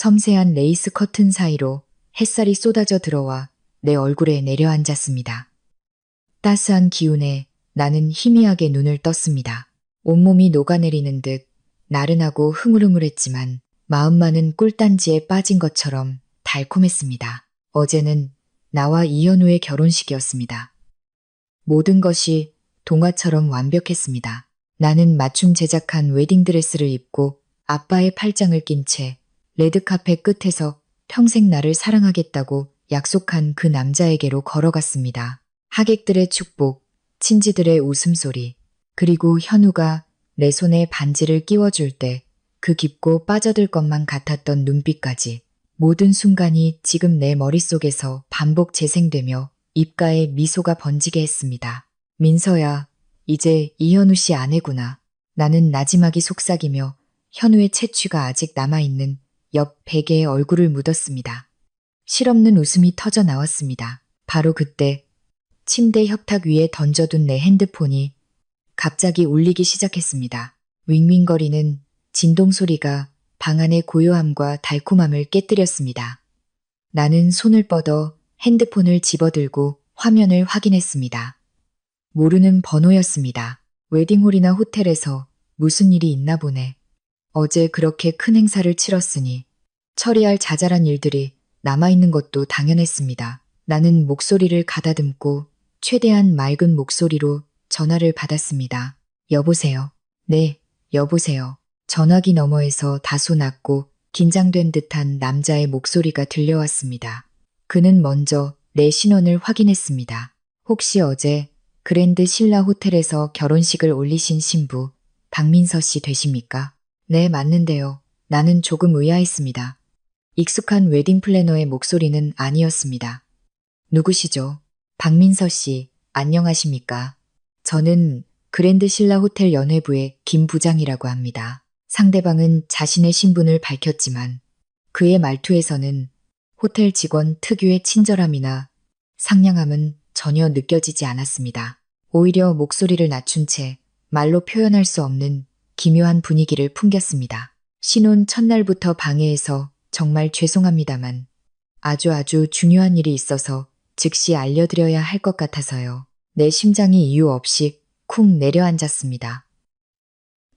섬세한 레이스 커튼 사이로 햇살이 쏟아져 들어와 내 얼굴에 내려앉았습니다. 따스한 기운에 나는 희미하게 눈을 떴습니다. 온몸이 녹아내리는 듯 나른하고 흐물흐물했지만 마음만은 꿀단지에 빠진 것처럼 달콤했습니다. 어제는 나와 이현우의 결혼식이었습니다. 모든 것이 동화처럼 완벽했습니다. 나는 맞춤 제작한 웨딩드레스를 입고 아빠의 팔짱을 낀 채 레드카펫 끝에서 평생 나를 사랑하겠다고 약속한 그 남자에게로 걸어갔습니다. 하객들의 축복, 친지들의 웃음소리, 그리고 현우가 내 손에 반지를 끼워줄 때 그 깊고 빠져들 것만 같았던 눈빛까지 모든 순간이 지금 내 머릿속에서 반복 재생되며 입가에 미소가 번지게 했습니다. 민서야, 이제 이현우 씨 아내구나. 나는 나지막이 속삭이며 현우의 채취가 아직 남아있는 옆 베개에 얼굴을 묻었습니다. 실없는 웃음이 터져 나왔습니다. 바로 그때 침대 협탁 위에 던져둔 내 핸드폰이 갑자기 울리기 시작했습니다. 윙윙거리는 진동 소리가 방 안의 고요함과 달콤함을 깨뜨렸습니다. 나는 손을 뻗어 핸드폰을 집어들고 화면을 확인했습니다. 모르는 번호였습니다. 웨딩홀이나 호텔에서 무슨 일이 있나 보네. 어제 그렇게 큰 행사를 치렀으니 처리할 자잘한 일들이 남아있는 것도 당연했습니다. 나는 목소리를 가다듬고 최대한 맑은 목소리로 전화를 받았습니다. 여보세요. 네, 여보세요. 전화기 너머에서 다소 낮고 긴장된 듯한 남자의 목소리가 들려왔습니다. 그는 먼저 내 신원을 확인했습니다. 혹시 어제 그랜드 신라 호텔에서 결혼식을 올리신 신부 박민서 씨 되십니까? 네, 맞는데요. 나는 조금 의아했습니다. 익숙한 웨딩 플래너의 목소리는 아니었습니다. 누구시죠? 박민서 씨, 안녕하십니까? 저는 그랜드 신라 호텔 연회부의 김 부장이라고 합니다. 상대방은 자신의 신분을 밝혔지만 그의 말투에서는 호텔 직원 특유의 친절함이나 상냥함은 전혀 느껴지지 않았습니다. 오히려 목소리를 낮춘 채 말로 표현할 수 없는 기묘한 분위기를 풍겼습니다. 신혼 첫날부터 방해해서 정말 죄송합니다만 아주 중요한 일이 있어서 즉시 알려드려야 할 것 같아서요. 내 심장이 이유 없이 쿵 내려앉았습니다.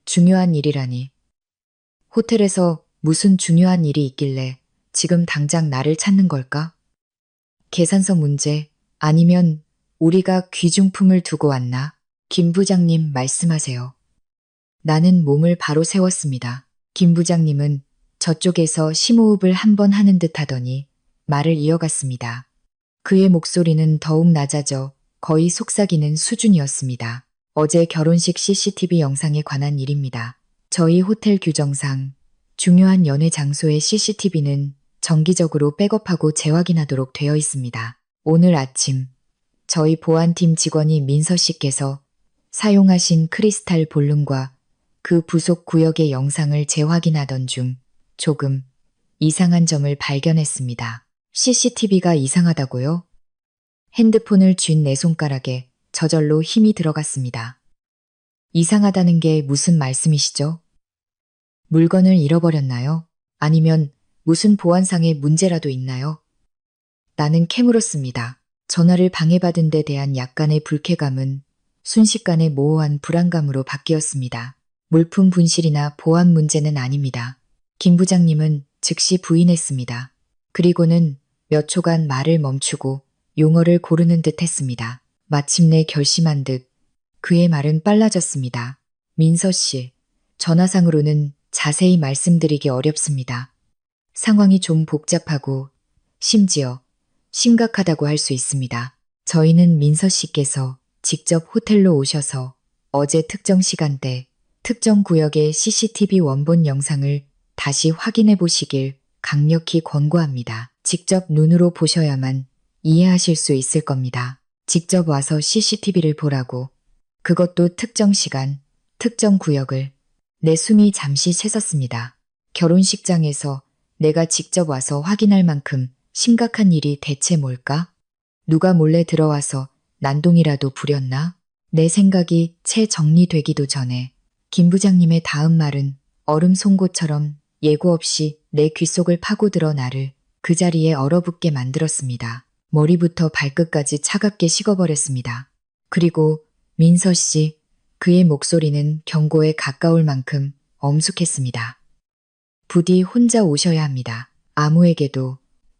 중요한 일이라니. 호텔에서 무슨 중요한 일이 있길래 지금 당장 나를 찾는 걸까? 계산서 문제 아니면 우리가 귀중품을 두고 왔나? 김 부장님 말씀하세요. 나는 몸을 바로 세웠습니다. 김 부장님은 저쪽에서 심호흡을 한 번 하는 듯 하더니 말을 이어갔습니다. 그의 목소리는 더욱 낮아져 거의 속삭이는 수준이었습니다. 어제 결혼식 CCTV 영상에 관한 일입니다. 저희 호텔 규정상 중요한 연회 장소의 CCTV는 정기적으로 백업하고 재확인하도록 되어 있습니다. 오늘 아침 저희 보안팀 직원이 민서 씨께서 사용하신 크리스탈 볼룸과 그 부속 구역의 영상을 재확인하던 중 조금 이상한 점을 발견했습니다. CCTV가 이상하다고요? 핸드폰을 쥔 내 손가락에 저절로 힘이 들어갔습니다. 이상하다는 게 무슨 말씀이시죠? 물건을 잃어버렸나요? 아니면 무슨 보안상의 문제라도 있나요? 나는 캐물었습니다. 전화를 방해받은 데 대한 약간의 불쾌감은 순식간에 모호한 불안감으로 바뀌었습니다. 물품 분실이나 보안 문제는 아닙니다. 김 부장님은 즉시 부인했습니다. 그리고는 몇 초간 말을 멈추고 용어를 고르는 듯 했습니다. 마침내 결심한 듯 그의 말은 빨라졌습니다. 민서 씨, 전화상으로는 자세히 말씀드리기 어렵습니다. 상황이 좀 복잡하고 심지어 심각하다고 할 수 있습니다. 저희는 민서 씨께서 직접 호텔로 오셔서 어제 특정 시간대, 특정 구역의 CCTV 원본 영상을 다시 확인해 보시길 강력히 권고합니다. 직접 눈으로 보셔야만 이해하실 수 있을 겁니다. 직접 와서 CCTV를 보라고. 그것도 특정 시간, 특정 구역을. 내 숨이 잠시 샜었습니다. 결혼식장에서 내가 직접 와서 확인할 만큼 심각한 일이 대체 뭘까? 누가 몰래 들어와서 난동이라도 부렸나? 내 생각이 채 정리되기도 전에 김 부장님의 다음 말은 얼음 송곳처럼 예고 없이 내 귓속을 파고들어 나를 그 자리에 얼어붙게 만들었습니다. 머리부터 발끝까지 차갑게 식어버렸습니다. 그리고 민서 씨, 그의 목소리는 경고에 가까울 만큼 엄숙했습니다. 부디 혼자 오셔야 합니다. 아무에게도,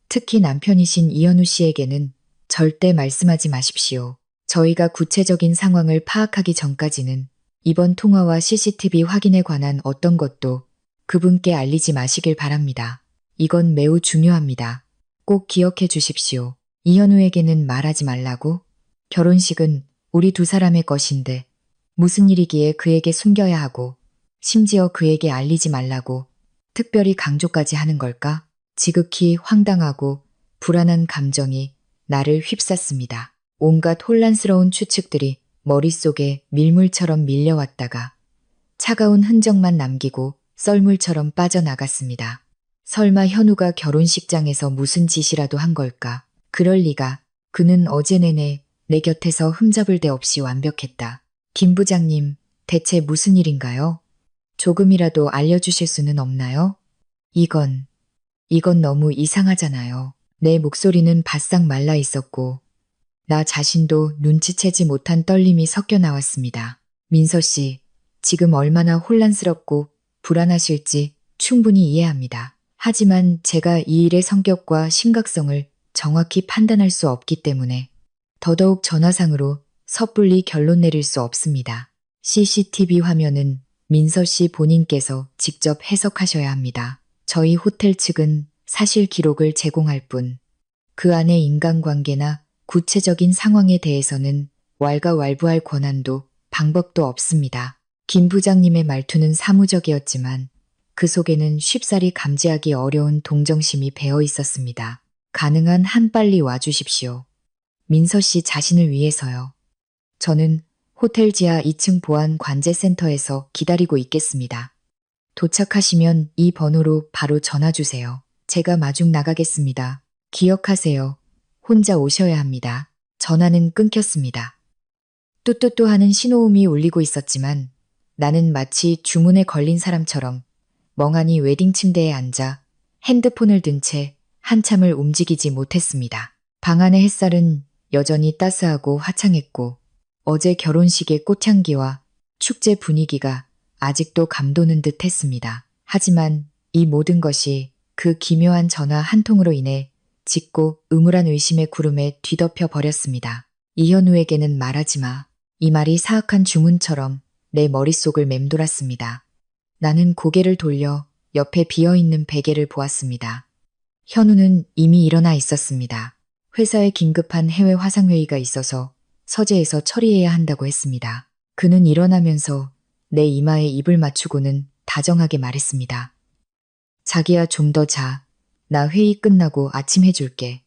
특히 남편이신 이현우 씨에게는 절대 말씀하지 마십시오. 저희가 구체적인 상황을 파악하기 전까지는 이번 통화와 CCTV 확인에 관한 어떤 것도 그분께 알리지 마시길 바랍니다. 이건 매우 중요합니다. 꼭 기억해 주십시오. 이현우에게는 말하지 말라고? 결혼식은 우리 두 사람의 것인데 무슨 일이기에 그에게 숨겨야 하고 심지어 그에게 알리지 말라고 특별히 강조까지 하는 걸까? 지극히 황당하고 불안한 감정이 나를 휩쌌습니다. 온갖 혼란스러운 추측들이 머릿속에 밀물처럼 밀려왔다가 차가운 흔적만 남기고 썰물처럼 빠져나갔습니다. 설마 현우가 결혼식장에서 무슨 짓이라도 한 걸까? 그럴 리가. 그는 어제 내내 내 곁에서 흠잡을 데 없이 완벽했다. 김 부장님, 대체 무슨 일인가요? 조금이라도 알려주실 수는 없나요? 이건 너무 이상하잖아요. 내 목소리는 바싹 말라 있었고 나 자신도 눈치채지 못한 떨림이 섞여 나왔습니다. 민서 씨, 지금 얼마나 혼란스럽고 불안하실지 충분히 이해합니다. 하지만 제가 이 일의 성격과 심각성을 정확히 판단할 수 없기 때문에 더더욱 전화상으로 섣불리 결론 내릴 수 없습니다. CCTV 화면은 민서 씨 본인께서 직접 해석하셔야 합니다. 저희 호텔 측은 사실 기록을 제공할 뿐 그 안의 인간관계나 구체적인 상황에 대해서는 왈가왈부할 권한도 방법도 없습니다. 김 부장님의 말투는 사무적이었지만 그 속에는 쉽사리 감지하기 어려운 동정심이 배어 있었습니다. 가능한 한 빨리 와주십시오. 민서 씨 자신을 위해서요. 저는 호텔 지하 2층 보안 관제센터에서 기다리고 있겠습니다. 도착하시면 이 번호로 바로 전화 주세요. 제가 마중 나가겠습니다. 기억하세요. 혼자 오셔야 합니다. 전화는 끊겼습니다. 뚜뚜뚜 하는 신호음이 울리고 있었지만 나는 마치 주문에 걸린 사람처럼 멍하니 웨딩 침대에 앉아 핸드폰을 든 채 한참을 움직이지 못했습니다. 방 안의 햇살은 여전히 따스하고 화창했고 어제 결혼식의 꽃향기와 축제 분위기가 아직도 감도는 듯 했습니다. 하지만 이 모든 것이 그 기묘한 전화 한 통으로 인해 짙고 음울한 의심의 구름에 뒤덮여 버렸습니다. 이현우에게는 말하지 마. 이 말이 사악한 주문처럼 내 머릿속을 맴돌았습니다. 나는 고개를 돌려 옆에 비어있는 베개를 보았습니다. 현우는 이미 일어나 있었습니다. 회사에 긴급한 해외 화상회의가 있어서 서재에서 처리해야 한다고 했습니다. 그는 일어나면서 내 이마에 입을 맞추고는 다정하게 말했습니다. 자기야 좀 더 자. 나 회의 끝나고 아침 해줄게.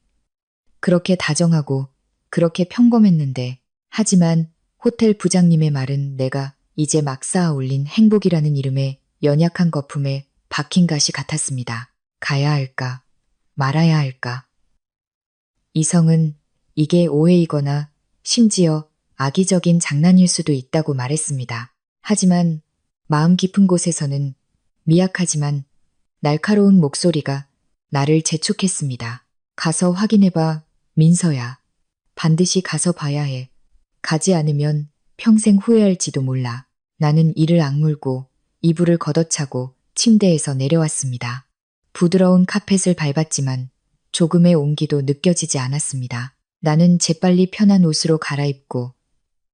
그렇게 다정하고 그렇게 평범했는데 하지만 호텔 부장님의 말은 내가 이제 막 쌓아 올린 행복이라는 이름의 연약한 거품에 박힌 가시 같았습니다. 가야 할까 말아야 할까. 이성은 이게 오해이거나 심지어 악의적인 장난일 수도 있다고 말했습니다. 하지만 마음 깊은 곳에서는 미약하지만 날카로운 목소리가 나를 재촉했습니다. 가서 확인해봐, 민서야. 반드시 가서 봐야 해. 가지 않으면 평생 후회할지도 몰라. 나는 이를 악물고 이불을 걷어차고 침대에서 내려왔습니다. 부드러운 카펫을 밟았지만 조금의 온기도 느껴지지 않았습니다. 나는 재빨리 편한 옷으로 갈아입고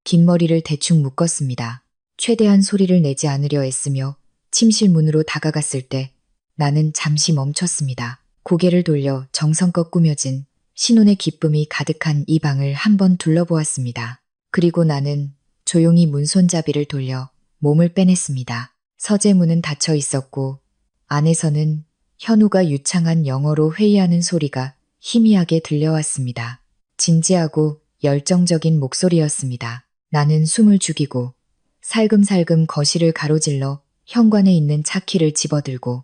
긴 머리를 대충 묶었습니다. 최대한 소리를 내지 않으려 애쓰며 침실 문으로 다가갔을 때 나는 잠시 멈췄습니다. 고개를 돌려 정성껏 꾸며진 신혼의 기쁨이 가득한 이 방을 한번 둘러보았습니다. 그리고 나는 조용히 문손잡이를 돌려 몸을 빼냈습니다. 서재문은 닫혀 있었고 안에서는 현우가 유창한 영어로 회의하는 소리가 희미하게 들려왔습니다. 진지하고 열정적인 목소리였습니다. 나는 숨을 죽이고 살금살금 거실을 가로질러 현관에 있는 차키를 집어들고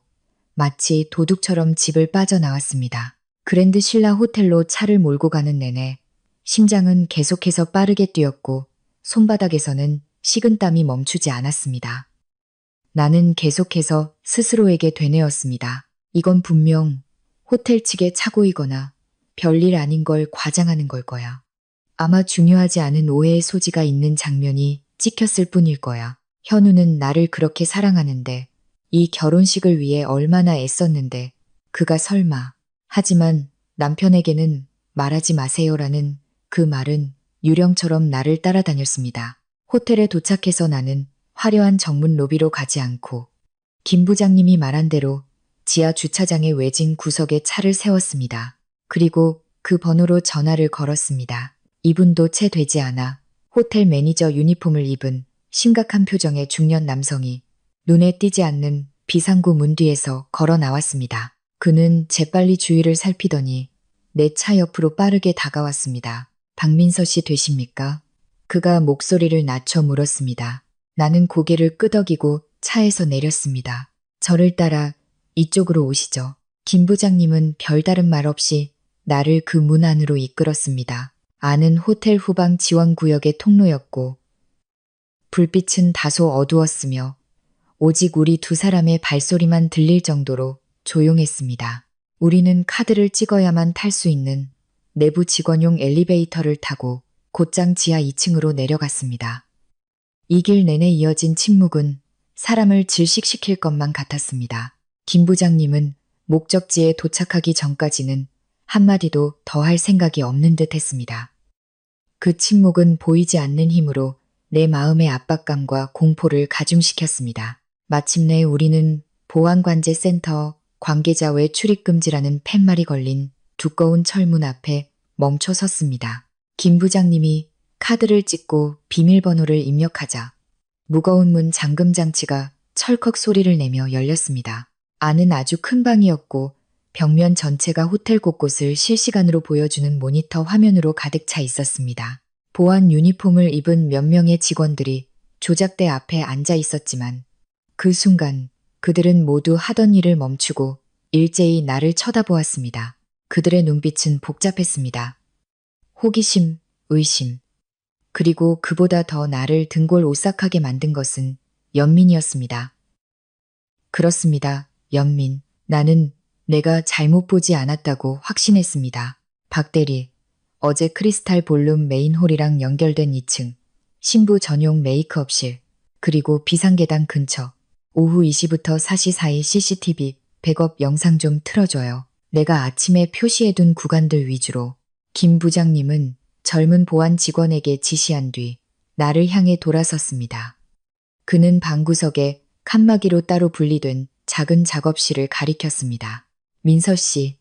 마치 도둑처럼 집을 빠져나왔습니다. 그랜드 신라 호텔로 차를 몰고 가는 내내 심장은 계속해서 빠르게 뛰었고 손바닥에서는 식은땀이 멈추지 않았습니다. 나는 계속해서 스스로에게 되뇌었습니다. 이건 분명 호텔 측의 착오이거나 별일 아닌 걸 과장하는 걸 거야. 아마 중요하지 않은 오해의 소지가 있는 장면이 찍혔을 뿐일 거야. 현우는 나를 그렇게 사랑하는데, 이 결혼식을 위해 얼마나 애썼는데, 그가 설마. 하지만 남편에게는 말하지 마세요라는 그 말은 유령처럼 나를 따라다녔습니다. 호텔에 도착해서 나는 화려한 정문 로비로 가지 않고 김 부장님이 말한 대로 지하 주차장의 외진 구석에 차를 세웠습니다. 그리고 그 번호로 전화를 걸었습니다. 이분도 채 되지 않아 호텔 매니저 유니폼을 입은 심각한 표정의 중년 남성이 눈에 띄지 않는 비상구 문 뒤에서 걸어 나왔습니다. 그는 재빨리 주위를 살피더니 내 차 옆으로 빠르게 다가왔습니다. 박민서 씨 되십니까? 그가 목소리를 낮춰 물었습니다. 나는 고개를 끄덕이고 차에서 내렸습니다. 저를 따라 이쪽으로 오시죠. 김 부장님은 별다른 말 없이 나를 그 문 안으로 이끌었습니다. 안은 호텔 후방 지원구역의 통로였고 불빛은 다소 어두웠으며 오직 우리 두 사람의 발소리만 들릴 정도로 조용했습니다. 우리는 카드를 찍어야만 탈 수 있는 내부 직원용 엘리베이터를 타고 곧장 지하 2층으로 내려갔습니다. 이 길 내내 이어진 침묵은 사람을 질식시킬 것만 같았습니다. 김 부장님은 목적지에 도착하기 전까지는 한마디도 더 할 생각이 없는 듯 했습니다. 그 침묵은 보이지 않는 힘으로 내 마음의 압박감과 공포를 가중시켰습니다. 마침내 우리는 보안관제센터 관계자 외 출입금지라는 팻말이 걸린 두꺼운 철문 앞에 멈춰 섰습니다. 김 부장님이 카드를 찍고 비밀번호를 입력하자 무거운 문 잠금 장치가 철컥 소리를 내며 열렸습니다. 안은 아주 큰 방이었고 벽면 전체가 호텔 곳곳을 실시간으로 보여주는 모니터 화면으로 가득 차 있었습니다. 보안 유니폼을 입은 몇 명의 직원들이 조작대 앞에 앉아 있었지만 그 순간 그들은 모두 하던 일을 멈추고 일제히 나를 쳐다보았습니다. 그들의 눈빛은 복잡했습니다. 호기심, 의심, 그리고 그보다 더 나를 등골 오싹하게 만든 것은 연민이었습니다. 그렇습니다. 연민. 나는 내가 잘못 보지 않았다고 확신했습니다. 박 대리, 어제 크리스탈 볼룸 메인홀이랑 연결된 2층, 신부 전용 메이크업실, 그리고 비상계단 근처, 오후 2시부터 4시 사이 CCTV 백업 영상 좀 틀어줘요. 내가 아침에 표시해둔 구간들 위주로. 김 부장님은 젊은 보안 직원에게 지시한 뒤 나를 향해 돌아섰습니다. 그는 방구석에 칸막이로 따로 분리된 작은 작업실을 가리켰습니다. 민서 씨,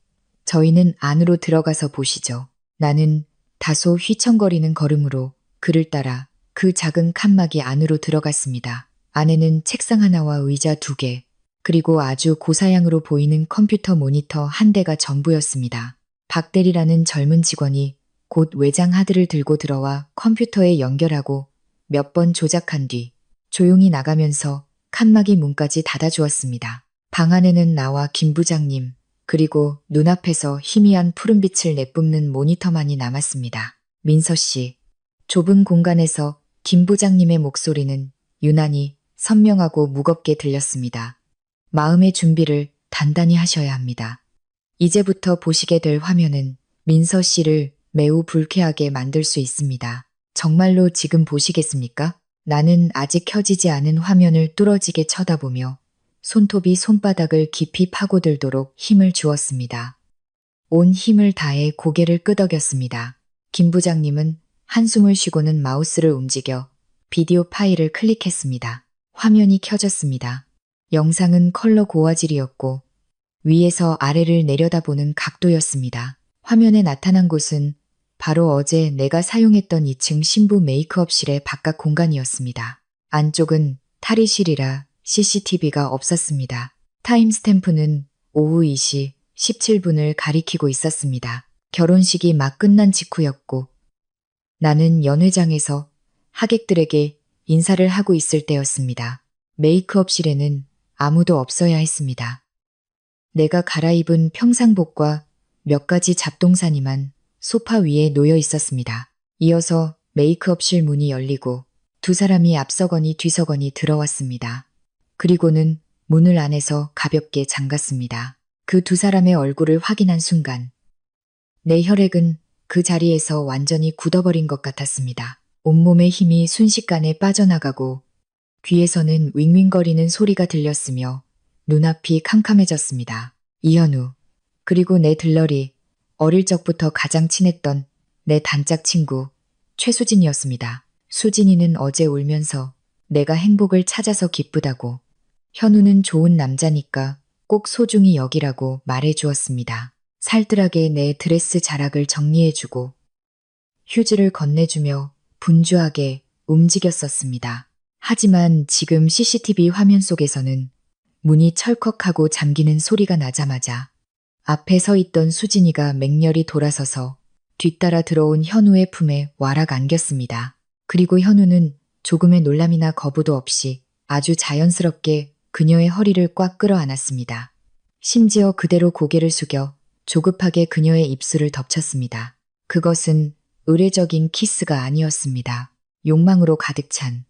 저희는 안으로 들어가서 보시죠. 나는 다소 휘청거리는 걸음으로 그를 따라 그 작은 칸막이 안으로 들어갔습니다. 안에는 책상 하나와 의자 2개, 그리고 아주 고사양으로 보이는 컴퓨터 모니터 1대가 전부였습니다. 박대리라는 젊은 직원이 곧 외장 하드를 들고 들어와 컴퓨터에 연결하고 몇 번 조작한 뒤 조용히 나가면서 칸막이 문까지 닫아주었습니다. 방 안에는 나와 김 부장님, 그리고 눈앞에서 희미한 푸른빛을 내뿜는 모니터만이 남았습니다. 민서 씨, 좁은 공간에서 김 부장님의 목소리는 유난히 선명하고 무겁게 들렸습니다. 마음의 준비를 단단히 하셔야 합니다. 이제부터 보시게 될 화면은 민서 씨를 매우 불쾌하게 만들 수 있습니다. 정말로 지금 보시겠습니까? 나는 아직 켜지지 않은 화면을 뚫어지게 쳐다보며 손톱이 손바닥을 깊이 파고들도록 힘을 주었습니다. 온 힘을 다해 고개를 끄덕였습니다. 김 부장님은 한숨을 쉬고는 마우스를 움직여 비디오 파일을 클릭했습니다. 화면이 켜졌습니다. 영상은 컬러 고화질이었고 위에서 아래를 내려다보는 각도였습니다. 화면에 나타난 곳은 바로 어제 내가 사용했던 2층 신부 메이크업실의 바깥 공간이었습니다. 안쪽은 탈의실이라 CCTV가 없었습니다. 타임스탬프는 오후 2시 17분을 가리키고 있었습니다. 결혼식이 막 끝난 직후였고 나는 연회장에서 하객들에게 인사를 하고 있을 때였습니다. 메이크업실에는 아무도 없어야 했습니다. 내가 갈아입은 평상복과 몇 가지 잡동사니만 소파 위에 놓여 있었습니다. 이어서 메이크업실 문이 열리고 두 사람이 앞서거니 뒤서거니 들어왔습니다. 그리고는 문을 안에서 가볍게 잠갔습니다. 그 두 사람의 얼굴을 확인한 순간 내 혈액은 그 자리에서 완전히 굳어버린 것 같았습니다. 온몸의 힘이 순식간에 빠져나가고 귀에서는 윙윙거리는 소리가 들렸으며 눈앞이 캄캄해졌습니다. 이현우, 그리고 내 들러리, 어릴 적부터 가장 친했던 내 단짝 친구 최수진이었습니다. 수진이는 어제 울면서 내가 행복을 찾아서 기쁘다고, 현우는 좋은 남자니까 꼭 소중히 여기라고 말해주었습니다. 살뜰하게 내 드레스 자락을 정리해주고 휴지를 건네주며 분주하게 움직였었습니다. 하지만 지금 CCTV 화면 속에서는 문이 철컥하고 잠기는 소리가 나자마자 앞에 서 있던 수진이가 맹렬히 돌아서서 뒤따라 들어온 현우의 품에 와락 안겼습니다. 그리고 현우는 조금의 놀람이나 거부도 없이 아주 자연스럽게 그녀의 허리를 꽉 끌어안았습니다. 심지어 그대로 고개를 숙여 조급하게 그녀의 입술을 덮쳤습니다. 그것은 의례적인 키스가 아니었습니다. 욕망으로 가득 찬,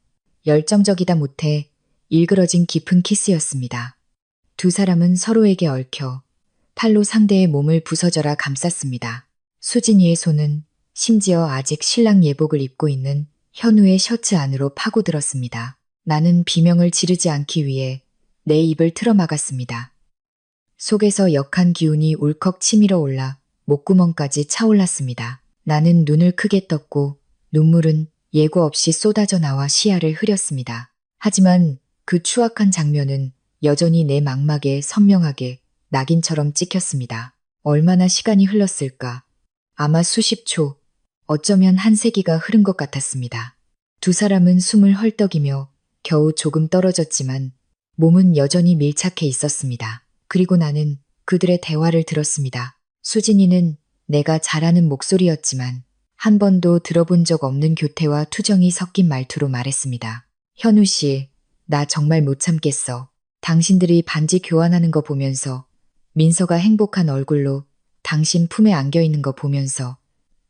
열정적이다 못해 일그러진 깊은 키스였습니다. 두 사람은 서로에게 얽혀 팔로 상대의 몸을 부서져라 감쌌습니다. 수진이의 손은 심지어 아직 신랑 예복을 입고 있는 현우의 셔츠 안으로 파고들었습니다. 나는 비명을 지르지 않기 위해 내 입을 틀어막았습니다. 속에서 역한 기운이 울컥 치밀어 올라 목구멍까지 차올랐습니다. 나는 눈을 크게 떴고 눈물은 예고 없이 쏟아져 나와 시야를 흐렸습니다. 하지만 그 추악한 장면은 여전히 내 망막에 선명하게 낙인처럼 찍혔습니다. 얼마나 시간이 흘렀을까? 아마 수십 초, 어쩌면 한 세기가 흐른 것 같았습니다. 두 사람은 숨을 헐떡이며 겨우 조금 떨어졌지만 몸은 여전히 밀착해 있었습니다. 그리고 나는 그들의 대화를 들었습니다. 수진이는 내가 잘 아는 목소리였지만 한 번도 들어본 적 없는 교태와 투정이 섞인 말투로 말했습니다. 현우 씨, 나 정말 못 참겠어. 당신들이 반지 교환하는 거 보면서 민서가 행복한 얼굴로 당신 품에 안겨 있는 거 보면서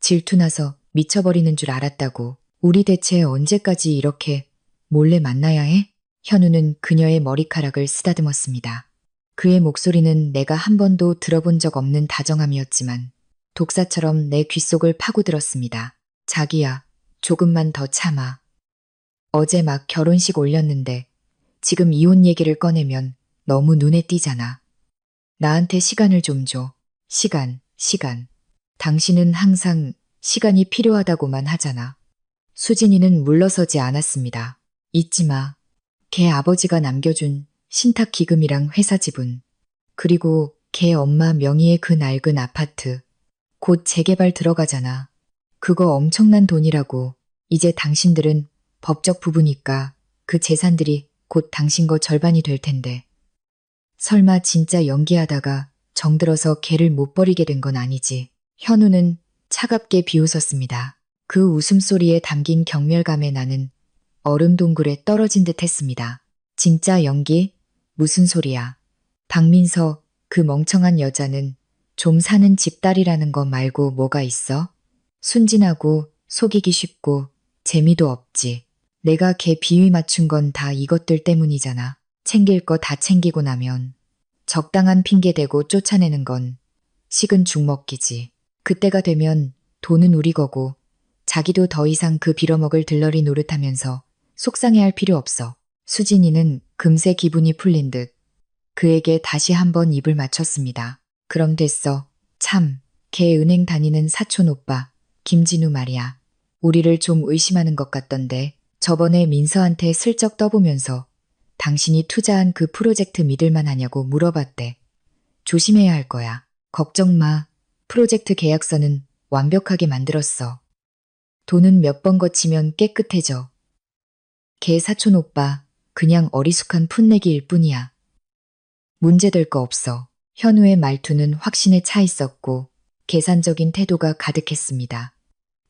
질투나서 미쳐버리는 줄 알았다고. 우리 대체 언제까지 이렇게 몰래 만나야 해? 현우는 그녀의 머리카락을 쓰다듬었습니다. 그의 목소리는 내가 한 번도 들어본 적 없는 다정함이었지만 독사처럼 내 귓속을 파고들었습니다. 자기야, 조금만 더 참아. 어제 막 결혼식 올렸는데 지금 이혼 얘기를 꺼내면 너무 눈에 띄잖아. 나한테 시간을 좀 줘. 시간. 당신은 항상 시간이 필요하다고만 하잖아. 수진이는 물러서지 않았습니다. 잊지 마. 걔 아버지가 남겨준 신탁 기금이랑 회사 지분, 그리고 걔 엄마 명의의 그 낡은 아파트, 곧 재개발 들어가잖아. 그거 엄청난 돈이라고. 이제 당신들은 법적 부부니까 그 재산들이 곧 당신 거 절반이 될 텐데. 설마 진짜 연기하다가 정들어서 걔를 못 버리게 된 건 아니지. 현우는 차갑게 비웃었습니다. 그 웃음소리에 담긴 경멸감에 나는 얼음 동굴에 떨어진 듯 했습니다. 진짜 연기? 무슨 소리야. 박민서, 그 멍청한 여자는 좀 사는 집딸이라는 거 말고 뭐가 있어? 순진하고 속이기 쉽고 재미도 없지. 내가 걔 비위 맞춘 건 다 이것들 때문이잖아. 챙길 거 다 챙기고 나면 적당한 핑계 대고 쫓아내는 건 식은 죽 먹기지. 그때가 되면 돈은 우리 거고 자기도 더 이상 그 빌어먹을 들러리 노릇하면서 속상해할 필요 없어. 수진이는 금세 기분이 풀린 듯 그에게 다시 한번 입을 맞췄습니다. 그럼 됐어. 참, 걔 은행 다니는 사촌 오빠 김진우 말이야. 우리를 좀 의심하는 것 같던데 저번에 민서한테 슬쩍 떠보면서 당신이 투자한 그 프로젝트 믿을만 하냐고 물어봤대. 조심해야 할 거야. 걱정 마. 프로젝트 계약서는 완벽하게 만들었어. 돈은 몇 번 거치면 깨끗해져. 걔 사촌 오빠 그냥 어리숙한 풋내기일 뿐이야. 문제될 거 없어. 현우의 말투는 확신에 차 있었고 계산적인 태도가 가득했습니다.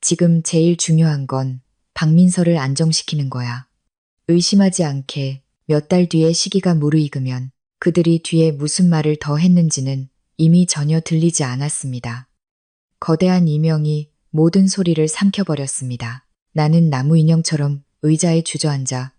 지금 제일 중요한 건 박민서를 안정시키는 거야. 의심하지 않게 몇 달 뒤에 시기가 무르익으면 그들이 뒤에 무슨 말을 더 했는지는 이미 전혀 들리지 않았습니다. 거대한 이명이 모든 소리를 삼켜버렸습니다. 나는 나무 인형처럼 의자에 주저앉아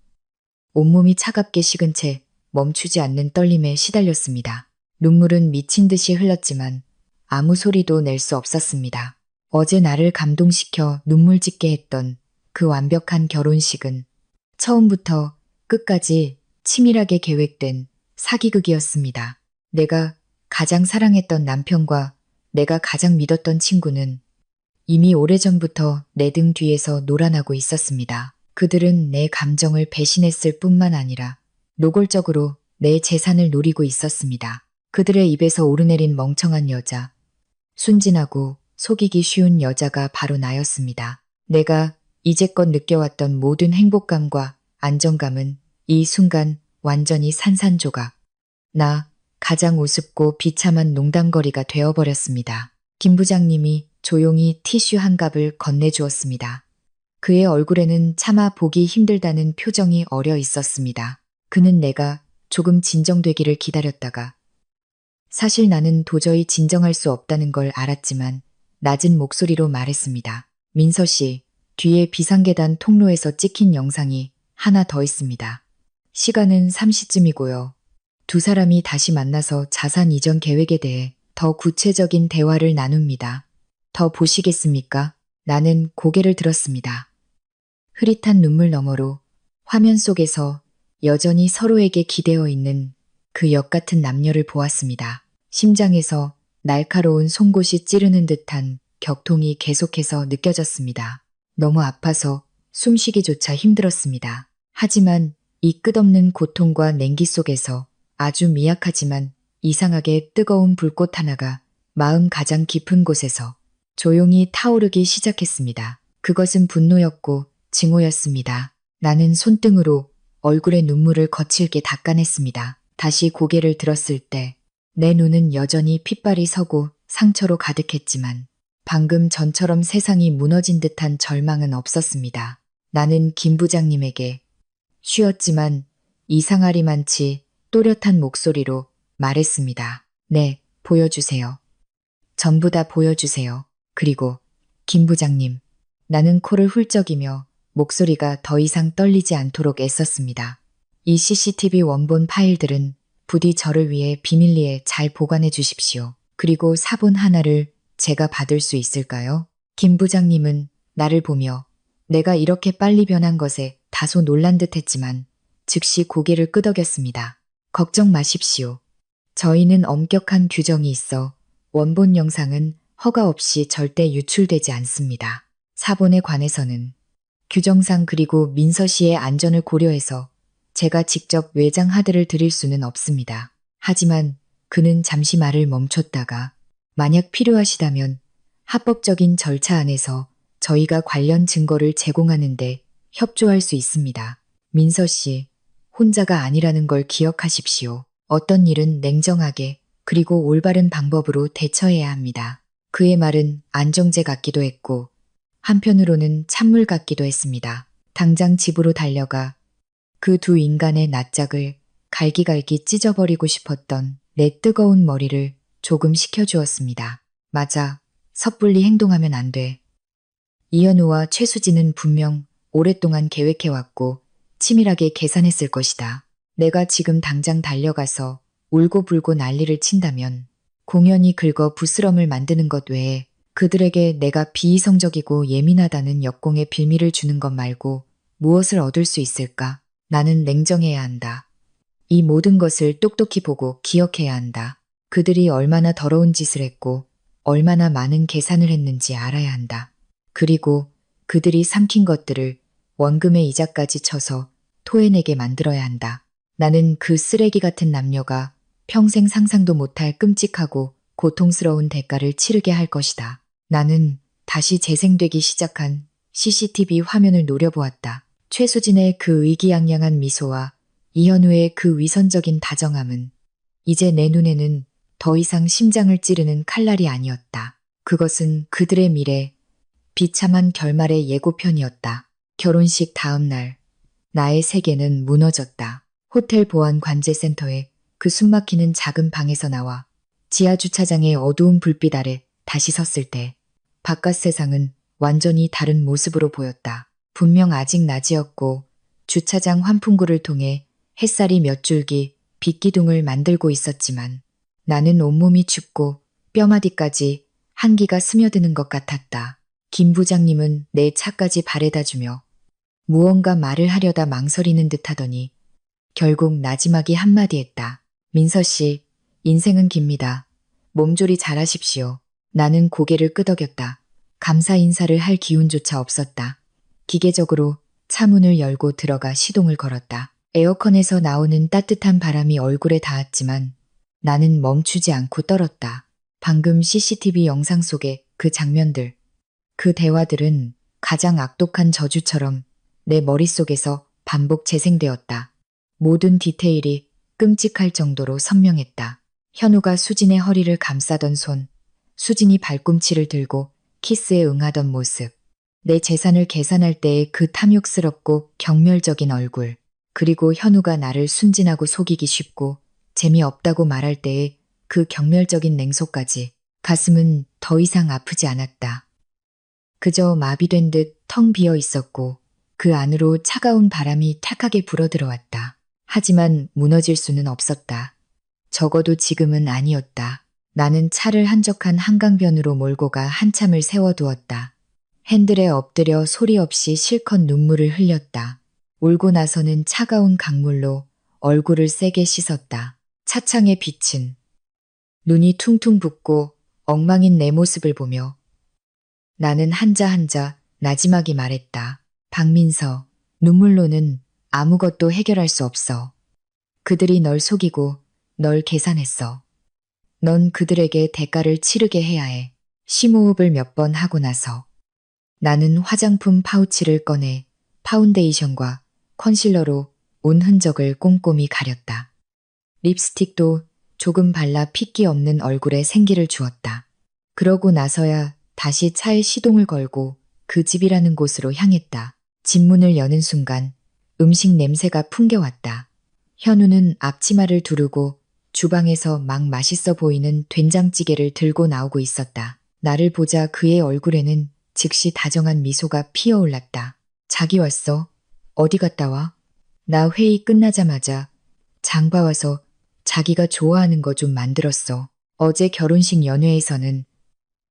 온몸이 차갑게 식은 채 멈추지 않는 떨림에 시달렸습니다. 눈물은 미친 듯이 흘렀지만 아무 소리도 낼 수 없었습니다. 어제 나를 감동시켜 눈물 짓게 했던 그 완벽한 결혼식은 처음부터 끝까지 치밀하게 계획된 사기극이었습니다. 내가 가장 사랑했던 남편과 내가 가장 믿었던 친구는 이미 오래전부터 내 등 뒤에서 놀아나고 있었습니다. 그들은 내 감정을 배신했을 뿐만 아니라 노골적으로 내 재산을 노리고 있었습니다. 그들의 입에서 오르내린 멍청한 여자, 순진하고 속이기 쉬운 여자가 바로 나였습니다. 내가 이제껏 느껴왔던 모든 행복감과 안정감은 이 순간 완전히 산산조각. 나 가장 우습고 비참한 농담거리가 되어버렸습니다. 김 부장님이 조용히 티슈 한 갑을 건네주었습니다. 그의 얼굴에는 차마 보기 힘들다는 표정이 어려 있었습니다. 그는 내가 조금 진정되기를 기다렸다가 사실 나는 도저히 진정할 수 없다는 걸 알았지만 낮은 목소리로 말했습니다. 민서 씨, 뒤에 비상계단 통로에서 찍힌 영상이 하나 더 있습니다. 시간은 3시쯤이고요. 두 사람이 다시 만나서 자산 이전 계획에 대해 더 구체적인 대화를 나눕니다. 더 보시겠습니까? 나는 고개를 들었습니다. 흐릿한 눈물 너머로 화면 속에서 여전히 서로에게 기대어 있는 그 역 같은 남녀를 보았습니다. 심장에서 날카로운 송곳이 찌르는 듯한 격통이 계속해서 느껴졌습니다. 너무 아파서 숨쉬기조차 힘들었습니다. 하지만 이 끝없는 고통과 냉기 속에서 아주 미약하지만 이상하게 뜨거운 불꽃 하나가 마음 가장 깊은 곳에서 조용히 타오르기 시작했습니다. 그것은 분노였고 증오였습니다. 나는 손등으로 얼굴의 눈물을 거칠게 닦아냈습니다. 다시 고개를 들었을 때 내 눈은 여전히 핏발이 서고 상처로 가득했지만 방금 전처럼 세상이 무너진 듯한 절망은 없었습니다. 나는 김 부장님에게 쉬었지만 이상하리만치 또렷한 목소리로 말했습니다. 네, 보여주세요. 전부 다 보여주세요. 그리고 김 부장님, 나는 코를 훌쩍이며 목소리가 더 이상 떨리지 않도록 애썼습니다. 이 CCTV 원본 파일들은 부디 저를 위해 비밀리에 잘 보관해 주십시오. 그리고 사본 하나를 제가 받을 수 있을까요? 김 부장님은 나를 보며 내가 이렇게 빨리 변한 것에 다소 놀란 듯 했지만 즉시 고개를 끄덕였습니다. 걱정 마십시오. 저희는 엄격한 규정이 있어 원본 영상은 허가 없이 절대 유출되지 않습니다. 사본에 관해서는 규정상 그리고 민서 씨의 안전을 고려해서 제가 직접 외장 하드를 드릴 수는 없습니다. 하지만 그는 잠시 말을 멈췄다가 만약 필요하시다면 합법적인 절차 안에서 저희가 관련 증거를 제공하는데 협조할 수 있습니다. 민서 씨, 혼자가 아니라는 걸 기억하십시오. 어떤 일은 냉정하게 그리고 올바른 방법으로 대처해야 합니다. 그의 말은 안정제 같기도 했고 한편으로는 찬물 같기도 했습니다. 당장 집으로 달려가 그 두 인간의 낯짝을 갈기갈기 찢어버리고 싶었던 내 뜨거운 머리를 조금 식혀주었습니다. 맞아, 섣불리 행동하면 안 돼. 이현우와 최수진은 분명 오랫동안 계획해왔고 치밀하게 계산했을 것이다. 내가 지금 당장 달려가서 울고불고 난리를 친다면 공연히 긁어 부스럼을 만드는 것 외에 그들에게 내가 비이성적이고 예민하다는 역공의 빌미를 주는 것 말고 무엇을 얻을 수 있을까? 나는 냉정해야 한다. 이 모든 것을 똑똑히 보고 기억해야 한다. 그들이 얼마나 더러운 짓을 했고 얼마나 많은 계산을 했는지 알아야 한다. 그리고 그들이 삼킨 것들을 원금의 이자까지 쳐서 토해내게 만들어야 한다. 나는 그 쓰레기 같은 남녀가 평생 상상도 못할 끔찍하고 고통스러운 대가를 치르게 할 것이다. 나는 다시 재생되기 시작한 CCTV 화면을 노려보았다. 최수진의 그 의기양양한 미소와 이현우의 그 위선적인 다정함은 이제 내 눈에는 더 이상 심장을 찌르는 칼날이 아니었다. 그것은 그들의 미래, 비참한 결말의 예고편이었다. 결혼식 다음 날, 나의 세계는 무너졌다. 호텔 보안 관제센터에 그 숨막히는 작은 방에서 나와 지하주차장의 어두운 불빛 아래 다시 섰을 때 바깥 세상은 완전히 다른 모습으로 보였다. 분명 아직 낮이었고 주차장 환풍구를 통해 햇살이 몇 줄기 빗기둥을 만들고 있었지만 나는 온몸이 춥고 뼈마디까지 한기가 스며드는 것 같았다. 김 부장님은 내 차까지 바래다 주며 무언가 말을 하려다 망설이는 듯 하더니 결국 나지막이 한마디 했다. 민서 씨, 인생은 깁니다. 몸조리 잘하십시오. 나는 고개를 끄덕였다. 감사 인사를 할 기운조차 없었다. 기계적으로 차문을 열고 들어가 시동을 걸었다. 에어컨에서 나오는 따뜻한 바람이 얼굴에 닿았지만 나는 멈추지 않고 떨었다. 방금 CCTV 영상 속의 그 장면들, 그 대화들은 가장 악독한 저주처럼 내 머릿속에서 반복 재생되었다. 모든 디테일이 끔찍할 정도로 선명했다. 현우가 수진의 허리를 감싸던 손, 수진이 발꿈치를 들고 키스에 응하던 모습, 내 재산을 계산할 때의 그 탐욕스럽고 경멸적인 얼굴, 그리고 현우가 나를 순진하고 속이기 쉽고 재미없다고 말할 때의 그 경멸적인 냉소까지. 가슴은 더 이상 아프지 않았다. 그저 마비된 듯 텅 비어 있었고 그 안으로 차가운 바람이 탁하게 불어들어왔다. 하지만 무너질 수는 없었다. 적어도 지금은 아니었다. 나는 차를 한적한 한강변으로 몰고 가 한참을 세워두었다. 핸들에 엎드려 소리 없이 실컷 눈물을 흘렸다. 울고 나서는 차가운 강물로 얼굴을 세게 씻었다. 차창에 비친 눈이 퉁퉁 붓고 엉망인 내 모습을 보며 나는 한자 나지막이 말했다. 박민서, 눈물로는 아무것도 해결할 수 없어. 그들이 널 속이고 널 계산했어. 넌 그들에게 대가를 치르게 해야 해. 심호흡을 몇 번 하고 나서 나는 화장품 파우치를 꺼내 파운데이션과 컨실러로 온 흔적을 꼼꼼히 가렸다. 립스틱도 조금 발라 핏기 없는 얼굴에 생기를 주었다. 그러고 나서야 다시 차에 시동을 걸고 그 집이라는 곳으로 향했다. 집 문을 여는 순간 음식 냄새가 풍겨왔다. 현우는 앞치마를 두르고 주방에서 막 맛있어 보이는 된장찌개를 들고 나오고 있었다. 나를 보자 그의 얼굴에는 즉시 다정한 미소가 피어올랐다. 자기 왔어? 어디 갔다 와? 나 회의 끝나자마자 장 봐와서 자기가 좋아하는 거 좀 만들었어. 어제 결혼식 연회에서는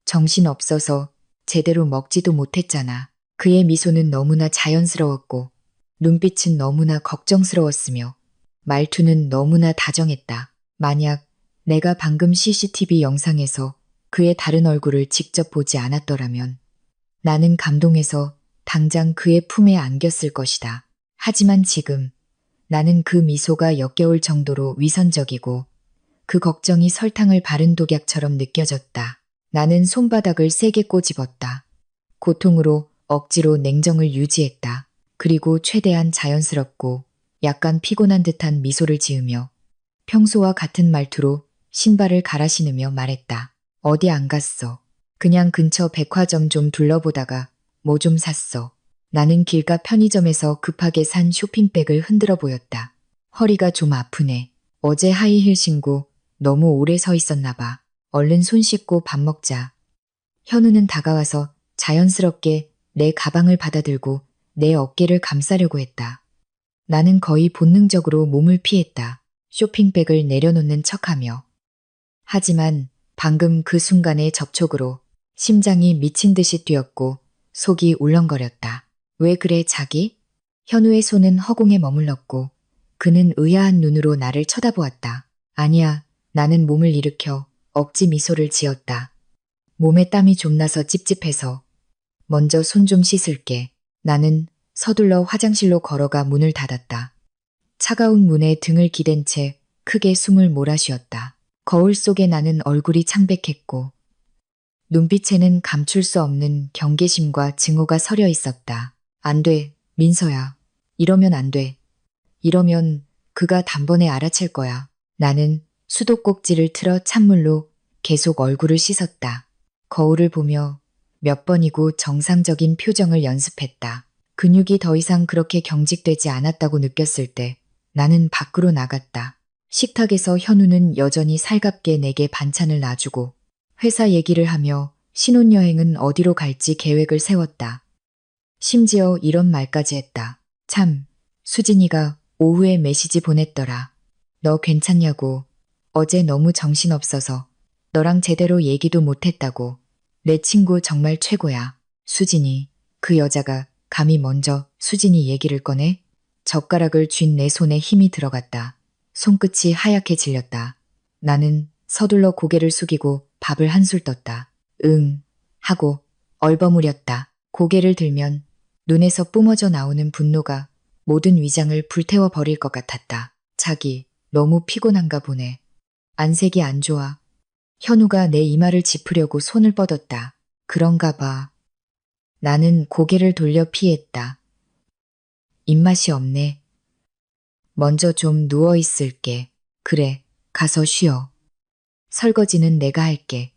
정신없어서 제대로 먹지도 못했잖아. 그의 미소는 너무나 자연스러웠고 눈빛은 너무나 걱정스러웠으며 말투는 너무나 다정했다. 만약 내가 방금 CCTV 영상에서 그의 다른 얼굴을 직접 보지 않았더라면 나는 감동해서 당장 그의 품에 안겼을 것이다. 하지만 지금 나는 그 미소가 역겨울 정도로 위선적이고 그 걱정이 설탕을 바른 독약처럼 느껴졌다. 나는 손바닥을 세게 꼬집었다. 고통으로 억지로 냉정을 유지했다. 그리고 최대한 자연스럽고 약간 피곤한 듯한 미소를 지으며 평소와 같은 말투로 신발을 갈아 신으며 말했다. 어디 안 갔어. 그냥 근처 백화점 좀 둘러보다가 뭐 좀 샀어. 나는 길가 편의점에서 급하게 산 쇼핑백을 흔들어 보였다. 허리가 좀 아프네. 어제 하이힐 신고 너무 오래 서 있었나 봐. 얼른 손 씻고 밥 먹자. 현우는 다가와서 자연스럽게 내 가방을 받아들고 내 어깨를 감싸려고 했다. 나는 거의 본능적으로 몸을 피했다. 쇼핑백을 내려놓는 척하며. 하지만 방금 그 순간의 접촉으로 심장이 미친 듯이 뛰었고 속이 울렁거렸다. 왜 그래 자기? 현우의 손은 허공에 머물렀고 그는 의아한 눈으로 나를 쳐다보았다. 아니야, 나는 몸을 일으켜 억지 미소를 지었다. 몸에 땀이 좀 나서 찝찝해서. 먼저 손 좀 씻을게. 나는 서둘러 화장실로 걸어가 문을 닫았다. 차가운 문에 등을 기댄 채 크게 숨을 몰아쉬었다. 거울 속에 나는 얼굴이 창백했고 눈빛에는 감출 수 없는 경계심과 증오가 서려 있었다. 안 돼, 민서야. 이러면 안 돼. 이러면 그가 단번에 알아챌 거야. 나는 수도꼭지를 틀어 찬물로 계속 얼굴을 씻었다. 거울을 보며 몇 번이고 정상적인 표정을 연습했다. 근육이 더 이상 그렇게 경직되지 않았다고 느꼈을 때 나는 밖으로 나갔다. 식탁에서 현우는 여전히 살갑게 내게 반찬을 놔주고 회사 얘기를 하며 신혼여행은 어디로 갈지 계획을 세웠다. 심지어 이런 말까지 했다. 참, 수진이가 오후에 메시지 보냈더라. 너 괜찮냐고. 어제 너무 정신없어서 너랑 제대로 얘기도 못했다고. 내 친구 정말 최고야. 수진이. 그 여자가 감히 먼저 수진이 얘기를 꺼내? 젓가락을 쥔 내 손에 힘이 들어갔다. 손끝이 하얗게 질렸다. 나는 서둘러 고개를 숙이고 밥을 한술 떴다. 응. 하고 얼버무렸다. 고개를 들면 눈에서 뿜어져 나오는 분노가 모든 위장을 불태워 버릴 것 같았다. 자기, 너무 피곤한가 보네. 안색이 안 좋아. 현우가 내 이마를 짚으려고 손을 뻗었다. 그런가 봐. 나는 고개를 돌려 피했다. 입맛이 없네. 먼저 좀 누워 있을게. 그래, 가서 쉬어. 설거지는 내가 할게.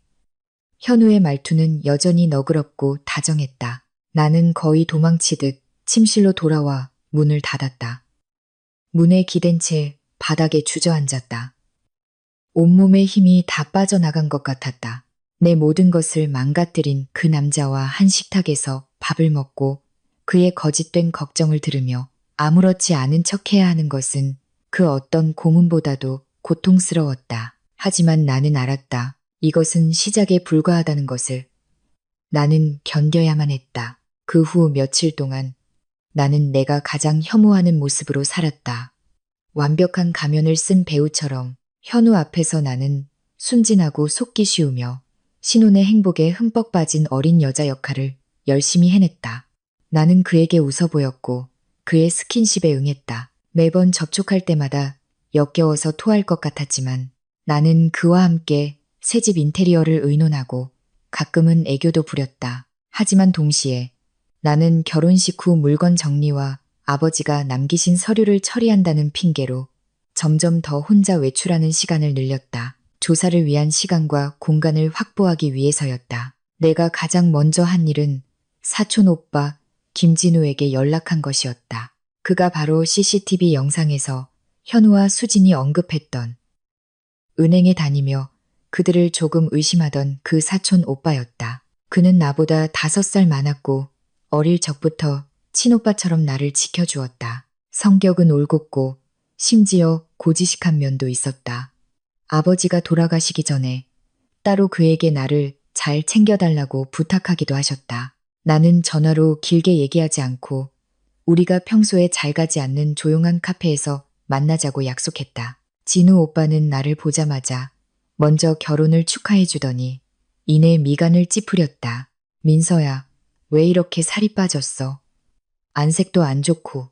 현우의 말투는 여전히 너그럽고 다정했다. 나는 거의 도망치듯 침실로 돌아와 문을 닫았다. 문에 기댄 채 바닥에 주저앉았다. 온몸의 힘이 다 빠져나간 것 같았다. 내 모든 것을 망가뜨린 그 남자와 한 식탁에서 밥을 먹고 그의 거짓된 걱정을 들으며 아무렇지 않은 척해야 하는 것은 그 어떤 고문보다도 고통스러웠다. 하지만 나는 알았다. 이것은 시작에 불과하다는 것을. 나는 견뎌야만 했다. 그 후 며칠 동안 나는 내가 가장 혐오하는 모습으로 살았다. 완벽한 가면을 쓴 배우처럼 현우 앞에서 나는 순진하고 속기 쉬우며 신혼의 행복에 흠뻑 빠진 어린 여자 역할을 열심히 해냈다. 나는 그에게 웃어 보였고 그의 스킨십에 응했다. 매번 접촉할 때마다 역겨워서 토할 것 같았지만 나는 그와 함께 새집 인테리어를 의논하고 가끔은 애교도 부렸다. 하지만 동시에 나는 결혼식 후 물건 정리와 아버지가 남기신 서류를 처리한다는 핑계로 점점 더 혼자 외출하는 시간을 늘렸다. 조사를 위한 시간과 공간을 확보하기 위해서였다. 내가 가장 먼저 한 일은 사촌 오빠 김진우에게 연락한 것이었다. 그가 바로 CCTV 영상에서 현우와 수진이 언급했던 은행에 다니며 그들을 조금 의심하던 그 사촌 오빠였다. 그는 나보다 5살 많았고 어릴 적부터 친오빠처럼 나를 지켜주었다. 성격은 올곧고 심지어 고지식한 면도 있었다. 아버지가 돌아가시기 전에 따로 그에게 나를 잘 챙겨달라고 부탁하기도 하셨다. 나는 전화로 길게 얘기하지 않고 우리가 평소에 잘 가지 않는 조용한 카페에서 만나자고 약속했다. 진우 오빠는 나를 보자마자 먼저 결혼을 축하해 주더니 이내 미간을 찌푸렸다. 민서야, 왜 이렇게 살이 빠졌어? 안색도 안 좋고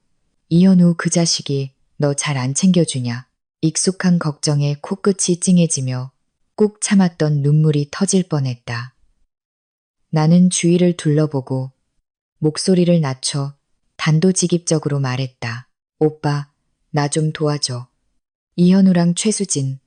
이현우 그 자식이 너 잘 안 챙겨주냐. 익숙한 걱정에 코끝이 찡해지며 꾹 참았던 눈물이 터질 뻔했다. 나는 주위를 둘러보고 목소리를 낮춰 단도직입적으로 말했다. 오빠, 나 좀 도와줘. 이현우랑 최수진,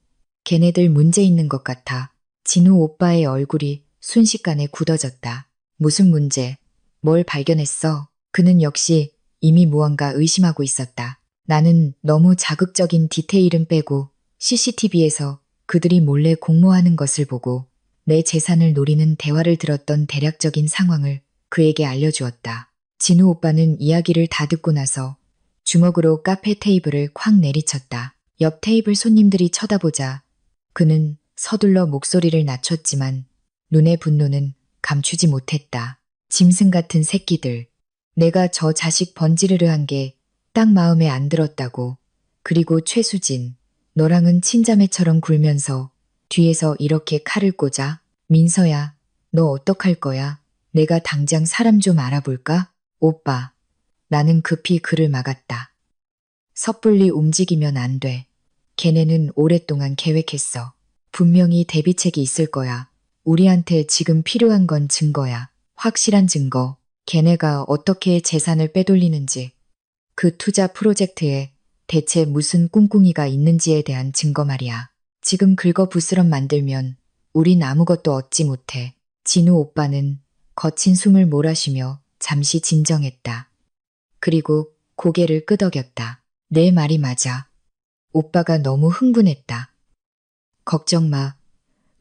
걔네들 문제 있는 것 같아. 진우 오빠의 얼굴이 순식간에 굳어졌다. 무슨 문제? 뭘 발견했어? 그는 역시 이미 무언가 의심하고 있었다. 나는 너무 자극적인 디테일은 빼고 CCTV에서 그들이 몰래 공모하는 것을 보고 내 재산을 노리는 대화를 들었던 대략적인 상황을 그에게 알려주었다. 진우 오빠는 이야기를 다 듣고 나서 주먹으로 카페 테이블을 쾅 내리쳤다. 옆 테이블 손님들이 쳐다보자 그는 서둘러 목소리를 낮췄지만 눈의 분노는 감추지 못했다. 짐승 같은 새끼들. 내가 저 자식 번지르르한 게 딱 마음에 안 들었다고. 그리고 최수진, 너랑은 친자매처럼 굴면서 뒤에서 이렇게 칼을 꽂아? 민서야, 너 어떡할 거야? 내가 당장 사람 좀 알아볼까? 오빠. 나는 급히 그를 막았다. 섣불리 움직이면 안 돼. 걔네는 오랫동안 계획했어. 분명히 대비책이 있을 거야. 우리한테 지금 필요한 건 증거야. 확실한 증거. 걔네가 어떻게 재산을 빼돌리는지, 그 투자 프로젝트에 대체 무슨 꿍꿍이가 있는지에 대한 증거 말이야. 지금 긁어부스럼 만들면 우린 아무것도 얻지 못해. 진우 오빠는 거친 숨을 몰아쉬며 잠시 진정했다. 그리고 고개를 끄덕였다. 내 말이 맞아. 오빠가 너무 흥분했다. 걱정 마.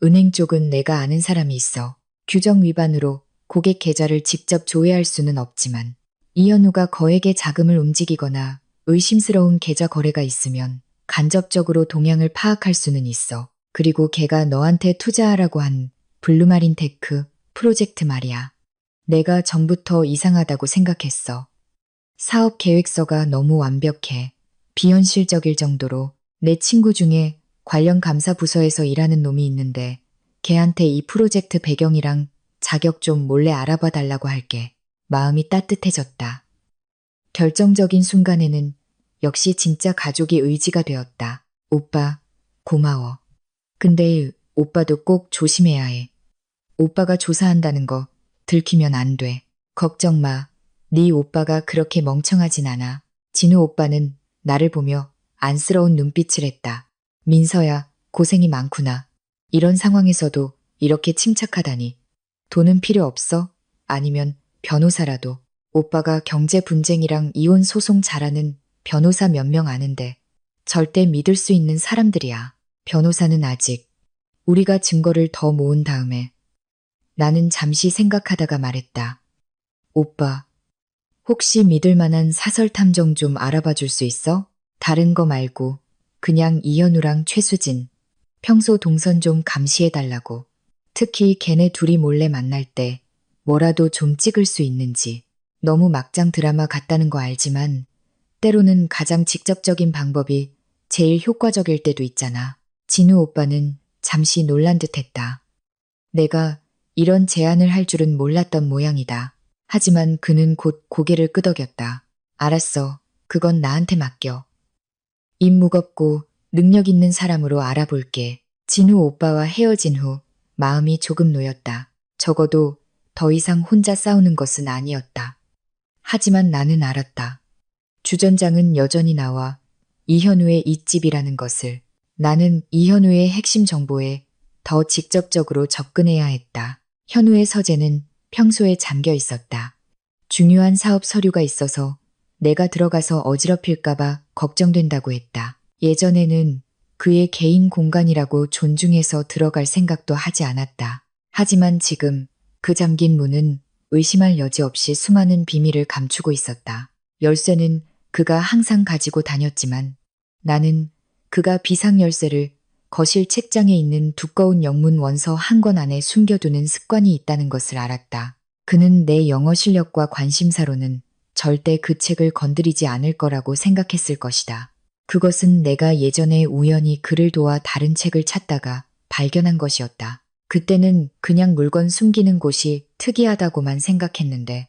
은행 쪽은 내가 아는 사람이 있어. 규정 위반으로 고객 계좌를 직접 조회할 수는 없지만 이현우가 거액의 자금을 움직이거나 의심스러운 계좌 거래가 있으면 간접적으로 동향을 파악할 수는 있어. 그리고 걔가 너한테 투자하라고 한 블루마린 테크 프로젝트 말이야. 내가 전부터 이상하다고 생각했어. 사업 계획서가 너무 완벽해. 비현실적일 정도로. 내 친구 중에 관련 감사 부서에서 일하는 놈이 있는데 걔한테 이 프로젝트 배경이랑 자격 좀 몰래 알아봐 달라고 할게. 마음이 따뜻해졌다. 결정적인 순간에는 역시 진짜 가족이 의지가 되었다. 오빠, 고마워. 근데 오빠도 꼭 조심해야 해. 오빠가 조사한다는 거 들키면 안 돼. 걱정 마. 네 오빠가 그렇게 멍청하진 않아. 진우 오빠는 나를 보며 안쓰러운 눈빛을 했다. 민서야, 고생이 많구나. 이런 상황에서도 이렇게 침착하다니. 돈은 필요 없어? 아니면 변호사라도. 오빠가 경제 분쟁이랑 이혼 소송 잘하는 변호사 몇 명 아는데 절대 믿을 수 있는 사람들이야. 변호사는 아직. 우리가 증거를 더 모은 다음에. 나는 잠시 생각하다가 말했다. 오빠, 혹시 믿을 만한 사설 탐정 좀 알아봐 줄 수 있어? 다른 거 말고 그냥 이현우랑 최수진. 평소 동선 좀 감시해 달라고. 특히 걔네 둘이 몰래 만날 때 뭐라도 좀 찍을 수 있는지. 너무 막장 드라마 같다는 거 알지만 때로는 가장 직접적인 방법이 제일 효과적일 때도 있잖아. 진우 오빠는 잠시 놀란 듯 했다. 내가 이런 제안을 할 줄은 몰랐던 모양이다. 하지만 그는 곧 고개를 끄덕였다. 알았어. 그건 나한테 맡겨. 입 무겁고 능력 있는 사람으로 알아볼게. 진우 오빠와 헤어진 후 마음이 조금 놓였다. 적어도 더 이상 혼자 싸우는 것은 아니었다. 하지만 나는 알았다. 주전장은 여전히 나와 이현우의 잇집이라는 것을. 나는 이현우의 핵심 정보에 더 직접적으로 접근해야 했다. 현우의 서재는 평소에 잠겨 있었다. 중요한 사업 서류가 있어서 내가 들어가서 어지럽힐까봐 걱정된다고 했다. 예전에는 그의 개인 공간이라고 존중해서 들어갈 생각도 하지 않았다. 하지만 지금 그 잠긴 문은 의심할 여지 없이 수많은 비밀을 감추고 있었다. 열쇠는 그가 항상 가지고 다녔지만 나는 그가 비상열쇠를 거실 책장에 있는 두꺼운 영문 원서 한 권 안에 숨겨두는 습관이 있다는 것을 알았다. 그는 내 영어 실력과 관심사로는 절대 그 책을 건드리지 않을 거라고 생각했을 것이다. 그것은 내가 예전에 우연히 그를 도와 다른 책을 찾다가 발견한 것이었다. 그때는 그냥 물건 숨기는 곳이 특이하다고만 생각했는데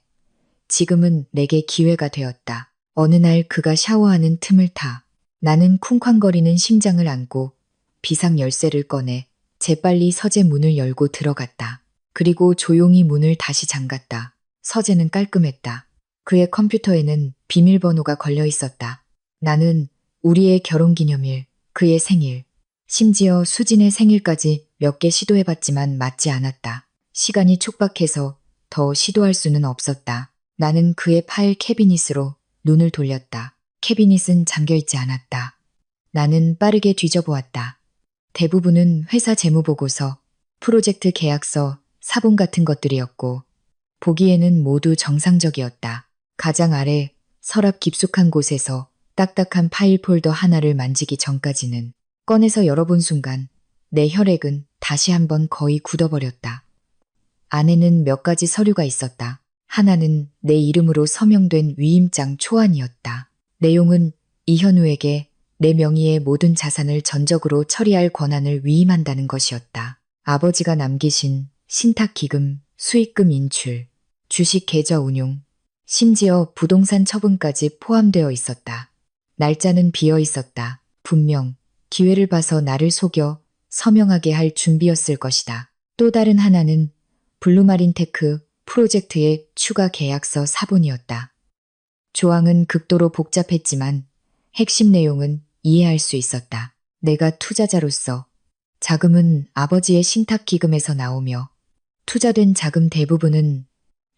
지금은 내게 기회가 되었다. 어느 날 그가 샤워하는 틈을 타 나는 쿵쾅거리는 심장을 안고 비상 열쇠를 꺼내 재빨리 서재 문을 열고 들어갔다. 그리고 조용히 문을 다시 잠갔다. 서재는 깔끔했다. 그의 컴퓨터에는 비밀번호가 걸려 있었다. 나는 우리의 결혼기념일, 그의 생일, 심지어 수진의 생일까지 몇 개 시도해봤지만 맞지 않았다. 시간이 촉박해서 더 시도할 수는 없었다. 나는 그의 파일 캐비닛으로 눈을 돌렸다. 캐비닛은 잠겨있지 않았다. 나는 빠르게 뒤져보았다. 대부분은 회사 재무보고서, 프로젝트 계약서, 사본 같은 것들이었고 보기에는 모두 정상적이었다. 가장 아래 서랍 깊숙한 곳에서 딱딱한 파일 폴더 하나를 만지기 전까지는 꺼내서 열어본 순간 내 혈액은 다시 한번 거의 굳어버렸다. 안에는 몇 가지 서류가 있었다. 하나는 내 이름으로 서명된 위임장 초안이었다. 내용은 이현우에게 내 명의의 모든 자산을 전적으로 처리할 권한을 위임한다는 것이었다. 아버지가 남기신 신탁기금, 수익금 인출, 주식 계좌 운용, 심지어 부동산 처분까지 포함되어 있었다. 날짜는 비어 있었다. 분명 기회를 봐서 나를 속여 서명하게 할 준비였을 것이다. 또 다른 하나는 블루마린 테크 프로젝트의 추가 계약서 사본이었다. 조항은 극도로 복잡했지만 핵심 내용은 이해할 수 있었다. 내가 투자자로서 자금은 아버지의 신탁기금에서 나오며 투자된 자금 대부분은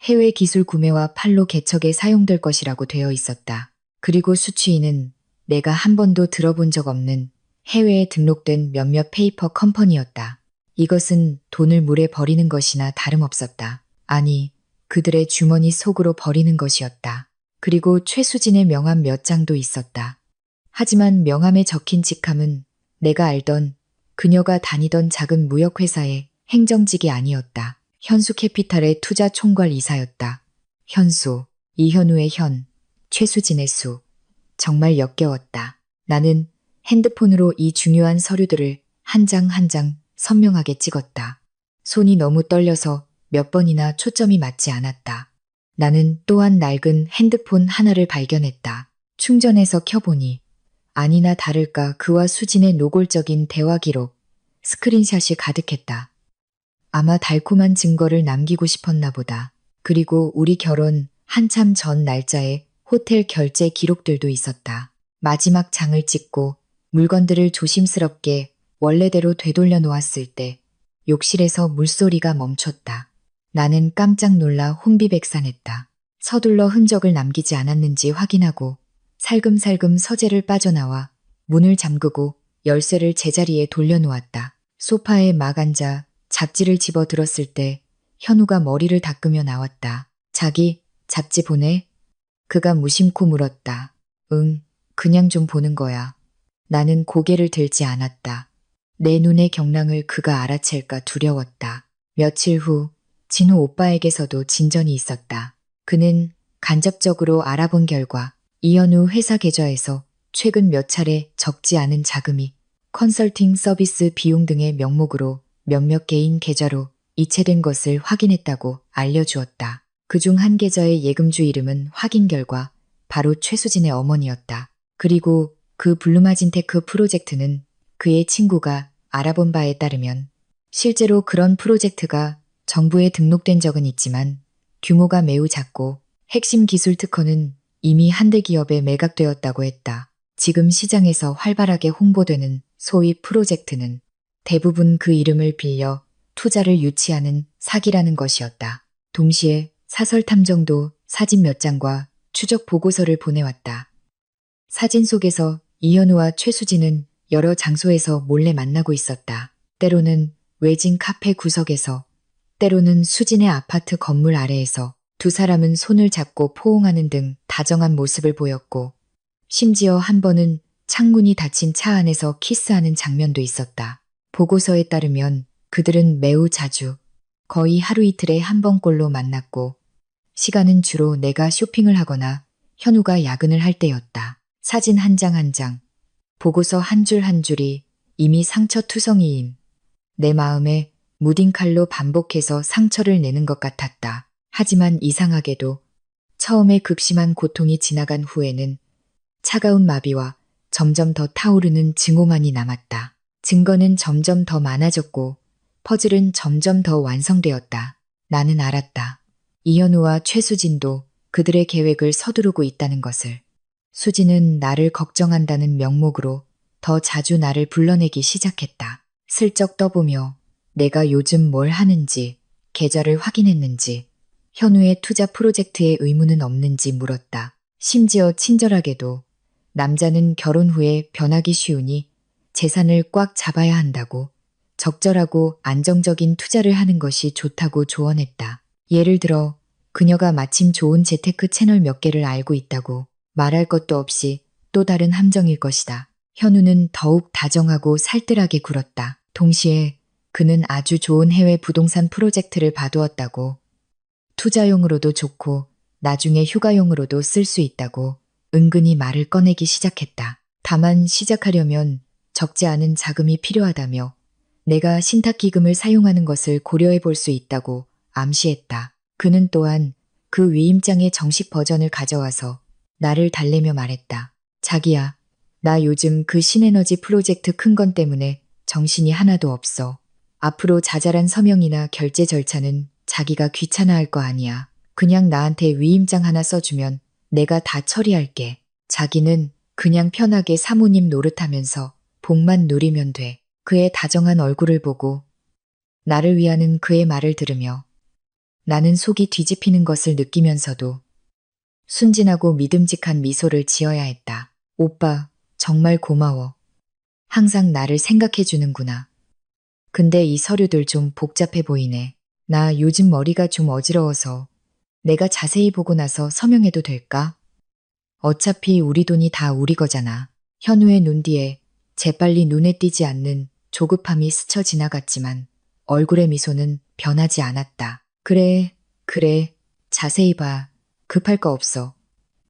해외 기술 구매와 판로 개척에 사용될 것이라고 되어 있었다. 그리고 수취인은 내가 한 번도 들어본 적 없는 해외에 등록된 몇몇 페이퍼 컴퍼니였다. 이것은 돈을 물에 버리는 것이나 다름없었다. 아니, 그들의 주머니 속으로 버리는 것이었다. 그리고 최수진의 명함 몇 장도 있었다. 하지만 명함에 적힌 직함은 내가 알던 그녀가 다니던 작은 무역회사의 행정직이 아니었다. 현수 캐피탈의 투자 총괄 이사였다. 현수, 이현우의 현, 최수진의 수. 정말 역겨웠다. 나는 핸드폰으로 이 중요한 서류들을 한 장 한 장 선명하게 찍었다. 손이 너무 떨려서 몇 번이나 초점이 맞지 않았다. 나는 또한 낡은 핸드폰 하나를 발견했다. 충전해서 켜보니 아니나 다를까 그와 수진의 노골적인 대화 기록, 스크린샷이 가득했다. 아마 달콤한 증거를 남기고 싶었나 보다. 그리고 우리 결혼 한참 전 날짜에 호텔 결제 기록들도 있었다. 마지막 장을 찍고 물건들을 조심스럽게 원래대로 되돌려 놓았을 때 욕실에서 물소리가 멈췄다. 나는 깜짝 놀라 혼비백산했다. 서둘러 흔적을 남기지 않았는지 확인하고 살금살금 서재를 빠져나와 문을 잠그고 열쇠를 제자리에 돌려놓았다. 소파에 막 앉아 잡지를 집어 들었을 때 현우가 머리를 닦으며 나왔다. 자기 잡지 보내? 그가 무심코 물었다. 응, 그냥 좀 보는 거야. 나는 고개를 들지 않았다. 내 눈의 경랑을 그가 알아챌까 두려웠다. 며칠 후 진호 오빠에게서도 진전이 있었다. 그는 간접적으로 알아본 결과 이현우 회사 계좌에서 최근 몇 차례 적지 않은 자금이 컨설팅 서비스 비용 등의 명목으로 몇몇 개인 계좌로 이체된 것을 확인했다고 알려주었다. 그중 한 계좌의 예금주 이름은 확인 결과 바로 최수진의 어머니였다. 그리고 그 블루마진테크 프로젝트는 그의 친구가 알아본 바에 따르면 실제로 그런 프로젝트가 정부에 등록된 적은 있지만 규모가 매우 작고 핵심 기술 특허는 이미 한대 기업에 매각되었다고 했다. 지금 시장에서 활발하게 홍보되는 소위 프로젝트는 대부분 그 이름을 빌려 투자를 유치하는 사기라는 것이었다. 동시에 사설 탐정도 사진 몇 장과 추적 보고서를 보내왔다. 사진 속에서 이현우와 최수진은 여러 장소에서 몰래 만나고 있었다. 때로는 외진 카페 구석에서, 때로는 수진의 아파트 건물 아래에서 두 사람은 손을 잡고 포옹하는 등 다정한 모습을 보였고, 심지어 한 번은 창문이 닫힌 차 안에서 키스하는 장면도 있었다. 보고서에 따르면 그들은 매우 자주, 거의 하루 이틀에 한 번꼴로 만났고, 시간은 주로 내가 쇼핑을 하거나 현우가 야근을 할 때였다. 사진 한 장 한 장, 보고서 한 줄 한 줄이 이미 상처투성이인 내 마음에 무딘 칼로 반복해서 상처를 내는 것 같았다. 하지만 이상하게도 처음에 극심한 고통이 지나간 후에는 차가운 마비와 점점 더 타오르는 증오만이 남았다. 증거는 점점 더 많아졌고 퍼즐은 점점 더 완성되었다. 나는 알았다. 이현우와 최수진도 그들의 계획을 서두르고 있다는 것을. 수진은 나를 걱정한다는 명목으로 더 자주 나를 불러내기 시작했다. 슬쩍 떠보며 내가 요즘 뭘 하는지, 계좌를 확인했는지, 현우의 투자 프로젝트에 의무는 없는지 물었다. 심지어 친절하게도 남자는 결혼 후에 변하기 쉬우니 재산을 꽉 잡아야 한다고, 적절하고 안정적인 투자를 하는 것이 좋다고 조언했다. 예를 들어 그녀가 마침 좋은 재테크 채널 몇 개를 알고 있다고, 말할 것도 없이 또 다른 함정일 것이다. 현우는 더욱 다정하고 살뜰하게 굴었다. 동시에 그는 아주 좋은 해외 부동산 프로젝트를 봐두었다고, 투자용으로도 좋고 나중에 휴가용으로도 쓸 수 있다고 은근히 말을 꺼내기 시작했다. 다만 시작하려면 적지 않은 자금이 필요하다며 내가 신탁기금을 사용하는 것을 고려해 볼 수 있다고 암시했다. 그는 또한 그 위임장의 정식 버전을 가져와서 나를 달래며 말했다. 자기야, 나 요즘 그 신에너지 프로젝트 큰 건 때문에 정신이 하나도 없어. 앞으로 자잘한 서명이나 결제 절차는 자기가 귀찮아할 거 아니야. 그냥 나한테 위임장 하나 써주면 내가 다 처리할게. 자기는 그냥 편하게 사모님 노릇하면서 복만 누리면 돼. 그의 다정한 얼굴을 보고 나를 위하는 그의 말을 들으며 나는 속이 뒤집히는 것을 느끼면서도 순진하고 믿음직한 미소를 지어야 했다. 오빠, 정말 고마워. 항상 나를 생각해 주는구나. 근데 이 서류들 좀 복잡해 보이네. 나 요즘 머리가 좀 어지러워서 내가 자세히 보고 나서 서명해도 될까? 어차피 우리 돈이 다 우리 거잖아. 현우의 눈 뒤에 재빨리 눈에 띄지 않는 조급함이 스쳐 지나갔지만 얼굴의 미소는 변하지 않았다. 그래, 그래. 자세히 봐. 급할 거 없어.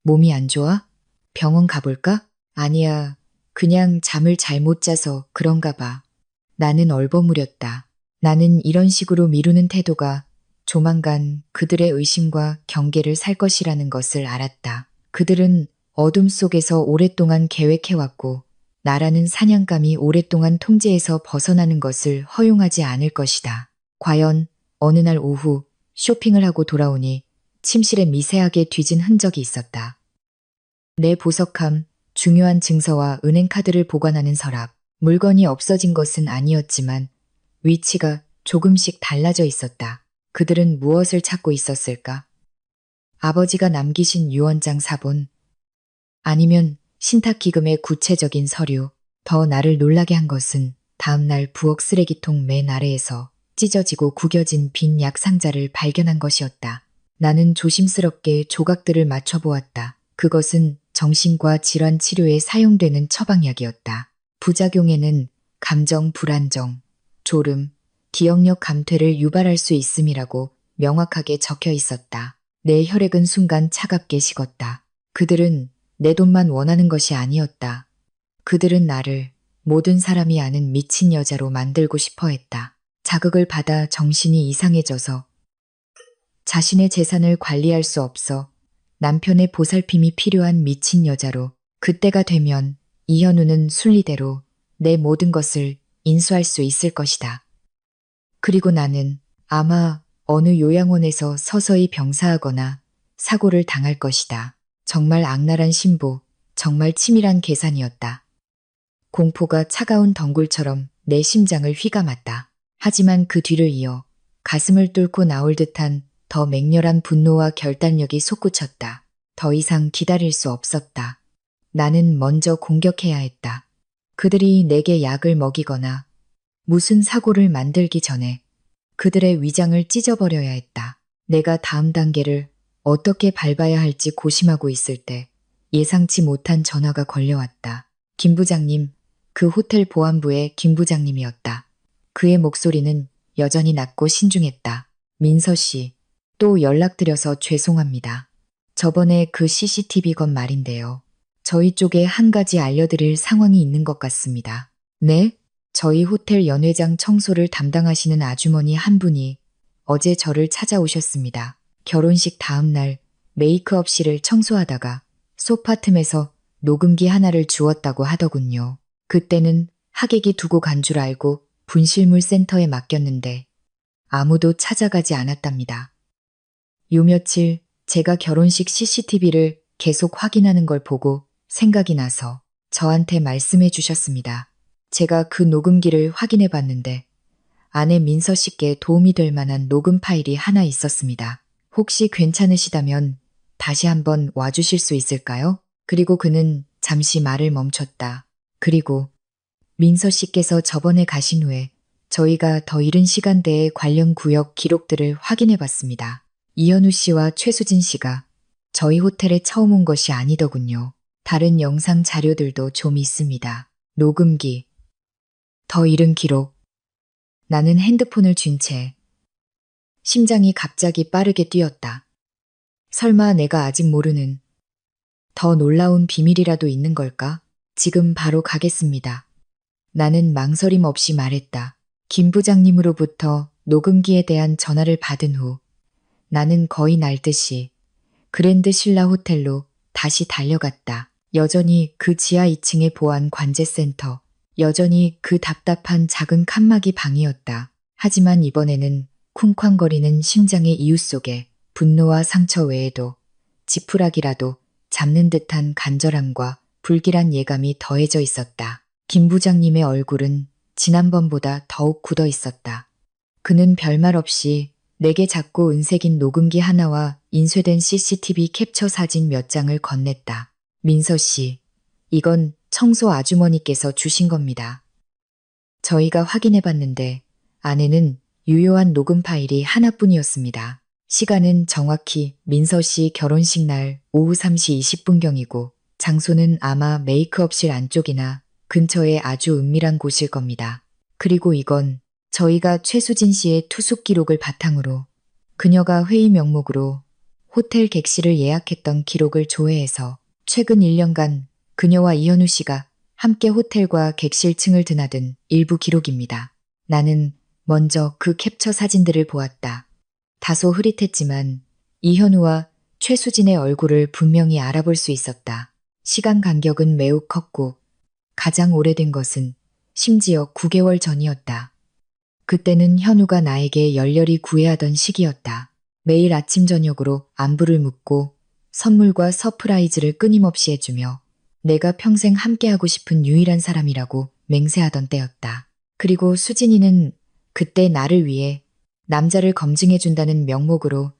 몸이 안 좋아? 병원 가볼까? 아니야. 그냥 잠을 잘 못 자서 그런가 봐. 나는 얼버무렸다. 나는 이런 식으로 미루는 태도가 조만간 그들의 의심과 경계를 살 것이라는 것을 알았다. 그들은 어둠 속에서 오랫동안 계획해왔고 나라는 사냥감이 오랫동안 통제에서 벗어나는 것을 허용하지 않을 것이다. 과연 어느 날 오후 쇼핑을 하고 돌아오니 침실에 미세하게 뒤진 흔적이 있었다. 내 보석함, 중요한 증서와 은행카드를 보관하는 서랍, 물건이 없어진 것은 아니었지만 위치가 조금씩 달라져 있었다. 그들은 무엇을 찾고 있었을까? 아버지가 남기신 유언장 사본, 아니면 신탁기금의 구체적인 서류. 더 나를 놀라게 한 것은 다음날 부엌 쓰레기통 맨 아래에서 찢어지고 구겨진 빈 약 상자를 발견한 것이었다. 나는 조심스럽게 조각들을 맞춰보았다. 그것은 정신과 질환 치료에 사용되는 처방약이었다. 부작용에는 감정 불안정, 졸음, 기억력 감퇴를 유발할 수 있음이라고 명확하게 적혀 있었다. 내 혈액은 순간 차갑게 식었다. 그들은 내 돈만 원하는 것이 아니었다. 그들은 나를 모든 사람이 아는 미친 여자로 만들고 싶어 했다. 자극을 받아 정신이 이상해져서 자신의 재산을 관리할 수 없어 남편의 보살핌이 필요한 미친 여자로, 그때가 되면 이현우는 순리대로 내 모든 것을 인수할 수 있을 것이다. 그리고 나는 아마 어느 요양원에서 서서히 병사하거나 사고를 당할 것이다. 정말 악랄한 신보, 정말 치밀한 계산이었다. 공포가 차가운 덩굴처럼 내 심장을 휘감았다. 하지만 그 뒤를 이어 가슴을 뚫고 나올 듯한 더 맹렬한 분노와 결단력이 솟구쳤다. 더 이상 기다릴 수 없었다. 나는 먼저 공격해야 했다. 그들이 내게 약을 먹이거나 무슨 사고를 만들기 전에 그들의 위장을 찢어버려야 했다. 내가 다음 단계를 어떻게 밟아야 할지 고심하고 있을 때 예상치 못한 전화가 걸려왔다. 김 부장님, 그 호텔 보안부의 김 부장님이었다. 그의 목소리는 여전히 낮고 신중했다. 민서 씨, 또 연락드려서 죄송합니다. 저번에 그 CCTV 건 말인데요. 저희 쪽에 한 가지 알려드릴 상황이 있는 것 같습니다. 네? 저희 호텔 연회장 청소를 담당하시는 아주머니 한 분이 어제 저를 찾아오셨습니다. 결혼식 다음 날 메이크업실을 청소하다가 소파 틈에서 녹음기 하나를 주웠다고 하더군요. 그때는 하객이 두고 간 줄 알고 분실물 센터에 맡겼는데 아무도 찾아가지 않았답니다. 요 며칠 제가 결혼식 CCTV를 계속 확인하는 걸 보고 생각이 나서 저한테 말씀해 주셨습니다. 제가 그 녹음기를 확인해 봤는데 아내 민서 씨께 도움이 될 만한 녹음 파일이 하나 있었습니다. 혹시 괜찮으시다면 다시 한번 와주실 수 있을까요? 그리고 그는 잠시 말을 멈췄다. 그리고 민서 씨께서 저번에 가신 후에 저희가 더 이른 시간대에 관련 구역 기록들을 확인해 봤습니다. 이현우 씨와 최수진 씨가 저희 호텔에 처음 온 것이 아니더군요. 다른 영상 자료들도 좀 있습니다. 녹음기, 더 이른 기록. 나는 핸드폰을 쥔 채 심장이 갑자기 빠르게 뛰었다. 설마 내가 아직 모르는 더 놀라운 비밀이라도 있는 걸까? 지금 바로 가겠습니다. 나는 망설임 없이 말했다. 김 부장님으로부터 녹음기에 대한 전화를 받은 후 나는 거의 날듯이 그랜드 신라 호텔로 다시 달려갔다. 여전히 그 지하 2층의 보안 관제센터, 여전히 그 답답한 작은 칸막이 방이었다. 하지만 이번에는 쿵쾅거리는 심장의 이유 속에 분노와 상처 외에도 지푸라기라도 잡는 듯한 간절함과 불길한 예감이 더해져 있었다. 김 부장님의 얼굴은 지난번보다 더욱 굳어 있었다. 그는 별말 없이 내게 작고 은색인 녹음기 하나와 인쇄된 CCTV 캡처 사진 몇 장을 건넸다. 민서 씨, 이건 청소 아주머니께서 주신 겁니다. 저희가 확인해 봤는데 안에는 유효한 녹음 파일이 하나뿐이었습니다. 시간은 정확히 민서 씨 결혼식 날 오후 3시 20분경이고 장소는 아마 메이크업실 안쪽이나 근처에 아주 은밀한 곳일 겁니다. 그리고 이건 저희가 최수진 씨의 투숙 기록을 바탕으로 그녀가 회의 명목으로 호텔 객실을 예약했던 기록을 조회해서 최근 1년간 그녀와 이현우 씨가 함께 호텔과 객실층을 드나든 일부 기록입니다. 나는 먼저 그 캡처 사진들을 보았다. 다소 흐릿했지만 이현우와 최수진의 얼굴을 분명히 알아볼 수 있었다. 시간 간격은 매우 컸고 가장 오래된 것은 심지어 9개월 전이었다. 그때는 현우가 나에게 열렬히 구애하던 시기였다. 매일 아침 저녁으로 안부를 묻고 선물과 서프라이즈를 끊임없이 해주며 내가 평생 함께하고 싶은 유일한 사람이라고 맹세하던 때였다. 그리고 수진이는 그때 나를 위해 남자를 검증해준다는 명목으로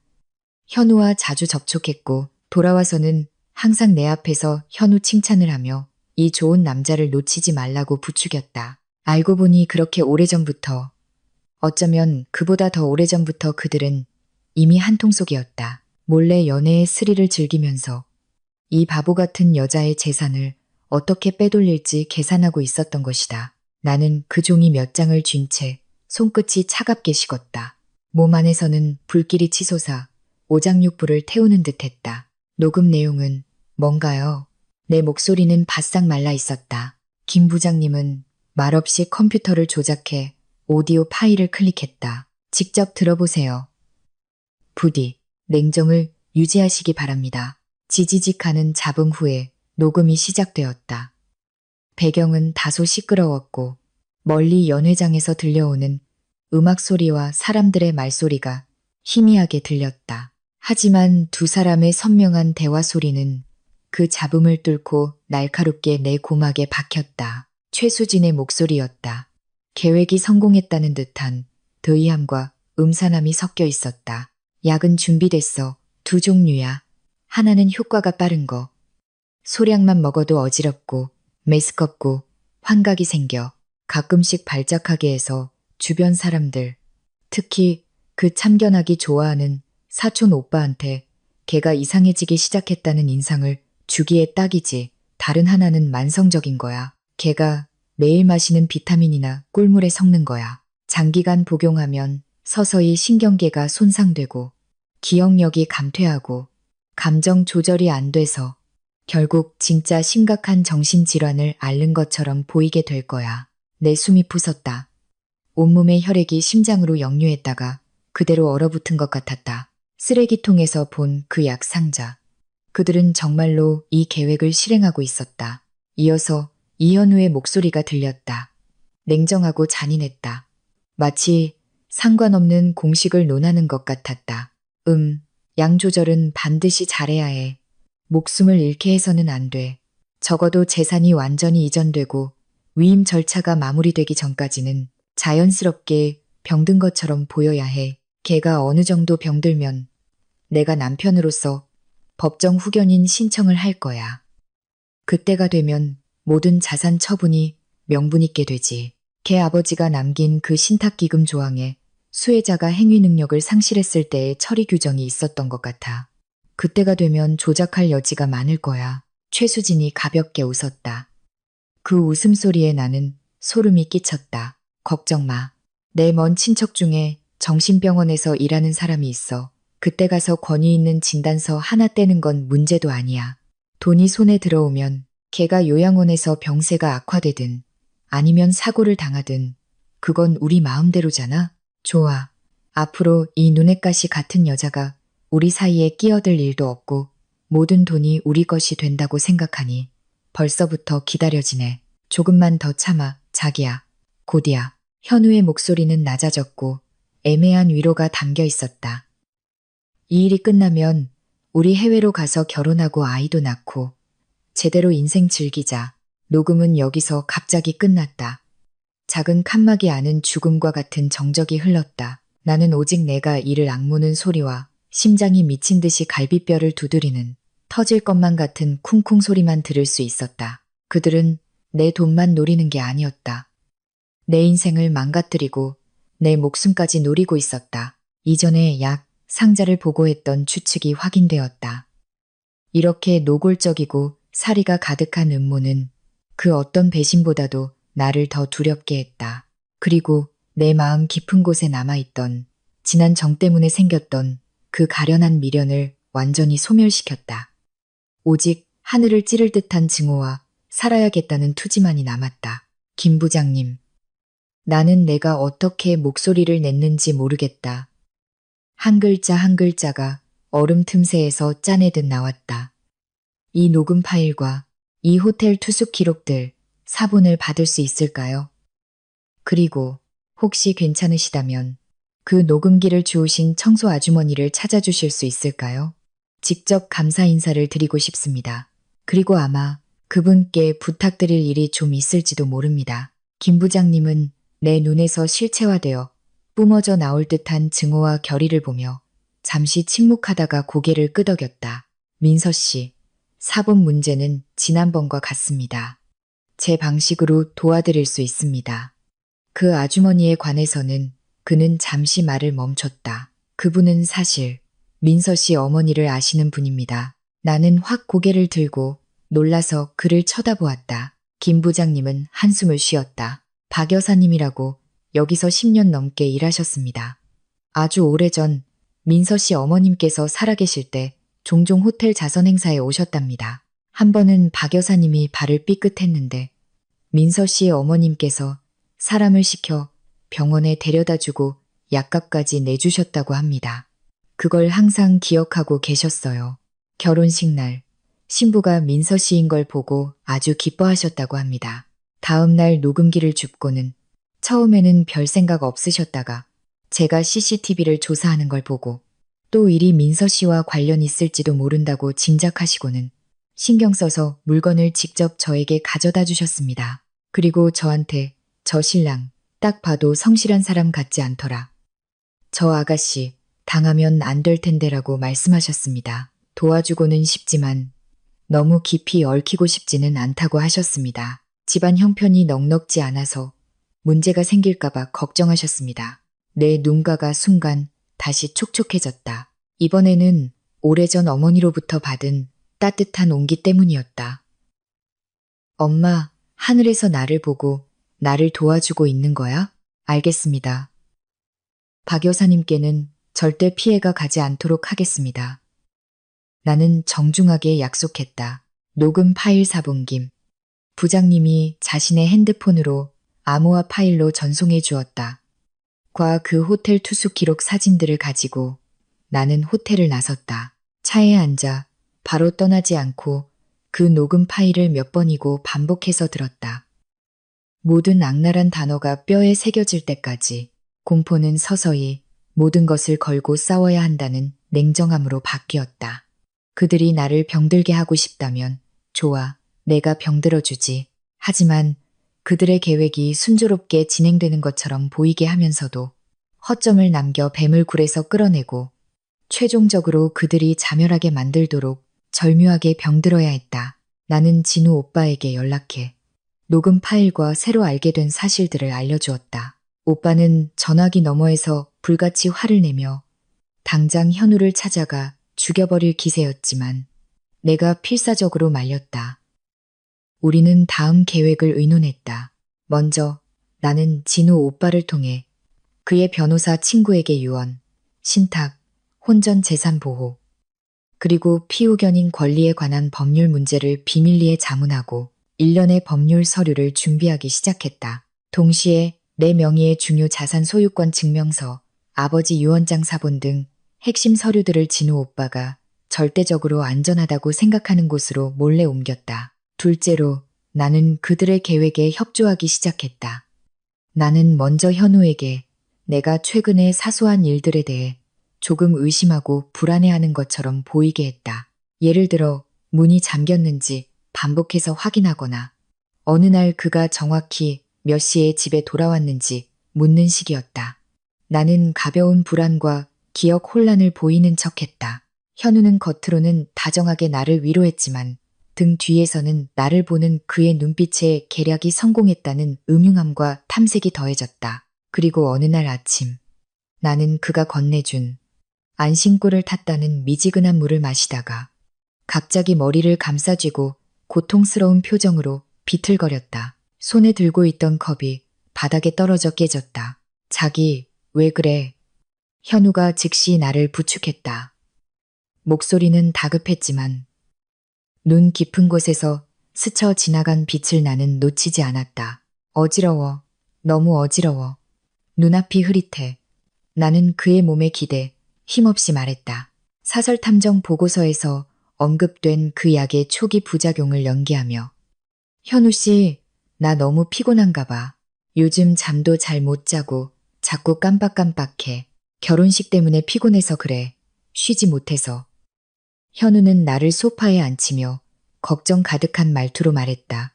현우와 자주 접촉했고 돌아와서는 항상 내 앞에서 현우 칭찬을 하며 이 좋은 남자를 놓치지 말라고 부추겼다. 알고 보니 그렇게 오래전부터, 어쩌면 그보다 더 오래전부터 그들은 이미 한통속이었다. 몰래 연애의 스릴을 즐기면서 이 바보 같은 여자의 재산을 어떻게 빼돌릴지 계산하고 있었던 것이다. 나는 그 종이 몇 장을 쥔 채 손끝이 차갑게 식었다. 몸 안에서는 불길이 치솟아 오장육부를 태우는 듯했다. 녹음 내용은 뭔가요? 내 목소리는 바싹 말라 있었다. 김 부장님은 말없이 컴퓨터를 조작해 오디오 파일을 클릭했다. 직접 들어보세요. 부디 냉정을 유지하시기 바랍니다. 지지직하는 잡음 후에 녹음이 시작되었다. 배경은 다소 시끄러웠고 멀리 연회장에서 들려오는 음악 소리와 사람들의 말소리가 희미하게 들렸다. 하지만 두 사람의 선명한 대화 소리는 그 잡음을 뚫고 날카롭게 내 고막에 박혔다. 최수진의 목소리였다. 계획이 성공했다는 듯한 더위함과 음산함이 섞여 있었다. 약은 준비됐어. 두 종류야. 하나는 효과가 빠른 거. 소량만 먹어도 어지럽고 메스껍고 환각이 생겨 가끔씩 발작하게 해서 주변 사람들, 특히 그 참견하기 좋아하는 사촌 오빠한테 걔가 이상해지기 시작했다는 인상을 주기에 딱이지. 다른 하나는 만성적인 거야. 걔가 매일 마시는 비타민이나 꿀물에 섞는 거야. 장기간 복용하면 서서히 신경계가 손상되고 기억력이 감퇴하고 감정 조절이 안 돼서 결국 진짜 심각한 정신질환을 앓는 것처럼 보이게 될 거야. 내 숨이 부섰다. 온몸의 혈액이 심장으로 역류했다가 그대로 얼어붙은 것 같았다. 쓰레기통에서 본 그 약 상자. 그들은 정말로 이 계획을 실행하고 있었다. 이어서 이현우의 목소리가 들렸다. 냉정하고 잔인했다. 마치 상관없는 공식을 논하는 것 같았다. 양 조절은 반드시 잘해야 해. 목숨을 잃게 해서는 안 돼. 적어도 재산이 완전히 이전되고 위임 절차가 마무리되기 전까지는 자연스럽게 병든 것처럼 보여야 해. 걔가 어느 정도 병들면 내가 남편으로서 법정 후견인 신청을 할 거야. 그때가 되면 모든 자산 처분이 명분 있게 되지. 걔 아버지가 남긴 그 신탁기금 조항에 수혜자가 행위 능력을 상실했을 때의 처리 규정이 있었던 것 같아. 그때가 되면 조작할 여지가 많을 거야. 최수진이 가볍게 웃었다. 그 웃음소리에 나는 소름이 끼쳤다. 걱정 마. 내 먼 친척 중에 정신병원에서 일하는 사람이 있어. 그때 가서 권위 있는 진단서 하나 떼는 건 문제도 아니야. 돈이 손에 들어오면 걔가 요양원에서 병세가 악화되든 아니면 사고를 당하든 그건 우리 마음대로잖아. 좋아. 앞으로 이 눈엣가시 같은 여자가 우리 사이에 끼어들 일도 없고 모든 돈이 우리 것이 된다고 생각하니 벌써부터 기다려지네. 조금만 더 참아, 자기야. 곧이야. 현우의 목소리는 낮아졌고 애매한 위로가 담겨 있었다. 이 일이 끝나면 우리 해외로 가서 결혼하고 아이도 낳고 제대로 인생 즐기자. 녹음은 여기서 갑자기 끝났다. 작은 칸막이 안은 죽음과 같은 정적이 흘렀다. 나는 오직 내가 이를 악무는 소리와 심장이 미친 듯이 갈비뼈를 두드리는 터질 것만 같은 쿵쿵 소리만 들을 수 있었다. 그들은 내 돈만 노리는 게 아니었다. 내 인생을 망가뜨리고 내 목숨까지 노리고 있었다. 이전에 약 상자를 보고했던 추측이 확인되었다. 이렇게 노골적이고 사리가 가득한 음모는 그 어떤 배신보다도 나를 더 두렵게 했다. 그리고 내 마음 깊은 곳에 남아있던 지난 정 때문에 생겼던 그 가련한 미련을 완전히 소멸시켰다. 오직 하늘을 찌를 듯한 증오와 살아야겠다는 투지만이 남았다. 김 부장님. 나는 내가 어떻게 목소리를 냈는지 모르겠다. 한 글자 한 글자가 얼음 틈새에서 짜내듯 나왔다. 이 녹음 파일과 이 호텔 투숙 기록들 사본을 받을 수 있을까요? 그리고 혹시 괜찮으시다면 그 녹음기를 주우신 청소 아주머니를 찾아주실 수 있을까요? 직접 감사 인사를 드리고 싶습니다. 그리고 아마 그분께 부탁드릴 일이 좀 있을지도 모릅니다. 김 부장님은 내 눈에서 실체화되어 뿜어져 나올 듯한 증오와 결의를 보며 잠시 침묵하다가 고개를 끄덕였다. 민서 씨, 사본 문제는 지난번과 같습니다. 제 방식으로 도와드릴 수 있습니다. 그 아주머니에 관해서는 그는 잠시 말을 멈췄다. 그분은 사실 민서 씨 어머니를 아시는 분입니다. 나는 확 고개를 들고 놀라서 그를 쳐다보았다. 김 부장님은 한숨을 쉬었다. 박 여사님이라고 여기서 10년 넘게 일하셨습니다. 아주 오래전 민서 씨 어머님께서 살아계실 때 종종 호텔 자선 행사에 오셨답니다. 한 번은 박 여사님이 발을 삐끗했는데 민서 씨의 어머님께서 사람을 시켜 병원에 데려다주고 약값까지 내주셨다고 합니다. 그걸 항상 기억하고 계셨어요. 결혼식 날 신부가 민서 씨인 걸 보고 아주 기뻐하셨다고 합니다. 다음 날 녹음기를 줍고는 처음에는 별 생각 없으셨다가 제가 CCTV를 조사하는 걸 보고 또 일이 민서 씨와 관련 있을지도 모른다고 짐작하시고는 신경 써서 물건을 직접 저에게 가져다 주셨습니다. 그리고 저한테 저 신랑 딱 봐도 성실한 사람 같지 않더라. 저 아가씨 당하면 안 될 텐데라고 말씀하셨습니다. 도와주고는 싶지만 너무 깊이 얽히고 싶지는 않다고 하셨습니다. 집안 형편이 넉넉지 않아서 문제가 생길까봐 걱정하셨습니다. 내 눈가가 순간 다시 촉촉해졌다. 이번에는 오래전 어머니로부터 받은 따뜻한 온기 때문이었다. 엄마, 하늘에서 나를 보고 나를 도와주고 있는 거야? 알겠습니다. 박 여사님께는 절대 피해가 가지 않도록 하겠습니다. 나는 정중하게 약속했다. 녹음 파일 사본 김 부장님이 자신의 핸드폰으로 암호화 파일로 전송해 주었다. 과 그 호텔 투숙 기록 사진들을 가지고 나는 호텔을 나섰다. 차에 앉아 바로 떠나지 않고 그 녹음 파일을 몇 번이고 반복해서 들었다. 모든 악랄한 단어가 뼈에 새겨질 때까지 공포는 서서히 모든 것을 걸고 싸워야 한다는 냉정함으로 바뀌었다. 그들이 나를 병들게 하고 싶다면 좋아, 내가 병들어주지. 하지만 그들의 계획이 순조롭게 진행되는 것처럼 보이게 하면서도 허점을 남겨 뱀을 굴에서 끌어내고 최종적으로 그들이 자멸하게 만들도록 절묘하게 병들어야 했다. 나는 진우 오빠에게 연락해 녹음 파일과 새로 알게 된 사실들을 알려주었다. 오빠는 전화기 너머에서 불같이 화를 내며 당장 현우를 찾아가 죽여버릴 기세였지만 내가 필사적으로 말렸다. 우리는 다음 계획을 의논했다. 먼저 나는 진우 오빠를 통해 그의 변호사 친구에게 유언, 신탁, 혼전 재산 보호, 그리고 피후견인 권리에 관한 법률 문제를 비밀리에 자문하고 일련의 법률 서류를 준비하기 시작했다. 동시에 내 명의의 중요 자산 소유권 증명서, 아버지 유언장 사본 등 핵심 서류들을 진우 오빠가 절대적으로 안전하다고 생각하는 곳으로 몰래 옮겼다. 둘째로 나는 그들의 계획에 협조하기 시작했다. 나는 먼저 현우에게 내가 최근에 사소한 일들에 대해 조금 의심하고 불안해하는 것처럼 보이게 했다. 예를 들어 문이 잠겼는지 반복해서 확인하거나 어느 날 그가 정확히 몇 시에 집에 돌아왔는지 묻는 식이었다. 나는 가벼운 불안과 기억 혼란을 보이는 척했다. 현우는 겉으로는 다정하게 나를 위로했지만 등 뒤에서는 나를 보는 그의 눈빛에 계략이 성공했다는 음흉함과 탐색이 더해졌다. 그리고 어느 날 아침 나는 그가 건네준 안심꿀을 탔다는 미지근한 물을 마시다가 갑자기 머리를 감싸쥐고 고통스러운 표정으로 비틀거렸다. 손에 들고 있던 컵이 바닥에 떨어져 깨졌다. 자기, 왜 그래? 현우가 즉시 나를 부축했다. 목소리는 다급했지만 눈 깊은 곳에서 스쳐 지나간 빛을 나는 놓치지 않았다. 어지러워. 너무 어지러워. 눈앞이 흐릿해. 나는 그의 몸에 기대 힘없이 말했다. 사설탐정 보고서에서 언급된 그 약의 초기 부작용을 연기하며. 현우 씨, 나 너무 피곤한가 봐. 요즘 잠도 잘 못 자고 자꾸 깜빡깜빡해. 결혼식 때문에 피곤해서 그래. 쉬지 못해서. 현우는 나를 소파에 앉히며 걱정 가득한 말투로 말했다.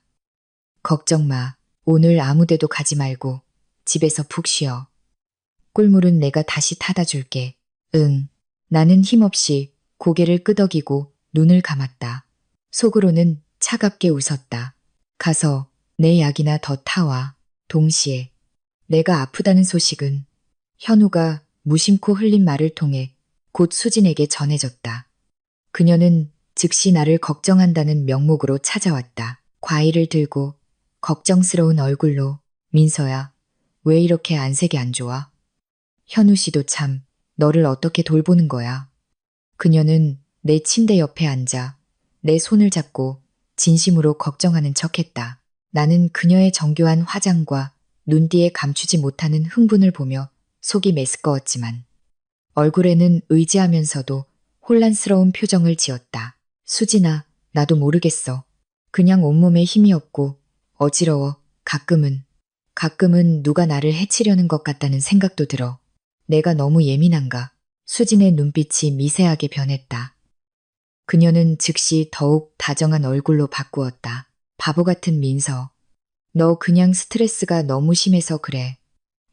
걱정 마. 오늘 아무데도 가지 말고 집에서 푹 쉬어. 꿀물은 내가 다시 타다 줄게. 응. 나는 힘없이 고개를 끄덕이고 눈을 감았다. 속으로는 차갑게 웃었다. 가서 내 약이나 더 타와. 동시에 내가 아프다는 소식은 현우가 무심코 흘린 말을 통해 곧 수진에게 전해졌다. 그녀는 즉시 나를 걱정한다는 명목으로 찾아왔다. 과일을 들고 걱정스러운 얼굴로 민서야, 왜 이렇게 안색이 안 좋아? 현우 씨도 참 너를 어떻게 돌보는 거야? 그녀는 내 침대 옆에 앉아 내 손을 잡고 진심으로 걱정하는 척했다. 나는 그녀의 정교한 화장과 눈뒤에 감추지 못하는 흥분을 보며 속이 메스꺼웠지만 얼굴에는 의지하면서도 혼란스러운 표정을 지었다. 수진아, 나도 모르겠어. 그냥 온몸에 힘이 없고 어지러워. 가끔은 누가 나를 해치려는 것 같다는 생각도 들어. 내가 너무 예민한가? 수진의 눈빛이 미세하게 변했다. 그녀는 즉시 더욱 다정한 얼굴로 바꾸었다. 바보 같은 민서. 너 그냥 스트레스가 너무 심해서 그래.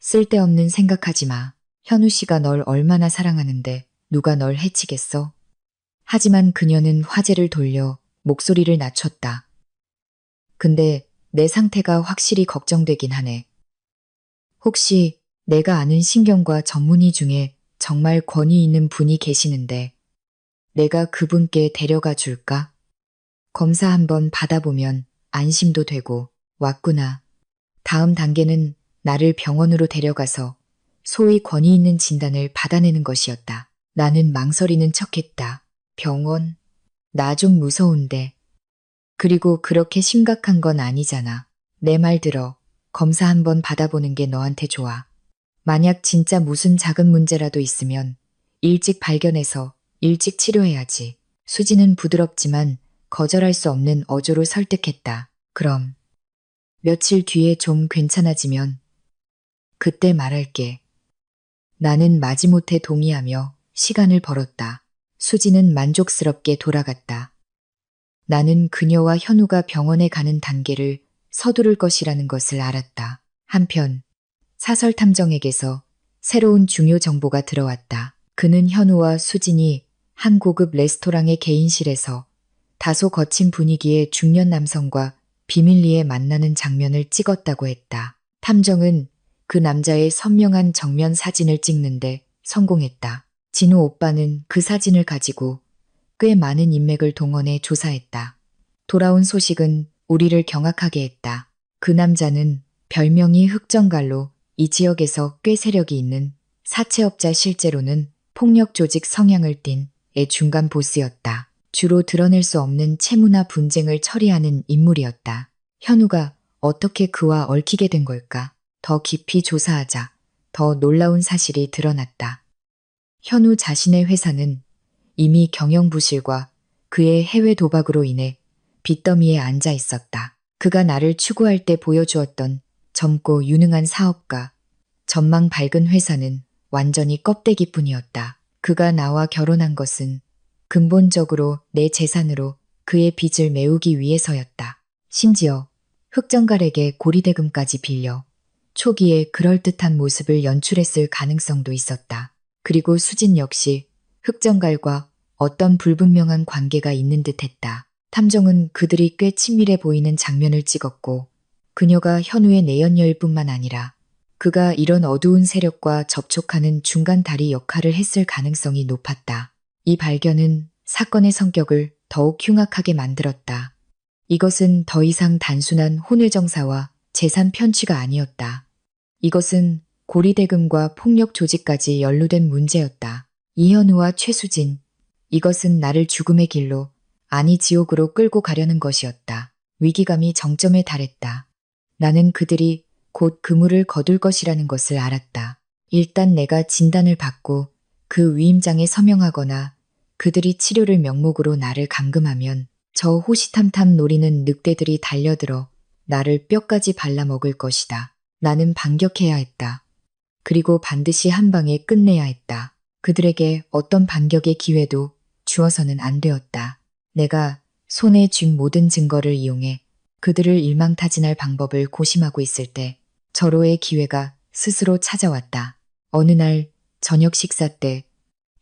쓸데없는 생각하지 마. 현우 씨가 널 얼마나 사랑하는데 누가 널 해치겠어? 하지만 그녀는 화제를 돌려 목소리를 낮췄다. 근데 내 상태가 확실히 걱정되긴 하네. 혹시 내가 아는 신경과 전문의 중에 정말 권위 있는 분이 계시는데 내가 그분께 데려가 줄까? 검사 한번 받아보면 안심도 되고. 왔구나. 다음 단계는 나를 병원으로 데려가서 소위 권위 있는 진단을 받아내는 것이었다. 나는 망설이는 척했다. 병원? 나 좀 무서운데. 그리고 그렇게 심각한 건 아니잖아. 내 말 들어. 검사 한번 받아보는 게 너한테 좋아. 만약 진짜 무슨 작은 문제라도 있으면 일찍 발견해서 일찍 치료해야지. 수지는 부드럽지만 거절할 수 없는 어조로 설득했다. 그럼 며칠 뒤에 좀 괜찮아지면 그때 말할게. 나는 마지못해 동의하며 시간을 벌었다. 수지는 만족스럽게 돌아갔다. 나는 그녀와 현우가 병원에 가는 단계를 서두를 것이라는 것을 알았다. 한편 사설탐정에게서 새로운 중요 정보가 들어왔다. 그는 현우와 수진이 한 고급 레스토랑의 개인실에서 다소 거친 분위기의 중년 남성과 비밀리에 만나는 장면을 찍었다고 했다. 탐정은 그 남자의 선명한 정면 사진을 찍는데 성공했다. 진우 오빠는 그 사진을 가지고 꽤 많은 인맥을 동원해 조사했다. 돌아온 소식은 우리를 경악하게 했다. 그 남자는 별명이 흑정갈로 이 지역에서 꽤 세력이 있는 사채업자, 실제로는 폭력 조직 성향을 띤 중간 보스였다. 주로 드러낼 수 없는 채무나 분쟁을 처리하는 인물이었다. 현우가 어떻게 그와 얽히게 된 걸까? 더 깊이 조사하자 더 놀라운 사실이 드러났다. 현우 자신의 회사는 이미 경영부실과 그의 해외 도박으로 인해 빚더미에 앉아 있었다. 그가 나를 추구할 때 보여주었던 젊고 유능한 사업가, 전망 밝은 회사는 완전히 껍데기뿐이었다. 그가 나와 결혼한 것은 근본적으로 내 재산으로 그의 빚을 메우기 위해서였다. 심지어 흑정갈에게 고리대금까지 빌려 초기에 그럴듯한 모습을 연출했을 가능성도 있었다. 그리고 수진 역시 흑정갈과 어떤 불분명한 관계가 있는 듯했다. 탐정은 그들이 꽤 친밀해 보이는 장면을 찍었고 그녀가 현우의 내연녀일 뿐만 아니라 그가 이런 어두운 세력과 접촉하는 중간 다리 역할을 했을 가능성이 높았다. 이 발견은 사건의 성격을 더욱 흉악하게 만들었다. 이것은 더 이상 단순한 혼외정사와 재산 편취가 아니었다. 이것은 고리대금과 폭력 조직까지 연루된 문제였다. 이현우와 최수진, 이것은 나를 죽음의 길로, 아니 지옥으로 끌고 가려는 것이었다. 위기감이 정점에 달했다. 나는 그들이 곧 그물을 거둘 것이라는 것을 알았다. 일단 내가 진단을 받고 그 위임장에 서명하거나 그들이 치료를 명목으로 나를 감금하면 저 호시탐탐 노리는 늑대들이 달려들어 나를 뼈까지 발라먹을 것이다. 나는 반격해야 했다. 그리고 반드시 한 방에 끝내야 했다. 그들에게 어떤 반격의 기회도 주어서는 안 되었다. 내가 손에 쥔 모든 증거를 이용해 그들을 일망타진할 방법을 고심하고 있을 때 절호의 기회가 스스로 찾아왔다. 어느 날 저녁 식사 때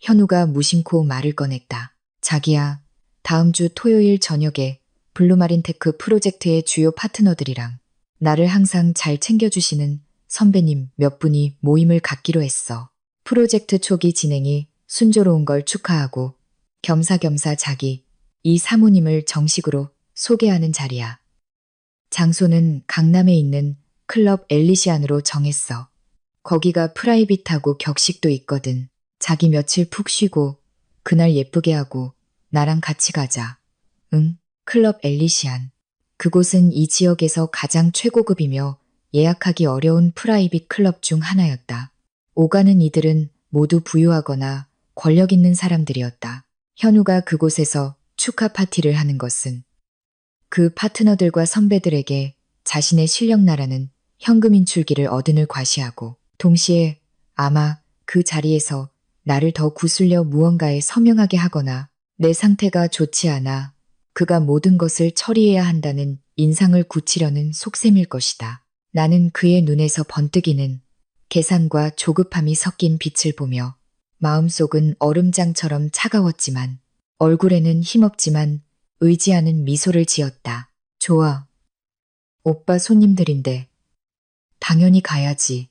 현우가 무심코 말을 꺼냈다. 자기야, 다음 주 토요일 저녁에 블루마린테크 프로젝트의 주요 파트너들이랑 나를 항상 잘 챙겨주시는 선배님 몇 분이 모임을 갖기로 했어. 프로젝트 초기 진행이 순조로운 걸 축하하고 겸사겸사 자기 이 사모님을 정식으로 소개하는 자리야. 장소는 강남에 있는 클럽 엘리시안으로 정했어. 거기가 프라이빗하고 격식도 있거든. 자기 며칠 푹 쉬고 그날 예쁘게 하고 나랑 같이 가자. 응? 클럽 엘리시안. 그곳은 이 지역에서 가장 최고급이며 예약하기 어려운 프라이빗 클럽 중 하나였다. 오가는 이들은 모두 부유하거나 권력 있는 사람들이었다. 현우가 그곳에서 축하 파티를 하는 것은 그 파트너들과 선배들에게 자신의 실력 나라는 현금 인출기를 얻은을 과시하고 동시에 아마 그 자리에서 나를 더 구슬려 무언가에 서명하게 하거나 내 상태가 좋지 않아 그가 모든 것을 처리해야 한다는 인상을 굳히려는 속셈일 것이다. 나는 그의 눈에서 번뜩이는 계산과 조급함이 섞인 빛을 보며 마음속은 얼음장처럼 차가웠지만 얼굴에는 힘없지만 의지하는 미소를 지었다. 좋아. 오빠 손님들인데 당연히 가야지.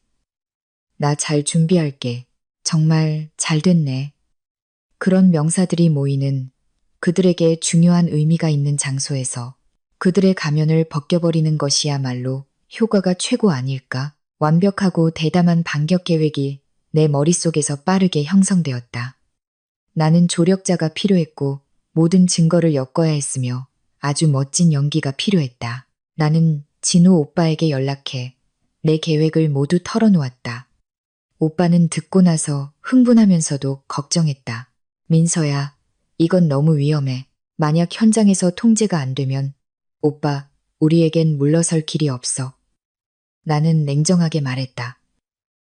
나 잘 준비할게. 정말 잘 됐네. 그런 명사들이 모이는 그들에게 중요한 의미가 있는 장소에서 그들의 가면을 벗겨버리는 것이야말로 효과가 최고 아닐까? 완벽하고 대담한 반격 계획이 내 머릿속에서 빠르게 형성되었다. 나는 조력자가 필요했고 모든 증거를 엮어야 했으며 아주 멋진 연기가 필요했다. 나는 진우 오빠에게 연락해 내 계획을 모두 털어놓았다. 오빠는 듣고 나서 흥분하면서도 걱정했다. 민서야, 이건 너무 위험해. 만약 현장에서 통제가 안 되면 오빠, 우리에겐 물러설 길이 없어. 나는 냉정하게 말했다.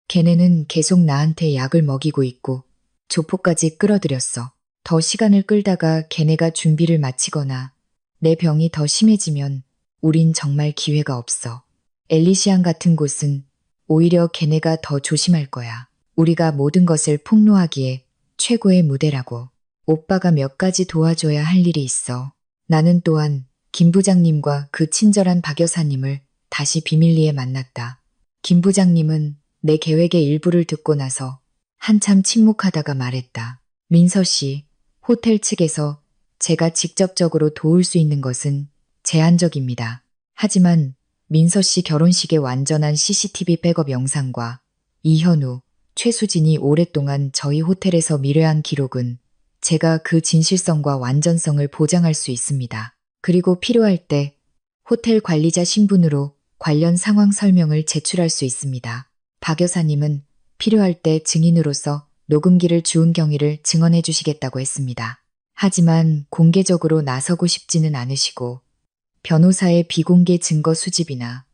걔네는 계속 나한테 약을 먹이고 있고 조폭까지 끌어들였어. 더 시간을 끌다가 걔네가 준비를 마치거나 내 병이 더 심해지면 우린 정말 기회가 없어. 엘리시안 같은 곳은 오히려 걔네가 더 조심할 거야. 우리가 모든 것을 폭로하기에 최고의 무대라고. 오빠가 몇 가지 도와줘야 할 일이 있어. 나는 또한 김 부장님과 그 친절한 박 여사님을 다시 비밀리에 만났다. 김 부장님은 내 계획의 일부를 듣고 나서 한참 침묵하다가 말했다. 민서 씨, 호텔 측에서 제가 직접적으로 도울 수 있는 것은 제한적입니다. 하지만 민서 씨 결혼식의 완전한 CCTV 백업 영상과 이현우, 최수진이 오랫동안 저희 호텔에서 미래한 기록은 제가 그 진실성과 완전성을 보장할 수 있습니다. 그리고 필요할 때 호텔 관리자 신분으로 관련 상황 설명을 제출할 수 있습니다. 박 여사님은 필요할 때 증인으로서 녹음기를 주운 경위를 증언해 주시겠다고 했습니다. 하지만 공개적으로 나서고 싶지는 않으시고 변호사의 비공개 증거 수집이나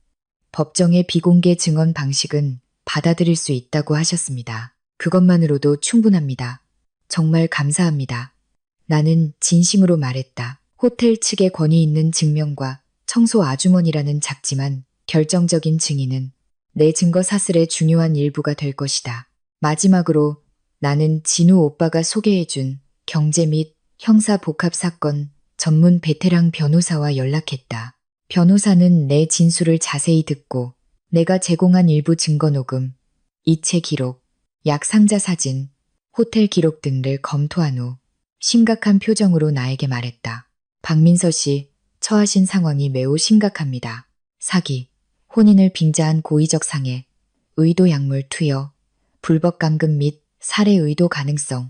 법정의 비공개 증언 방식은 받아들일 수 있다고 하셨습니다. 그것만으로도 충분합니다. 정말 감사합니다. 나는 진심으로 말했다. 호텔 측의 권위 있는 증명과 청소 아주머니라는 작지만 결정적인 증인은 내 증거 사슬의 중요한 일부가 될 것이다. 마지막으로 나는 진우 오빠가 소개해준 경제 및 형사 복합 사건 전문 베테랑 변호사와 연락했다. 변호사는 내 진술을 자세히 듣고 내가 제공한 일부 증거 녹음, 이체 기록, 약 상자 사진, 호텔 기록 등을 검토한 후 심각한 표정으로 나에게 말했다. 박민서 씨, 처하신 상황이 매우 심각합니다. 사기, 혼인을 빙자한 고의적 상해, 의도 약물 투여, 불법 감금 및 살해 의도 가능성,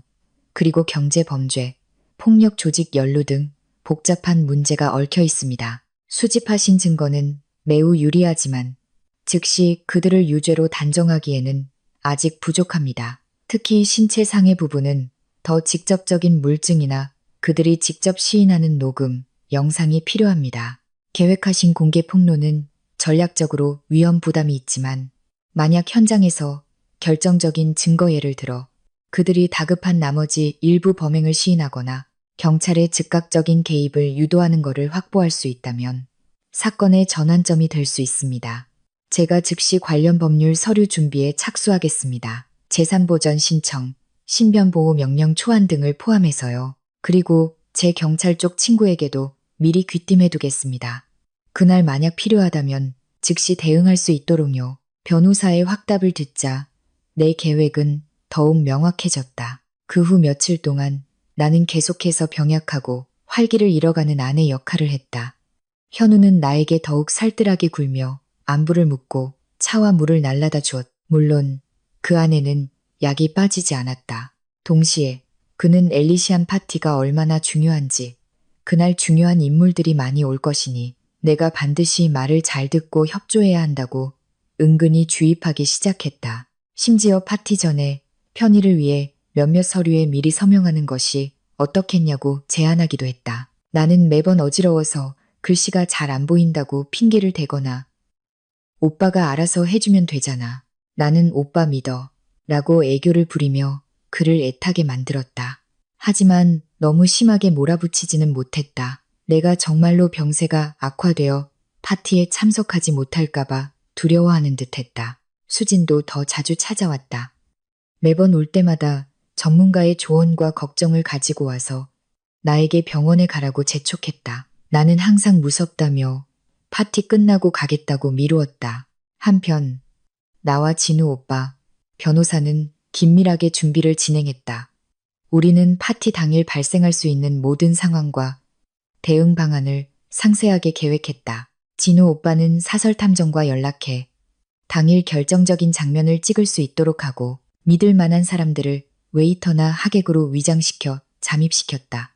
그리고 경제 범죄, 폭력 조직 연루 등 복잡한 문제가 얽혀 있습니다. 수집하신 증거는 매우 유리하지만 즉시 그들을 유죄로 단정하기에는 아직 부족합니다. 특히 신체 상해 부분은 더 직접적인 물증이나 그들이 직접 시인하는 녹음, 영상이 필요합니다. 계획하신 공개 폭로는 전략적으로 위험 부담이 있지만 만약 현장에서 결정적인 증거 예를 들어 그들이 다급한 나머지 일부 범행을 시인하거나 경찰의 즉각적인 개입을 유도하는 것을 확보할 수 있다면 사건의 전환점이 될 수 있습니다. 제가 즉시 관련 법률 서류 준비에 착수하겠습니다. 재산보전 신청, 신변보호 명령 초안 등을 포함해서요. 그리고 제 경찰 쪽 친구에게도 미리 귀띔해 두겠습니다. 그날 만약 필요하다면 즉시 대응할 수 있도록요. 변호사의 확답을 듣자 내 계획은 더욱 명확해졌다. 그 후 며칠 동안 나는 계속해서 병약하고 활기를 잃어가는 아내 역할을 했다. 현우는 나에게 더욱 살뜰하게 굴며 안부를 묻고 차와 물을 날라다 주었다. 물론 그 안에는 약이 빠지지 않았다. 동시에 그는 엘리시안 파티가 얼마나 중요한지, 그날 중요한 인물들이 많이 올 것이니 내가 반드시 말을 잘 듣고 협조해야 한다고 은근히 주입하기 시작했다. 심지어 파티 전에 편의를 위해 몇몇 서류에 미리 서명하는 것이 어떻겠냐고 제안하기도 했다. 나는 매번 어지러워서 글씨가 잘 안 보인다고 핑계를 대거나 오빠가 알아서 해주면 되잖아. 나는 오빠 믿어. 라고 애교를 부리며 그를 애타게 만들었다. 하지만 너무 심하게 몰아붙이지는 못했다. 내가 정말로 병세가 악화되어 파티에 참석하지 못할까봐 두려워하는 듯했다. 수진도 더 자주 찾아왔다. 매번 올 때마다 전문가의 조언과 걱정을 가지고 와서 나에게 병원에 가라고 재촉했다. 나는 항상 무섭다며 파티 끝나고 가겠다고 미루었다. 한편 나와 진우 오빠, 변호사는 긴밀하게 준비를 진행했다. 우리는 파티 당일 발생할 수 있는 모든 상황과 대응 방안을 상세하게 계획했다. 진우 오빠는 사설 탐정과 연락해 당일 결정적인 장면을 찍을 수 있도록 하고 믿을 만한 사람들을 웨이터나 하객으로 위장시켜 잠입시켰다.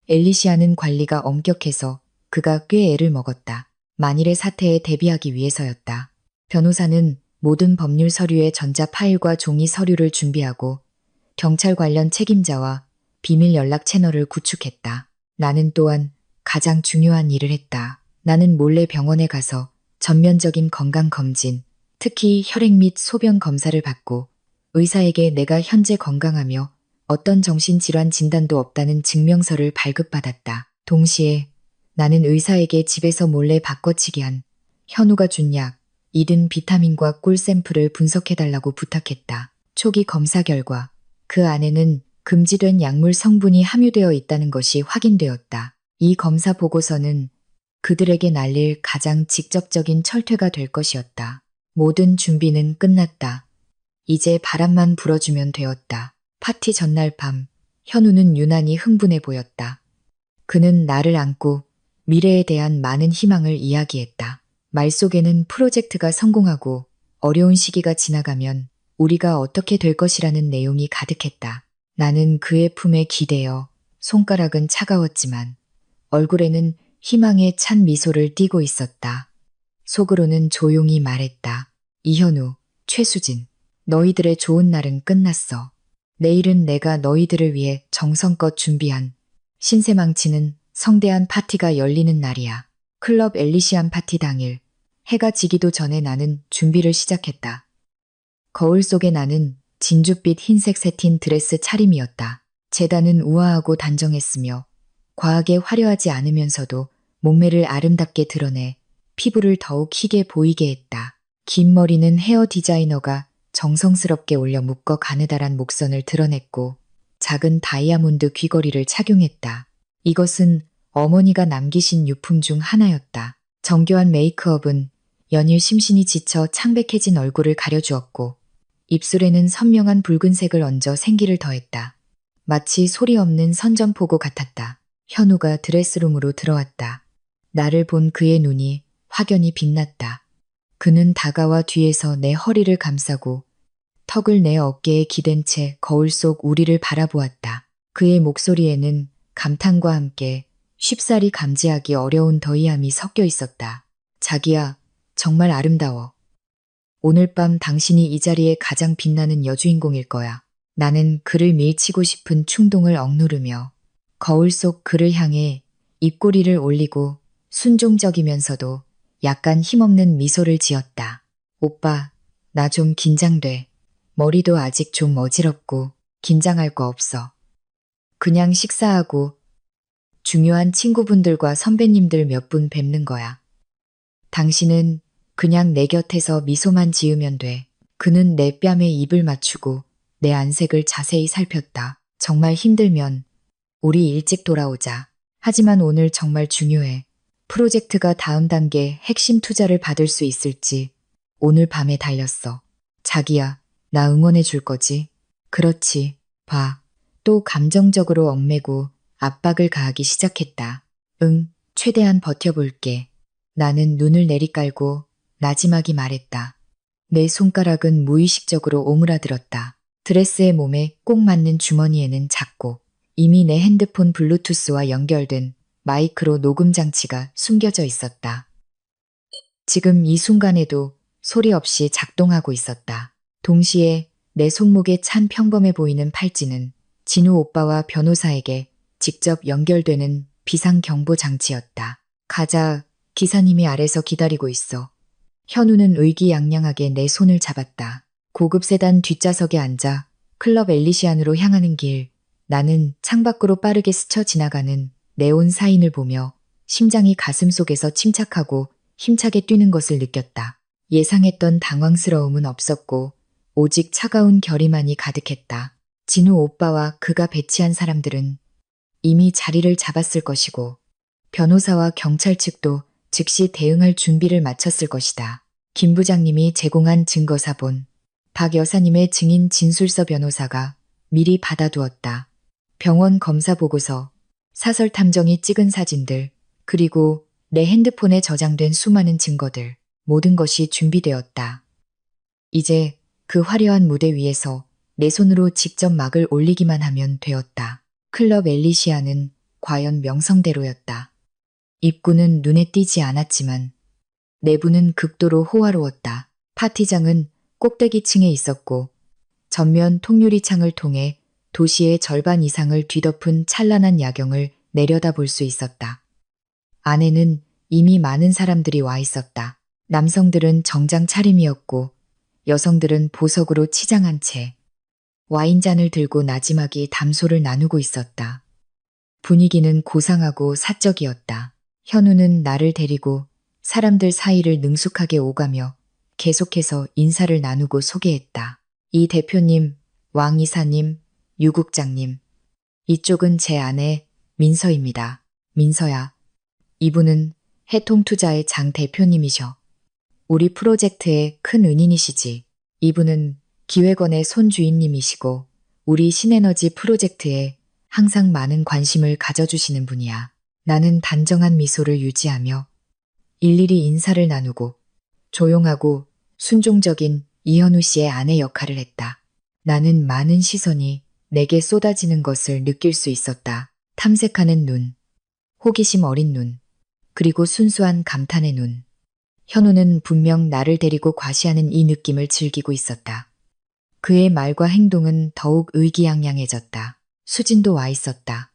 엘리시아는 관리가 엄격해서 그가 꽤 애를 먹었다. 만일의 사태에 대비하기 위해서였다. 변호사는 모든 법률 서류의 전자 파일과 종이 서류를 준비하고 경찰 관련 책임자와 비밀 연락 채널을 구축했다. 나는 또한 가장 중요한 일을 했다. 나는 몰래 병원에 가서 전면적인 건강검진, 특히 혈액 및 소변 검사를 받고 의사에게 내가 현재 건강하며 어떤 정신질환 진단도 없다는 증명서를 발급받았다. 동시에 나는 의사에게 집에서 몰래 바꿔치기 한 현우가 준 약, 이든 비타민과 꿀 샘플을 분석해달라고 부탁했다. 초기 검사 결과 그 안에는 금지된 약물 성분이 함유되어 있다는 것이 확인되었다. 이 검사 보고서는 그들에게 날릴 가장 직접적인 철퇴가 될 것이었다. 모든 준비는 끝났다. 이제 바람만 불어주면 되었다. 파티 전날 밤, 현우는 유난히 흥분해 보였다. 그는 나를 안고 미래에 대한 많은 희망을 이야기했다. 말 속에는 프로젝트가 성공하고 어려운 시기가 지나가면 우리가 어떻게 될 것이라는 내용이 가득했다. 나는 그의 품에 기대어 손가락은 차가웠지만 얼굴에는 희망에 찬 미소를 띠고 있었다. 속으로는 조용히 말했다. 이현우, 최수진, 너희들의 좋은 날은 끝났어. 내일은 내가 너희들을 위해 정성껏 준비한 신세망치는 성대한 파티가 열리는 날이야. 클럽 엘리시안 파티 당일, 해가 지기도 전에 나는 준비를 시작했다. 거울 속에 나는 진주빛 흰색 세틴 드레스 차림이었다. 재단은 우아하고 단정했으며 과하게 화려하지 않으면서도 몸매를 아름답게 드러내 피부를 더욱 희게 보이게 했다. 긴 머리는 헤어 디자이너가 정성스럽게 올려 묶어 가느다란 목선을 드러냈고 작은 다이아몬드 귀걸이를 착용했다. 이것은 어머니가 남기신 유품 중 하나였다. 정교한 메이크업은 연일 심신이 지쳐 창백해진 얼굴을 가려주었고 입술에는 선명한 붉은색을 얹어 생기를 더했다. 마치 소리 없는 선전포고 같았다. 현우가 드레스룸으로 들어왔다. 나를 본 그의 눈이 확연히 빛났다. 그는 다가와 뒤에서 내 허리를 감싸고 턱을 내 어깨에 기댄 채 거울 속 우리를 바라보았다. 그의 목소리에는 감탄과 함께 쉽사리 감지하기 어려운 더위함이 섞여 있었다. 자기야, 정말 아름다워. 오늘 밤 당신이 이 자리에 가장 빛나는 여주인공일 거야. 나는 그를 밀치고 싶은 충동을 억누르며 거울 속 그를 향해 입꼬리를 올리고 순종적이면서도 약간 힘없는 미소를 지었다. 오빠, 나 좀 긴장돼. 머리도 아직 좀 어지럽고 긴장할 거 없어. 그냥 식사하고 중요한 친구분들과 선배님들 몇 분 뵙는 거야. 당신은 그냥 내 곁에서 미소만 지으면 돼. 그는 내 뺨에 입을 맞추고 내 안색을 자세히 살폈다. 정말 힘들면 우리 일찍 돌아오자. 하지만 오늘 정말 중요해. 프로젝트가 다음 단계 핵심 투자를 받을 수 있을지 오늘 밤에 달렸어. 자기야, 나 응원해 줄 거지? 그렇지. 봐. 또 감정적으로 얽매고 압박을 가하기 시작했다. 응, 최대한 버텨볼게. 나는 눈을 내리깔고 나지막이 말했다. 내 손가락은 무의식적으로 오므라들었다. 드레스의 몸에 꼭 맞는 주머니에는 작고 이미 내 핸드폰 블루투스와 연결된 마이크로 녹음 장치가 숨겨져 있었다. 지금 이 순간에도 소리 없이 작동하고 있었다. 동시에 내 손목에 찬 평범해 보이는 팔찌는 진우 오빠와 변호사에게 직접 연결되는 비상경보 장치였다. 가자, 기사님이 아래서 기다리고 있어. 현우는 의기양양하게 내 손을 잡았다. 고급 세단 뒷좌석에 앉아 클럽 엘리시안으로 향하는 길, 나는 창밖으로 빠르게 스쳐 지나가는 네온 사인을 보며 심장이 가슴속에서 침착하고 힘차게 뛰는 것을 느꼈다. 예상했던 당황스러움은 없었고 오직 차가운 결의만이 가득했다. 진우 오빠와 그가 배치한 사람들은 이미 자리를 잡았을 것이고 변호사와 경찰 측도 즉시 대응할 준비를 마쳤을 것이다. 김 부장님이 제공한 증거사본, 박 여사님의 증인 진술서 변호사가 미리 받아두었다. 병원 검사 보고서, 사설 탐정이 찍은 사진들, 그리고 내 핸드폰에 저장된 수많은 증거들, 모든 것이 준비되었다. 이제 그 화려한 무대 위에서 내 손으로 직접 막을 올리기만 하면 되었다. 클럽 엘리시아는 과연 명성대로였다. 입구는 눈에 띄지 않았지만 내부는 극도로 호화로웠다. 파티장은 꼭대기층에 있었고 전면 통유리 창을 통해 도시의 절반 이상을 뒤덮은 찬란한 야경을 내려다볼 수 있었다. 안에는 이미 많은 사람들이 와 있었다. 남성들은 정장 차림이었고 여성들은 보석으로 치장한 채 와인잔을 들고 나지막이 담소를 나누고 있었다. 분위기는 고상하고 사적이었다. 현우는 나를 데리고 사람들 사이를 능숙하게 오가며 계속해서 인사를 나누고 소개했다. 이 대표님, 왕 이사님, 유 국장님. 이쪽은 제 아내 민서입니다. 민서야. 이분은 해통투자의 장 대표님이셔. 우리 프로젝트의 큰 은인이시지. 이분은 기획원의 손주인님이시고 우리 신에너지 프로젝트에 항상 많은 관심을 가져주시는 분이야. 나는 단정한 미소를 유지하며 일일이 인사를 나누고 조용하고 순종적인 이현우 씨의 아내 역할을 했다. 나는 많은 시선이 내게 쏟아지는 것을 느낄 수 있었다. 탐색하는 눈, 호기심 어린 눈, 그리고 순수한 감탄의 눈. 현우는 분명 나를 데리고 과시하는 이 느낌을 즐기고 있었다. 그의 말과 행동은 더욱 의기양양해졌다. 수진도 와 있었다.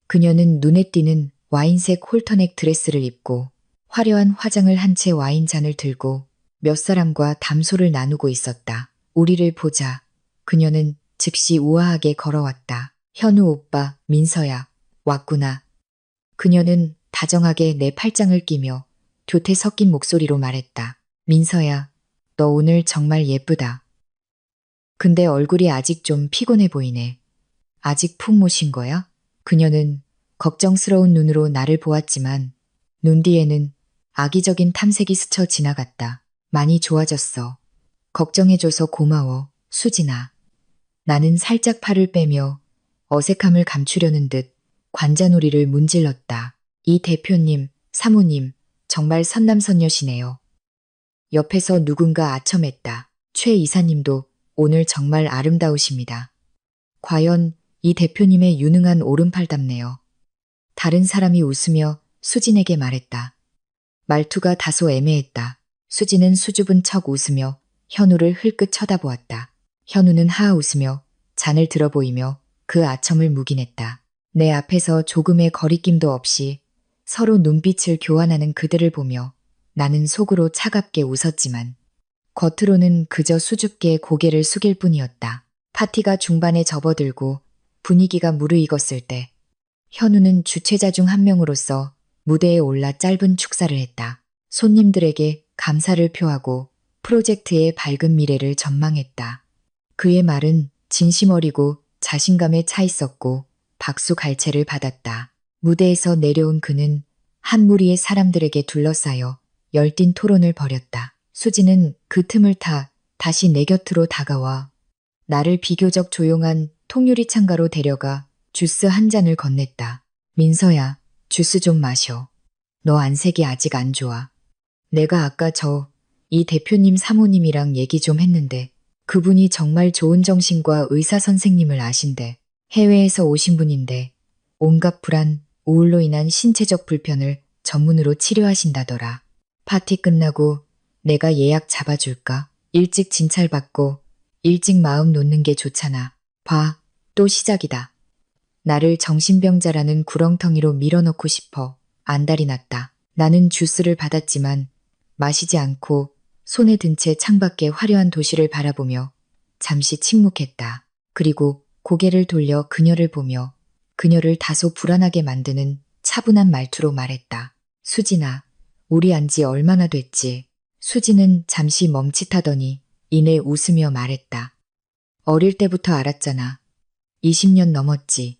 그녀는 눈에 띄는 와인색 홀터넥 드레스를 입고 화려한 화장을 한 채 와인잔을 들고 몇 사람과 담소를 나누고 있었다. 우리를 보자. 그녀는 즉시 우아하게 걸어왔다. 현우 오빠, 민서야, 왔구나. 그녀는 다정하게 내 팔짱을 끼며 교태 섞인 목소리로 말했다. 민서야, 너 오늘 정말 예쁘다. 근데 얼굴이 아직 좀 피곤해 보이네. 아직 푹 못 쉰 거야? 그녀는 걱정스러운 눈으로 나를 보았지만 눈 뒤에는 악의적인 탐색이 스쳐 지나갔다. 많이 좋아졌어. 걱정해줘서 고마워, 수진아. 나는 살짝 팔을 빼며 어색함을 감추려는 듯 관자놀이를 문질렀다. 이 대표님, 사모님, 정말 선남선녀시네요. 옆에서 누군가 아첨했다. 최 이사님도 오늘 정말 아름다우십니다. 과연 이 대표님의 유능한 오른팔답네요. 다른 사람이 웃으며 수진에게 말했다. 말투가 다소 애매했다. 수진은 수줍은 척 웃으며 현우를 흘끗 쳐다보았다. 현우는 하하 웃으며 잔을 들어 보이며 그 아첨을 묵인했다. 내 앞에서 조금의 거리낌도 없이 서로 눈빛을 교환하는 그들을 보며 나는 속으로 차갑게 웃었지만 겉으로는 그저 수줍게 고개를 숙일 뿐이었다. 파티가 중반에 접어들고 분위기가 무르익었을 때 현우는 주최자 중 한 명으로서 무대에 올라 짧은 축사를 했다. 손님들에게 감사를 표하고 프로젝트의 밝은 미래를 전망했다. 그의 말은 진심 어리고 자신감에 차 있었고 박수 갈채를 받았다. 무대에서 내려온 그는 한 무리의 사람들에게 둘러싸여 열띤 토론을 벌였다. 수지는 그 틈을 타 다시 내 곁으로 다가와 나를 비교적 조용한 통유리 창가로 데려가 주스 한 잔을 건넸다. 민서야, 주스 좀 마셔. 너 안색이 아직 안 좋아. 내가 아까 이 대표님 사모님이랑 얘기 좀 했는데 그분이 정말 좋은 정신과 의사 선생님을 아신대. 해외에서 오신 분인데 온갖 불안, 우울로 인한 신체적 불편을 전문으로 치료하신다더라. 파티 끝나고 내가 예약 잡아줄까? 일찍 진찰받고 일찍 마음 놓는 게 좋잖아. 봐, 또 시작이다. 나를 정신병자라는 구렁텅이로 밀어넣고 싶어 안달이 났다. 나는 주스를 받았지만 마시지 않고 손에 든 채 창밖의 화려한 도시를 바라보며 잠시 침묵했다. 그리고 고개를 돌려 그녀를 보며 그녀를 다소 불안하게 만드는 차분한 말투로 말했다. 수진아, 우리 안지 얼마나 됐지? 수진은 잠시 멈칫하더니 이내 웃으며 말했다. 어릴 때부터 알았잖아. 20년 넘었지.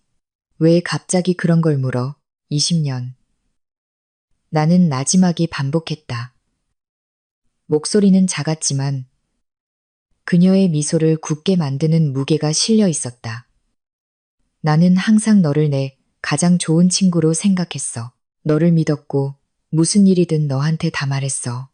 왜 갑자기 그런 걸 물어? 20년. 나는 나지막이 반복했다. 목소리는 작았지만 그녀의 미소를 굳게 만드는 무게가 실려 있었다. 나는 항상 너를 내 가장 좋은 친구로 생각했어. 너를 믿었고 무슨 일이든 너한테 다 말했어.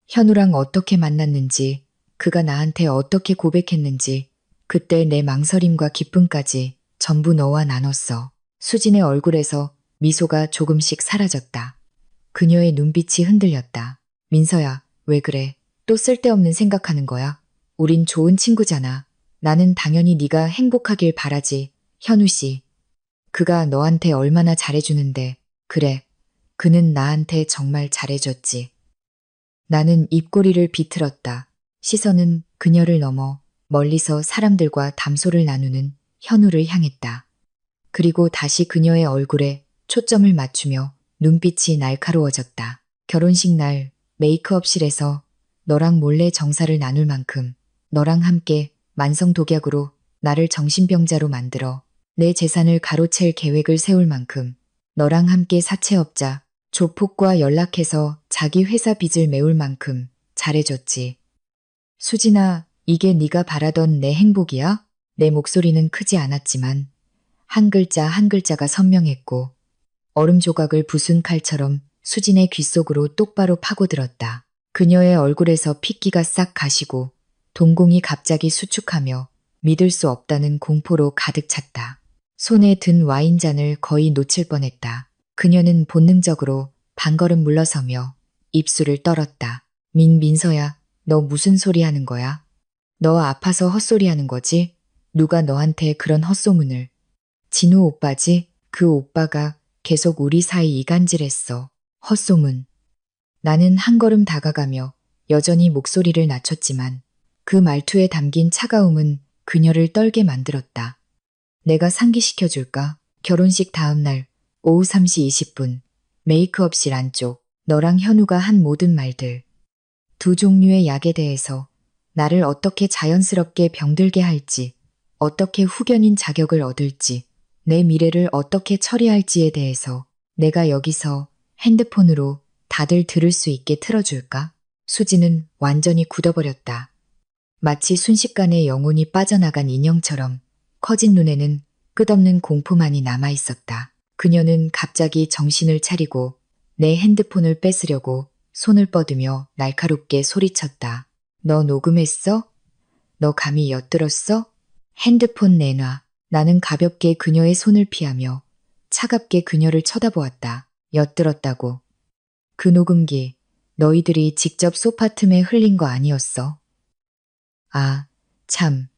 현우랑 어떻게 만났는지, 그가 나한테 어떻게 고백했는지, 그때 내 망설임과 기쁨까지 전부 너와 나눴어. 수진의 얼굴에서 미소가 조금씩 사라졌다. 그녀의 눈빛이 흔들렸다. 민서야, 왜 그래? 또 쓸데없는 생각하는 거야? 우린 좋은 친구잖아. 나는 당연히 네가 행복하길 바라지. 현우 씨. 그가 너한테 얼마나 잘해주는데. 그래. 그는 나한테 정말 잘해줬지. 나는 입꼬리를 비틀었다. 시선은 그녀를 넘어 멀리서 사람들과 담소를 나누는 현우를 향했다. 그리고 다시 그녀의 얼굴에 초점을 맞추며 눈빛이 날카로워졌다. 결혼식 날 메이크업실에서 너랑 몰래 정사를 나눌 만큼 너랑 함께 만성독약으로 나를 정신병자로 만들어 내 재산을 가로챌 계획을 세울 만큼 너랑 함께 사채업자 조폭과 연락해서 자기 회사 빚을 메울 만큼 잘해줬지. 수진아, 이게 네가 바라던 내 행복이야? 내 목소리는 크지 않았지만 한 글자 한 글자가 선명했고 얼음 조각을 부순 칼처럼 수진의 귓속으로 똑바로 파고들었다. 그녀의 얼굴에서 핏기가 싹 가시고 동공이 갑자기 수축하며 믿을 수 없다는 공포로 가득 찼다. 손에 든 와인잔을 거의 놓칠 뻔했다. 그녀는 본능적으로 반걸음 물러서며 입술을 떨었다. 민서야, 너 무슨 소리 하는 거야? 너 아파서 헛소리 하는 거지? 누가 너한테 그런 헛소문을. 진우 오빠지? 그 오빠가 계속 우리 사이 이간질했어. 헛소문. 나는 한 걸음 다가가며 여전히 목소리를 낮췄지만 그 말투에 담긴 차가움은 그녀를 떨게 만들었다. 내가 상기시켜줄까? 결혼식 다음 날 오후 3시 20분 메이크업실 안쪽 너랑 현우가 한 모든 말들. 두 종류의 약에 대해서 나를 어떻게 자연스럽게 병들게 할지, 어떻게 후견인 자격을 얻을지, 내 미래를 어떻게 처리할지에 대해서 내가 여기서 핸드폰으로 다들 들을 수 있게 틀어줄까? 수지는 완전히 굳어버렸다. 마치 순식간에 영혼이 빠져나간 인형처럼 커진 눈에는 끝없는 공포만이 남아있었다. 그녀는 갑자기 정신을 차리고 내 핸드폰을 뺏으려고 손을 뻗으며 날카롭게 소리쳤다. 너 녹음했어? 너 감히 엿들었어? 핸드폰 내놔. 나는 가볍게 그녀의 손을 피하며 차갑게 그녀를 쳐다보았다. 엿들었다고. 그 녹음기 너희들이 직접 소파 틈에 흘린 거 아니었어? 아, 참.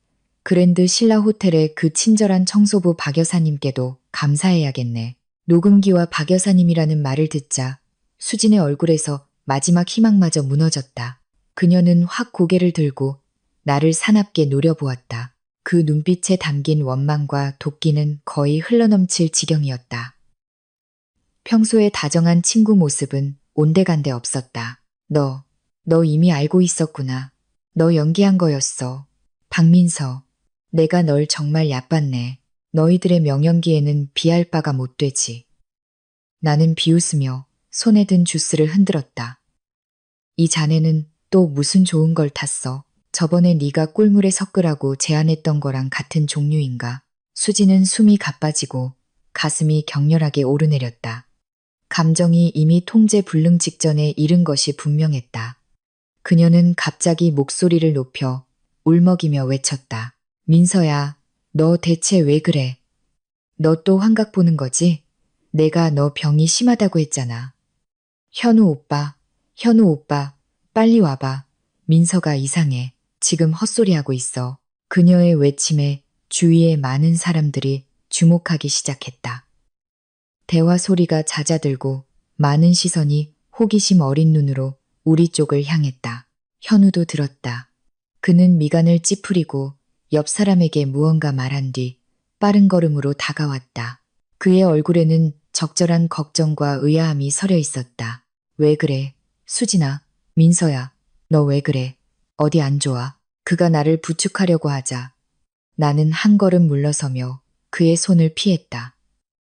그랜드 신라 호텔의 그 친절한 청소부 박 여사님께도 감사해야겠네. 녹음기와 박 여사님이라는 말을 듣자 수진의 얼굴에서 마지막 희망마저 무너졌다. 그녀는 확 고개를 들고 나를 사납게 노려보았다. 그 눈빛에 담긴 원망과 도끼는 거의 흘러넘칠 지경이었다. 평소에 다정한 친구 모습은 온데간데 없었다. 너 이미 알고 있었구나. 너 연기한 거였어. 박민서, 내가 널 정말 얕봤네. 너희들의 명연기에는 비할 바가 못 되지. 나는 비웃으며 손에 든 주스를 흔들었다. 이 자네는 또 무슨 좋은 걸 탔어? 저번에 네가 꿀물에 섞으라고 제안했던 거랑 같은 종류인가? 수지는 숨이 가빠지고 가슴이 격렬하게 오르내렸다. 감정이 이미 통제 불능 직전에 이른 것이 분명했다. 그녀는 갑자기 목소리를 높여 울먹이며 외쳤다. 민서야, 너 대체 왜 그래? 너 또 환각 보는 거지? 내가 너 병이 심하다고 했잖아. 현우 오빠, 빨리 와봐. 민서가 이상해. 지금 헛소리하고 있어. 그녀의 외침에 주위의 많은 사람들이 주목하기 시작했다. 대화 소리가 잦아들고 많은 시선이 호기심 어린 눈으로 우리 쪽을 향했다. 현우도 들었다. 그는 미간을 찌푸리고 옆 사람에게 무언가 말한 뒤 빠른 걸음으로 다가왔다. 그의 얼굴에는 적절한 걱정과 의아함이 서려 있었다. 왜 그래? 수진아, 민서야, 너 왜 그래? 어디 안 좋아? 그가 나를 부축하려고 하자 나는 한 걸음 물러서며 그의 손을 피했다.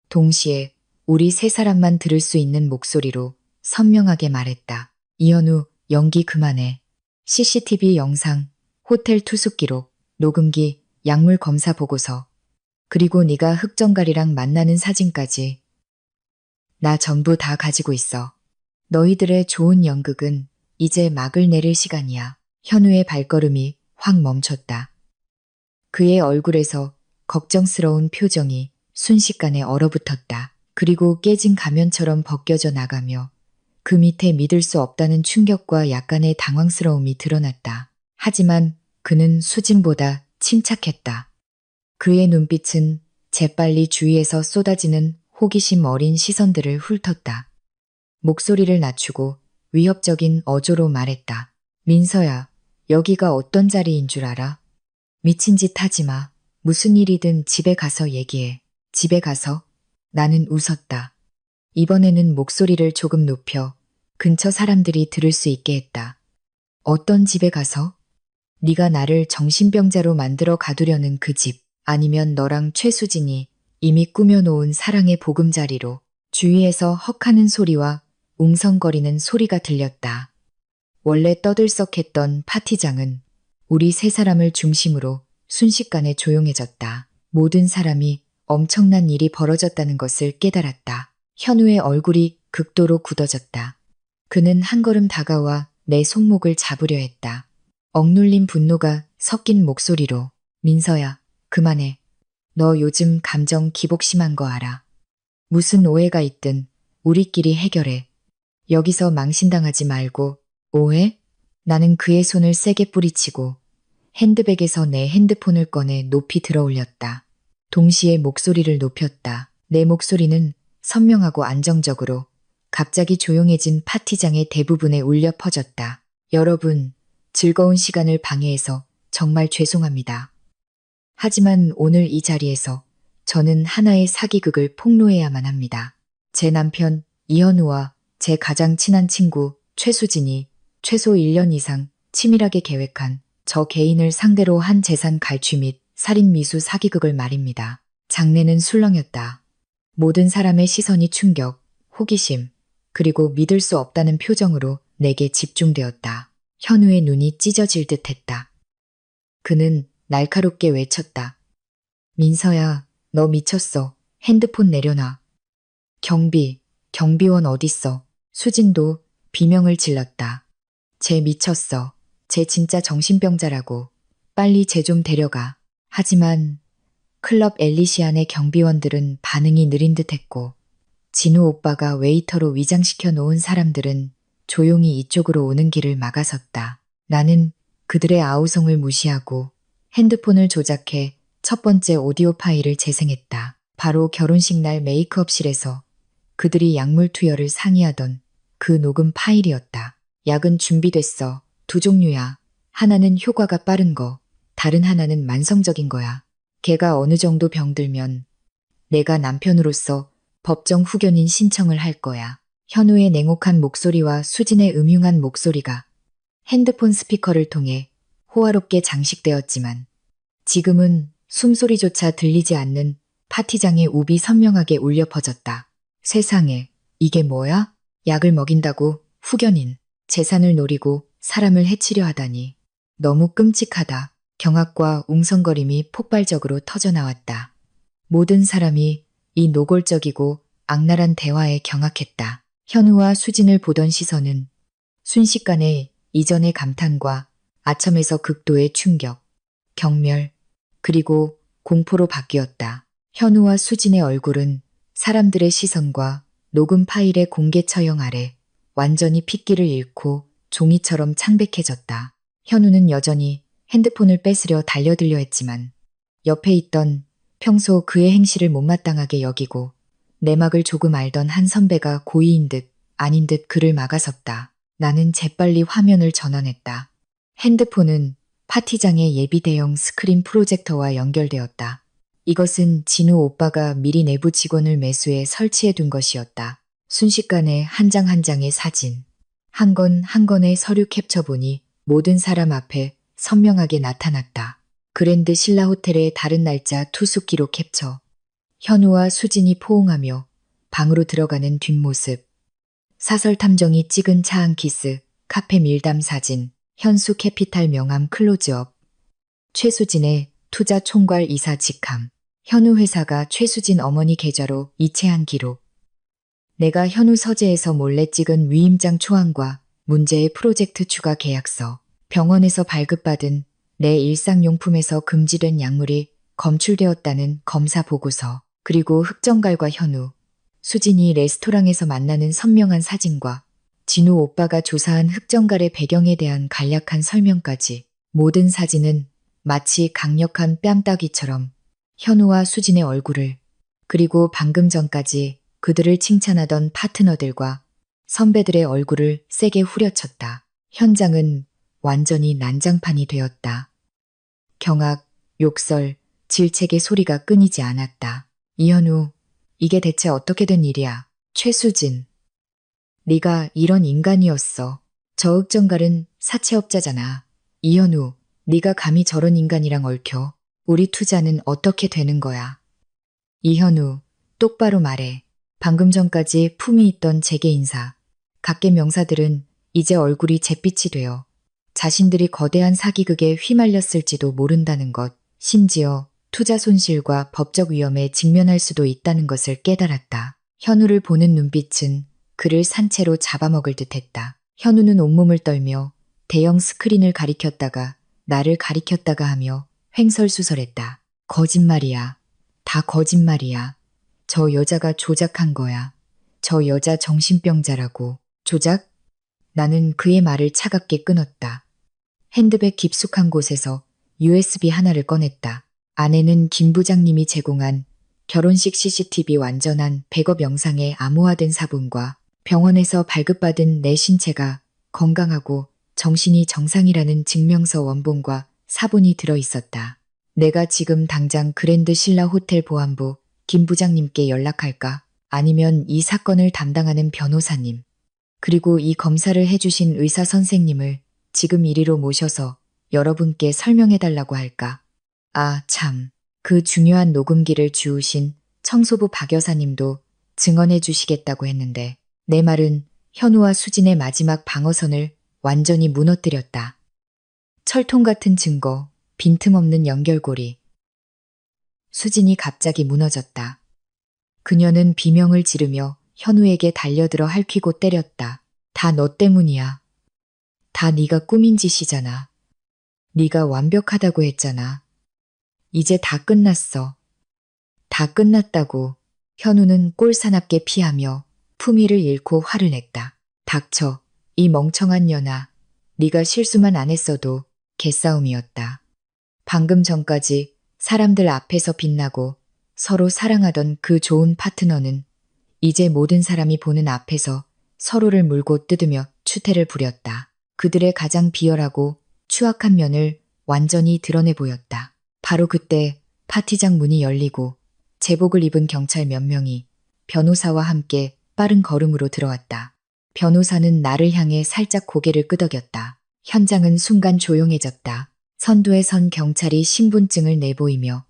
동시에 우리 세 사람만 들을 수 있는 목소리로 선명하게 말했다. 이현우, 연기 그만해. CCTV 영상, 호텔 투숙 기록, 녹음기, 약물 검사 보고서, 그리고 네가 흑정갈이랑 만나는 사진까지. 나 전부 다 가지고 있어. 너희들의 좋은 연극은 이제 막을 내릴 시간이야. 현우의 발걸음이 확 멈췄다. 그의 얼굴에서 걱정스러운 표정이 순식간에 얼어붙었다. 그리고 깨진 가면처럼 벗겨져 나가며 그 밑에 믿을 수 없다는 충격과 약간의 당황스러움이 드러났다. 하지만 그는 수진보다 침착했다. 그의 눈빛은 재빨리 주위에서 쏟아지는 호기심 어린 시선들을 훑었다. 목소리를 낮추고 위협적인 어조로 말했다. 민서야, 여기가 어떤 자리인 줄 알아? 미친 짓 하지 마. 무슨 일이든 집에 가서 얘기해. 집에 가서? 나는 웃었다. 이번에는 목소리를 조금 높여 근처 사람들이 들을 수 있게 했다. 어떤 집에 가서? 네가 나를 정신병자로 만들어 가두려는 그 집, 아니면 너랑 최수진이 이미 꾸며놓은 사랑의 보금자리로. 주위에서 헉하는 소리와 웅성거리는 소리가 들렸다. 원래 떠들썩했던 파티장은 우리 세 사람을 중심으로 순식간에 조용해졌다. 모든 사람이 엄청난 일이 벌어졌다는 것을 깨달았다. 현우의 얼굴이 극도로 굳어졌다. 그는 한 걸음 다가와 내 손목을 잡으려 했다. 억눌린 분노가 섞인 목소리로 민서야, 그만해. 너 요즘 감정 기복 심한 거 알아. 무슨 오해가 있든 우리끼리 해결해. 여기서 망신당하지 말고. 오해? 나는 그의 손을 세게 뿌리치고 핸드백에서 내 핸드폰을 꺼내 높이 들어 올렸다. 동시에 목소리를 높였다. 내 목소리는 선명하고 안정적으로 갑자기 조용해진 파티장의 대부분에 울려 퍼졌다. 여러분, 즐거운 시간을 방해해서 정말 죄송합니다. 하지만 오늘 이 자리에서 저는 하나의 사기극을 폭로해야만 합니다. 제 남편 이현우와 제 가장 친한 친구 최수진이 최소 1년 이상 치밀하게 계획한 저 개인을 상대로 한 재산 갈취 및 살인 미수 사기극을 말입니다. 장례는 술렁였다. 모든 사람의 시선이 충격, 호기심, 그리고 믿을 수 없다는 표정으로 내게 집중되었다. 현우의 눈이 찢어질 듯 했다. 그는 날카롭게 외쳤다. 민서야, 너 미쳤어. 핸드폰 내려놔. 경비원 어딨어? 수진도 비명을 질렀다. 쟤 미쳤어. 쟤 진짜 정신병자라고. 빨리 쟤 좀 데려가. 하지만 클럽 엘리시안의 경비원들은 반응이 느린 듯했고 진우 오빠가 웨이터로 위장시켜 놓은 사람들은 조용히 이쪽으로 오는 길을 막아섰다. 나는 그들의 아우성을 무시하고 핸드폰을 조작해 첫 번째 오디오 파일을 재생했다. 바로 결혼식 날 메이크업실에서 그들이 약물 투여를 상의하던 그 녹음 파일이었다. 약은 준비됐어. 두 종류야. 하나는 효과가 빠른 거, 다른 하나는 만성적인 거야. 걔가 어느 정도 병들면 내가 남편으로서 법정 후견인 신청을 할 거야. 현우의 냉혹한 목소리와 수진의 음흉한 목소리가 핸드폰 스피커를 통해 호화롭게 장식되었지만 지금은 숨소리조차 들리지 않는 파티장의 우비 선명하게 울려 퍼졌다. 세상에, 이게 뭐야? 약을 먹인다고 후견인, 재산을 노리고 사람을 해치려 하다니. 너무 끔찍하다. 경악과 웅성거림이 폭발적으로 터져나왔다. 모든 사람이 이 노골적이고 악랄한 대화에 경악했다. 현우와 수진을 보던 시선은 순식간에 이전의 감탄과 아첨에서 극도의 충격, 경멸, 그리고 공포로 바뀌었다. 현우와 수진의 얼굴은 사람들의 시선과 녹음 파일의 공개 처형 아래 완전히 핏기를 잃고 종이처럼 창백해졌다. 현우는 여전히 핸드폰을 뺏으려 달려들려 했지만 옆에 있던 평소 그의 행실을 못마땅하게 여기고 내막을 조금 알던 한 선배가 고의인 듯 아닌 듯 그를 막아섰다. 나는 재빨리 화면을 전환했다. 핸드폰은 파티장의 예비 대형 스크린 프로젝터와 연결되었다. 이것은 진우 오빠가 미리 내부 직원을 매수해 설치해 둔 것이었다. 순식간에 한 장 한 장의 사진, 한 건 한 건의 서류 캡처본이 모든 사람 앞에 선명하게 나타났다. 그랜드 신라 호텔의 다른 날짜 투숙기로 캡처. 현우와 수진이 포옹하며 방으로 들어가는 뒷모습. 사설 탐정이 찍은 차 안 키스, 카페 밀담 사진, 현수 캐피탈 명함 클로즈업. 최수진의 투자 총괄 이사 직함. 현우 회사가 최수진 어머니 계좌로 이체한 기록. 내가 현우 서재에서 몰래 찍은 위임장 초안과 문제의 프로젝트 추가 계약서. 병원에서 발급받은 내 일상용품에서 금지된 약물이 검출되었다는 검사 보고서. 그리고 흑정갈과 현우, 수진이 레스토랑에서 만나는 선명한 사진과 진우 오빠가 조사한 흑정갈의 배경에 대한 간략한 설명까지. 모든 사진은 마치 강력한 뺨따귀처럼 현우와 수진의 얼굴을, 그리고 방금 전까지 그들을 칭찬하던 파트너들과 선배들의 얼굴을 세게 후려쳤다. 현장은 완전히 난장판이 되었다. 경악, 욕설, 질책의 소리가 끊이지 않았다. 이현우, 이게 대체 어떻게 된 일이야? 최수진, 네가 이런 인간이었어. 저 흑정갈은 사채업자잖아. 이현우, 네가 감히 저런 인간이랑 얽혀. 우리 투자는 어떻게 되는 거야? 이현우, 똑바로 말해. 방금 전까지 품이 있던 재계 인사, 각계 명사들은 이제 얼굴이 잿빛이 되어 자신들이 거대한 사기극에 휘말렸을지도 모른다는 것, 심지어 투자 손실과 법적 위험에 직면할 수도 있다는 것을 깨달았다. 현우를 보는 눈빛은 그를 산채로 잡아먹을 듯했다. 현우는 온몸을 떨며 대형 스크린을 가리켰다가 나를 가리켰다가 하며 횡설수설했다. 거짓말이야. 다 거짓말이야. 저 여자가 조작한 거야. 저 여자 정신병자라고. 조작? 나는 그의 말을 차갑게 끊었다. 핸드백 깊숙한 곳에서 USB 하나를 꺼냈다. 안에는 김 부장님이 제공한 결혼식 CCTV 완전한 백업 영상의 암호화된 사본과 병원에서 발급받은 내 신체가 건강하고 정신이 정상이라는 증명서 원본과 사본이 들어 있었다. 내가 지금 당장 그랜드 신라 호텔 보안부 김 부장님께 연락할까? 아니면 이 사건을 담당하는 변호사님, 그리고 이 검사를 해주신 의사 선생님을 지금 이리로 모셔서 여러분께 설명해달라고 할까? 아, 참. 그 중요한 녹음기를 주우신 청소부 박 여사님도 증언해 주시겠다고 했는데 내 말은 현우와 수진의 마지막 방어선을 완전히 무너뜨렸다. 철통 같은 증거, 빈틈없는 연결고리. 수진이 갑자기 무너졌다. 그녀는 비명을 지르며 현우에게 달려들어 핥히고 때렸다. 다 너 때문이야. 다 네가 꾸민 짓이잖아. 네가 완벽하다고 했잖아. 이제 다 끝났어. 다 끝났다고. 현우는 꼴사납게 피하며 품위를 잃고 화를 냈다. 닥쳐. 이 멍청한 년아. 네가 실수만 안 했어도 개싸움이었다. 방금 전까지 사람들 앞에서 빛나고 서로 사랑하던 그 좋은 파트너는 이제 모든 사람이 보는 앞에서 서로를 물고 뜯으며 추태를 부렸다. 그들의 가장 비열하고 추악한 면을 완전히 드러내 보였다. 바로 그때 파티장 문이 열리고 제복을 입은 경찰 몇 명이 변호사와 함께 빠른 걸음으로 들어왔다. 변호사는 나를 향해 살짝 고개를 끄덕였다. 현장은 순간 조용해졌다. 선두에 선 경찰이 신분증을 내보이며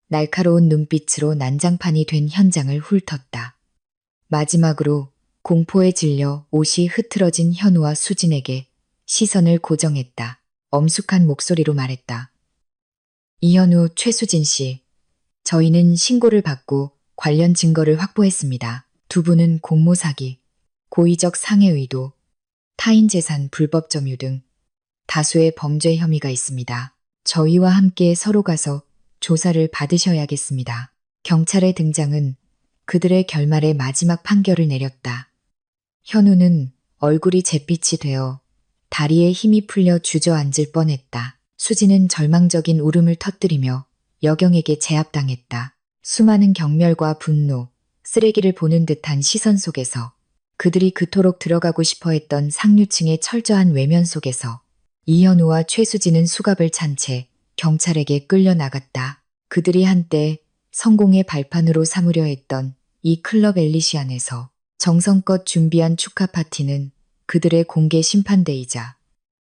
날카로운 눈빛으로 난장판이 된 현장을 훑었다. 마지막으로 공포에 질려 옷이 흐트러진 현우와 수진에게 시선을 고정했다. 엄숙한 목소리로 말했다. 이현우, 최수진 씨, 저희는 신고를 받고 관련 증거를 확보했습니다. 두 분은 공모 사기, 고의적 상해 의도, 타인 재산 불법 점유 등 다수의 범죄 혐의가 있습니다. 저희와 함께 서로 가서 조사를 받으셔야겠습니다. 경찰의 등장은 그들의 결말의 마지막 판결을 내렸다. 현우는 얼굴이 잿빛이 되어 다리에 힘이 풀려 주저앉을 뻔했다. 수지는 절망적인 울음을 터뜨리며 여경에게 제압당했다. 수많은 경멸과 분노, 쓰레기를 보는 듯한 시선 속에서 그들이 그토록 들어가고 싶어 했던 상류층의 철저한 외면 속에서 이현우와 최수진은 수갑을 찬 채 경찰에게 끌려나갔다. 그들이 한때 성공의 발판으로 삼으려 했던 이 클럽 엘리시안에서 정성껏 준비한 축하 파티는 그들의 공개 심판대이자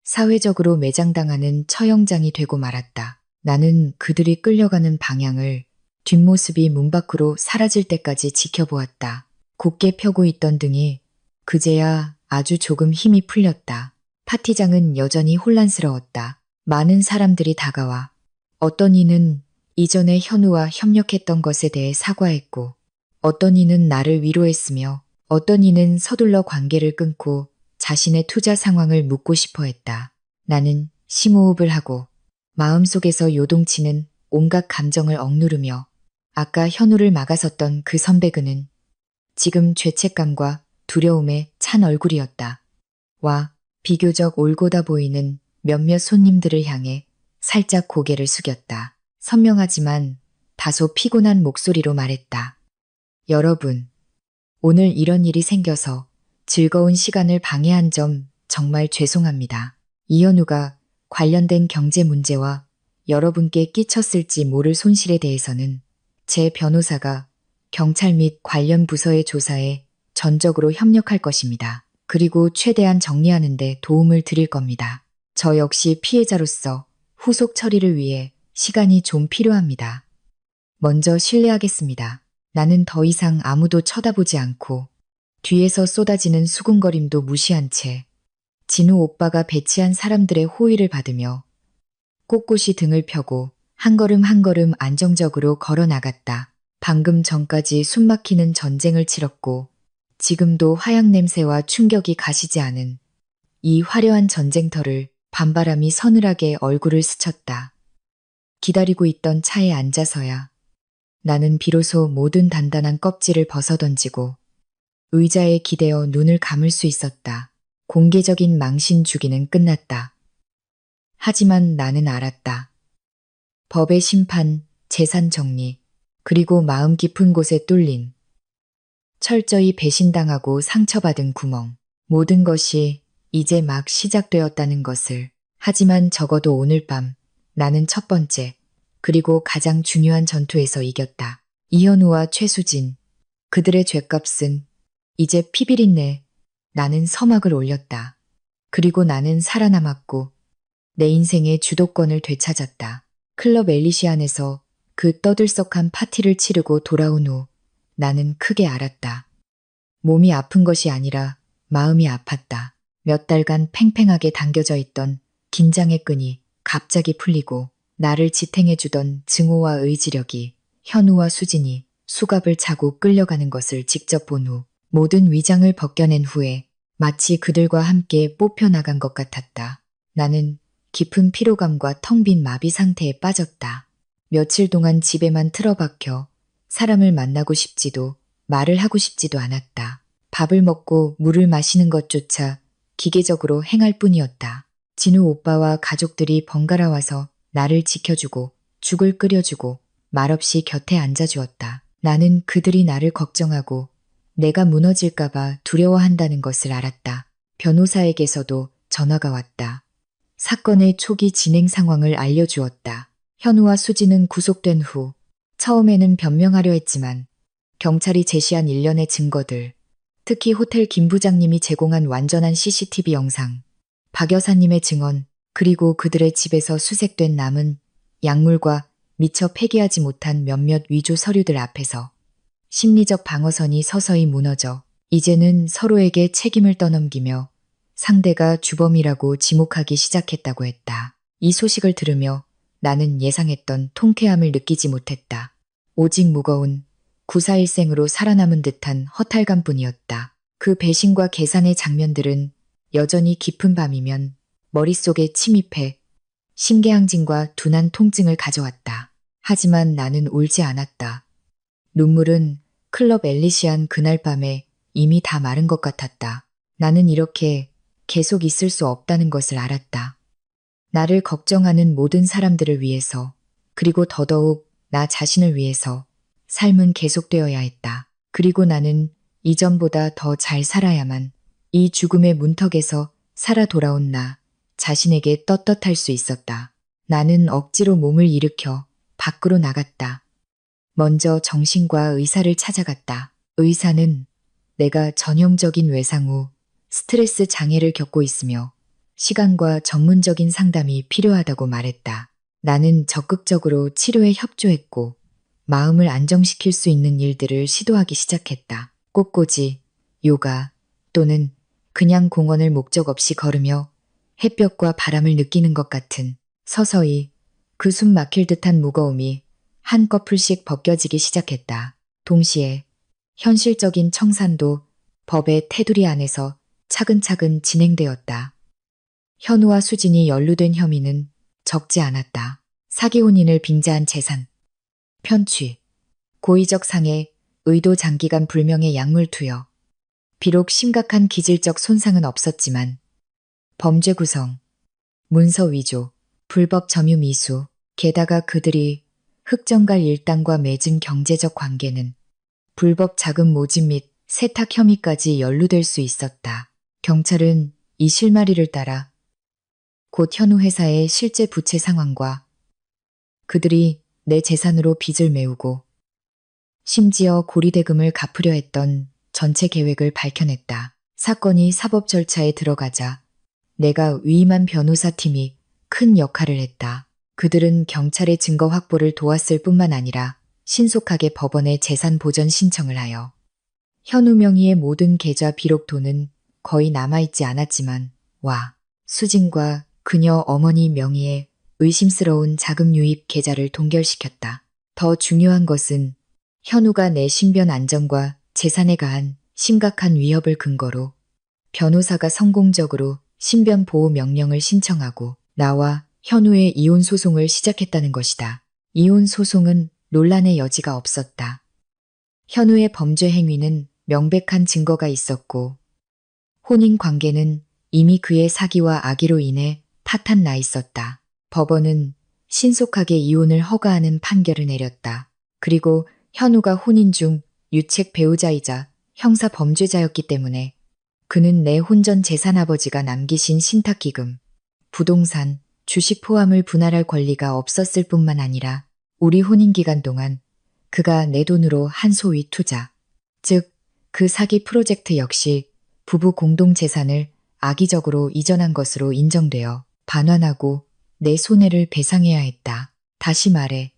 사회적으로 매장당하는 처형장이 되고 말았다. 나는 그들이 끌려가는 방향을 뒷모습이 문 밖으로 사라질 때까지 지켜보았다. 곧게 펴고 있던 등이 그제야 아주 조금 힘이 풀렸다. 파티장은 여전히 혼란스러웠다. 많은 사람들이 다가와 어떤 이는 이전에 현우와 협력했던 것에 대해 사과했고 어떤 이는 나를 위로했으며 어떤 이는 서둘러 관계를 끊고 자신의 투자 상황을 묻고 싶어 했다. 나는 심호흡을 하고 마음속에서 요동치는 온갖 감정을 억누르며 아까 현우를 막아섰던 그 선배그는 지금 죄책감과 두려움에 찬 얼굴이었다. 와, 비교적 올곧아 보이는 몇몇 손님들을 향해 살짝 고개를 숙였다. 선명하지만 다소 피곤한 목소리로 말했다. 여러분, 오늘 이런 일이 생겨서 즐거운 시간을 방해한 점 정말 죄송합니다. 이현우가 관련된 경제 문제와 여러분께 끼쳤을지 모를 손실에 대해서는 제 변호사가 경찰 및 관련 부서의 조사에 전적으로 협력할 것입니다. 그리고 최대한 정리하는 데 도움을 드릴 겁니다. 저 역시 피해자로서 후속 처리를 위해 시간이 좀 필요합니다. 먼저 실례하겠습니다. 나는 더 이상 아무도 쳐다보지 않고 뒤에서 쏟아지는 수군거림도 무시한 채 진우 오빠가 배치한 사람들의 호의를 받으며 꼿꼿이 등을 펴고 한 걸음 한 걸음 안정적으로 걸어 나갔다. 방금 전까지 숨막히는 전쟁을 치렀고 지금도 화약 냄새와 충격이 가시지 않은 이 화려한 전쟁터를 밤바람이 서늘하게 얼굴을 스쳤다. 기다리고 있던 차에 앉아서야 나는 비로소 모든 단단한 껍질을 벗어던지고 의자에 기대어 눈을 감을 수 있었다. 공개적인 망신 주기는 끝났다. 하지만 나는 알았다. 법의 심판, 재산 정리, 그리고 마음 깊은 곳에 뚫린 철저히 배신당하고 상처받은 구멍. 모든 것이 이제 막 시작되었다는 것을. 하지만 적어도 오늘 밤 나는 첫 번째 그리고 가장 중요한 전투에서 이겼다. 이현우와 최수진. 그들의 죗값은 이제 피비린내. 나는 서막을 올렸다. 그리고 나는 살아남았고 내 인생의 주도권을 되찾았다. 클럽 엘리시안에서 그 떠들썩한 파티를 치르고 돌아온 후 나는 크게 알았다. 몸이 아픈 것이 아니라 마음이 아팠다. 몇 달간 팽팽하게 당겨져 있던 긴장의 끈이 갑자기 풀리고 나를 지탱해주던 증오와 의지력이 현우와 수진이 수갑을 차고 끌려가는 것을 직접 본 후 모든 위장을 벗겨낸 후에 마치 그들과 함께 뽑혀나간 것 같았다. 나는 깊은 피로감과 텅 빈 마비 상태에 빠졌다. 며칠 동안 집에만 틀어박혀 사람을 만나고 싶지도 말을 하고 싶지도 않았다. 밥을 먹고 물을 마시는 것조차 기계적으로 행할 뿐이었다. 진우 오빠와 가족들이 번갈아 와서 나를 지켜주고 죽을 끓여주고 말없이 곁에 앉아주었다. 나는 그들이 나를 걱정하고 내가 무너질까봐 두려워한다는 것을 알았다. 변호사에게서도 전화가 왔다. 사건의 초기 진행 상황을 알려주었다. 현우와 수지는 구속된 후 처음에는 변명하려 했지만 경찰이 제시한 일련의 증거들, 특히 호텔 김 부장님이 제공한 완전한 CCTV 영상, 박 여사님의 증언, 그리고 그들의 집에서 수색된 남은 약물과 미처 폐기하지 못한 몇몇 위조 서류들 앞에서 심리적 방어선이 서서히 무너져 이제는 서로에게 책임을 떠넘기며 상대가 주범이라고 지목하기 시작했다고 했다. 이 소식을 들으며 나는 예상했던 통쾌함을 느끼지 못했다. 오직 무거운 구사일생으로 살아남은 듯한 허탈감뿐이었다. 그 배신과 계산의 장면들은 여전히 깊은 밤이면 머릿속에 침입해 심계항진과 둔한 통증을 가져왔다. 하지만 나는 울지 않았다. 눈물은 클럽 엘리시안 그날 밤에 이미 다 마른 것 같았다. 나는 이렇게 계속 있을 수 없다는 것을 알았다. 나를 걱정하는 모든 사람들을 위해서, 그리고 더더욱 나 자신을 위해서 삶은 계속되어야 했다. 그리고 나는 이전보다 더 잘 살아야만 이 죽음의 문턱에서 살아 돌아온 나 자신에게 떳떳할 수 있었다. 나는 억지로 몸을 일으켜 밖으로 나갔다. 먼저 정신과 의사를 찾아갔다. 의사는 내가 전형적인 외상 후 스트레스 장애를 겪고 있으며 시간과 전문적인 상담이 필요하다고 말했다. 나는 적극적으로 치료에 협조했고 마음을 안정시킬 수 있는 일들을 시도하기 시작했다. 꽃꽂이, 요가 또는 그냥 공원을 목적 없이 걸으며 햇볕과 바람을 느끼는 것 같은 서서히 그 숨 막힐 듯한 무거움이 한꺼풀씩 벗겨지기 시작했다. 동시에 현실적인 청산도 법의 테두리 안에서 차근차근 진행되었다. 현우와 수진이 연루된 혐의는 적지 않았다. 사기 혼인을 빙자한 재산, 편취, 고의적 상해, 의도 장기간 불명의 약물 투여. 비록 심각한 기질적 손상은 없었지만 범죄 구성, 문서 위조, 불법 점유 미수, 게다가 그들이 흑정갈 일당과 맺은 경제적 관계는 불법 자금 모집 및 세탁 혐의까지 연루될 수 있었다. 경찰은 이 실마리를 따라 곧 현우 회사의 실제 부채 상황과 그들이 내 재산으로 빚을 메우고 심지어 고리대금을 갚으려 했던 전체 계획을 밝혀냈다. 사건이 사법 절차에 들어가자 내가 위임한 변호사팀이 큰 역할을 했다. 그들은 경찰의 증거 확보를 도왔을 뿐만 아니라 신속하게 법원에 재산 보전 신청을 하여 현우 명의의 모든 계좌 비록도는 거의 남아있지 않았지만 수진과 그녀 어머니 명의의 의심스러운 자금 유입 계좌를 동결시켰다. 더 중요한 것은 현우가 내 신변 안전과 재산에 가한 심각한 위협을 근거로 변호사가 성공적으로 신변 보호 명령을 신청하고 나와 현우의 이혼 소송을 시작했다는 것이다. 이혼 소송은 논란의 여지가 없었다. 현우의 범죄 행위는 명백한 증거가 있었고 혼인 관계는 이미 그의 사기와 악의로 인해 파탄 나 있었다. 법원은 신속하게 이혼을 허가하는 판결을 내렸다. 그리고 현우가 혼인 중 유책 배우자이자 형사 범죄자였기 때문에 그는 내 혼전 재산 아버지가 남기신 신탁기금, 부동산, 주식 포함을 분할할 권리가 없었을 뿐만 아니라 우리 혼인 기간 동안 그가 내 돈으로 한 소위 투자, 즉 그 사기 프로젝트 역시 부부 공동 재산을 악의적으로 이전한 것으로 인정되어 반환하고 내 손해를 배상해야 했다. 다시 말해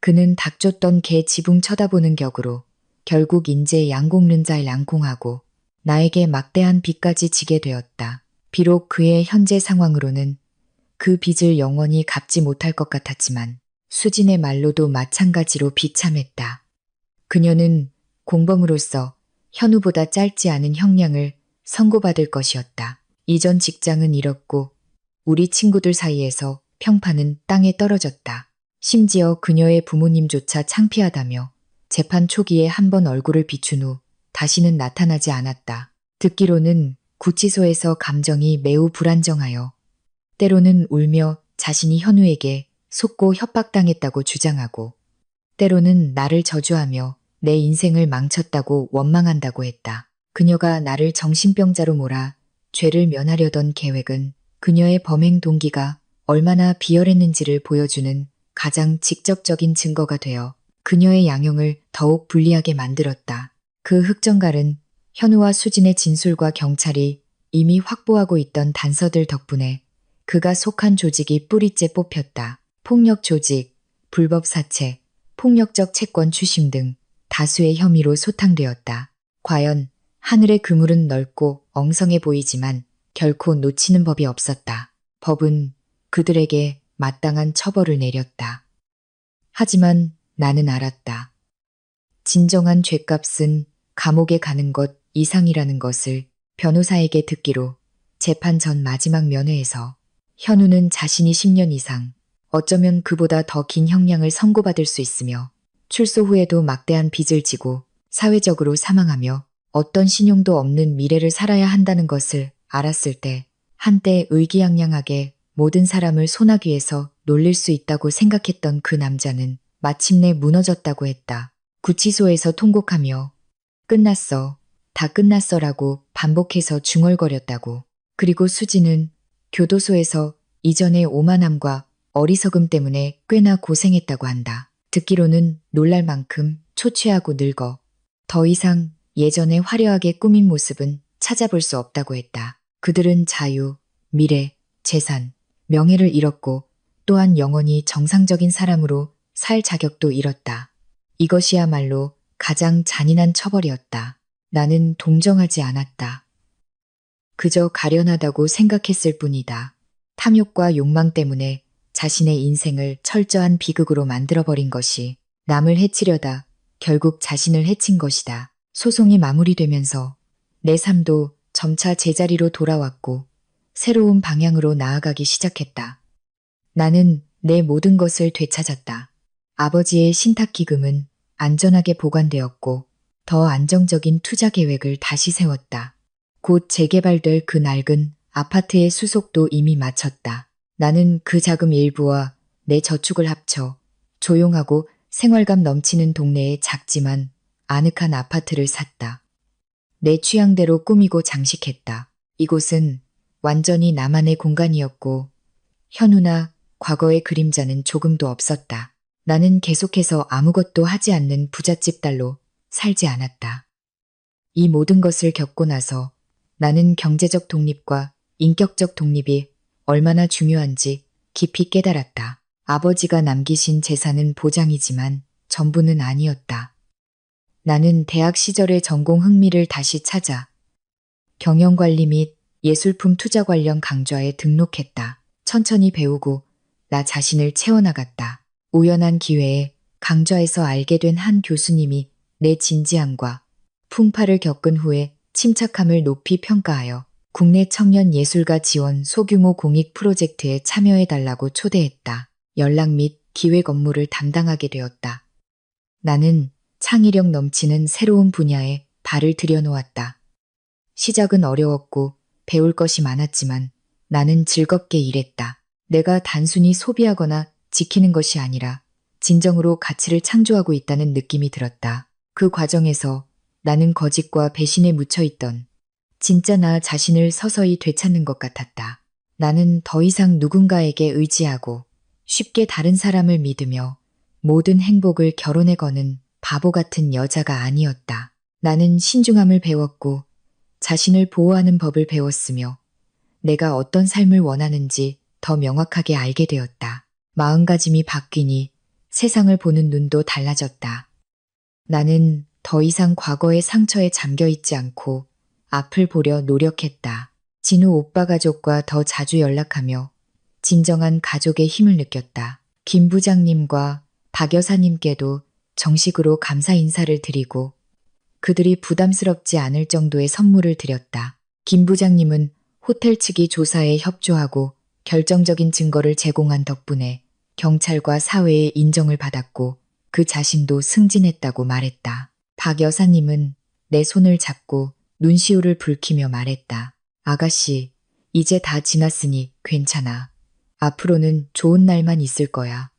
그는 닥쳤던 개 지붕 쳐다보는 격으로 결국 인제 양공른자에 랑공하고 나에게 막대한 빚까지 지게 되었다. 비록 그의 현재 상황으로는 그 빚을 영원히 갚지 못할 것 같았지만 수진의 말로도 마찬가지로 비참했다. 그녀는 공범으로서 현우보다 짧지 않은 형량을 선고받을 것이었다. 이전 직장은 잃었고 우리 친구들 사이에서 평판은 땅에 떨어졌다. 심지어 그녀의 부모님조차 창피하다며 재판 초기에 한 번 얼굴을 비춘 후 다시는 나타나지 않았다. 듣기로는 구치소에서 감정이 매우 불안정하여 때로는 울며 자신이 현우에게 속고 협박당했다고 주장하고 때로는 나를 저주하며 내 인생을 망쳤다고 원망한다고 했다. 그녀가 나를 정신병자로 몰아 죄를 면하려던 계획은 그녀의 범행 동기가 얼마나 비열했는지를 보여주는 가장 직접적인 증거가 되어 그녀의 양형을 더욱 불리하게 만들었다. 그 흑정갈은 현우와 수진의 진술과 경찰이 이미 확보하고 있던 단서들 덕분에 그가 속한 조직이 뿌리째 뽑혔다. 폭력 조직, 불법 사채, 폭력적 채권 추심 등 다수의 혐의로 소탕되었다. 과연 하늘의 그물은 넓고 엉성해 보이지만 결코 놓치는 법이 없었다. 법은 그들에게 마땅한 처벌을 내렸다. 하지만 나는 알았다. 진정한 죗값은 감옥에 가는 것 이상이라는 것을 변호사에게 듣기로 재판 전 마지막 면회에서 현우는 자신이 10년 이상, 어쩌면 그보다 더 긴 형량을 선고받을 수 있으며 출소 후에도 막대한 빚을 지고 사회적으로 사망하며 어떤 신용도 없는 미래를 살아야 한다는 것을 알았을 때 한때 의기양양하게 모든 사람을 소나귀에서 놀릴 수 있다고 생각했던 그 남자는 마침내 무너졌다고 했다. 구치소에서 통곡하며 끝났어, 다 끝났어라고 반복해서 중얼거렸다고. 그리고 수지는 교도소에서 이전의 오만함과 어리석음 때문에 꽤나 고생했다고 한다. 듣기로는 놀랄 만큼 초췌하고 늙어 더 이상 예전에 화려하게 꾸민 모습은 찾아볼 수 없다고 했다. 그들은 자유, 미래, 재산, 명예를 잃었고 또한 영원히 정상적인 사람으로 살 자격도 잃었다. 이것이야말로 가장 잔인한 처벌이었다. 나는 동정하지 않았다. 그저 가련하다고 생각했을 뿐이다. 탐욕과 욕망 때문에 자신의 인생을 철저한 비극으로 만들어버린 것이 남을 해치려다 결국 자신을 해친 것이다. 소송이 마무리되면서 내 삶도 점차 제자리로 돌아왔고 새로운 방향으로 나아가기 시작했다. 나는 내 모든 것을 되찾았다. 아버지의 신탁기금은 안전하게 보관되었고 더 안정적인 투자 계획을 다시 세웠다. 곧 재개발될 그 낡은 아파트의 수속도 이미 마쳤다. 나는 그 자금 일부와 내 저축을 합쳐 조용하고 생활감 넘치는 동네의 작지만 아늑한 아파트를 샀다. 내 취향대로 꾸미고 장식했다. 이곳은 완전히 나만의 공간이었고 현우나 과거의 그림자는 조금도 없었다. 나는 계속해서 아무것도 하지 않는 부잣집 딸로 살지 않았다. 이 모든 것을 겪고 나서 나는 경제적 독립과 인격적 독립이 얼마나 중요한지 깊이 깨달았다. 아버지가 남기신 재산은 보장이지만 전부는 아니었다. 나는 대학 시절의 전공 흥미를 다시 찾아 경영관리 및 예술품 투자 관련 강좌에 등록했다. 천천히 배우고 나 자신을 채워나갔다. 우연한 기회에 강좌에서 알게 된 한 교수님이 내 진지함과 풍파를 겪은 후에 침착함을 높이 평가하여 국내 청년 예술가 지원 소규모 공익 프로젝트에 참여해달라고 초대했다. 연락 및 기획 업무를 담당하게 되었다. 나는 창의력 넘치는 새로운 분야에 발을 들여놓았다. 시작은 어려웠고 배울 것이 많았지만 나는 즐겁게 일했다. 내가 단순히 소비하거나 지키는 것이 아니라 진정으로 가치를 창조하고 있다는 느낌이 들었다. 그 과정에서 나는 거짓과 배신에 묻혀있던 진짜 나 자신을 서서히 되찾는 것 같았다. 나는 더 이상 누군가에게 의지하고 쉽게 다른 사람을 믿으며 모든 행복을 결혼에 거는 바보 같은 여자가 아니었다. 나는 신중함을 배웠고 자신을 보호하는 법을 배웠으며 내가 어떤 삶을 원하는지 더 명확하게 알게 되었다. 마음가짐이 바뀌니 세상을 보는 눈도 달라졌다. 나는 더 이상 과거의 상처에 잠겨있지 않고 앞을 보려 노력했다. 진우 오빠 가족과 더 자주 연락하며 진정한 가족의 힘을 느꼈다. 김 부장님과 박 여사님께도 정식으로 감사 인사를 드리고 그들이 부담스럽지 않을 정도의 선물을 드렸다. 김 부장님은 호텔 측이 조사에 협조하고 결정적인 증거를 제공한 덕분에 경찰과 사회의 인정을 받았고 그 자신도 승진했다고 말했다. 박 여사님은 내 손을 잡고 눈시울을 붉히며 말했다. 아가씨, 이제 다 지났으니 괜찮아. 앞으로는 좋은 날만 있을 거야.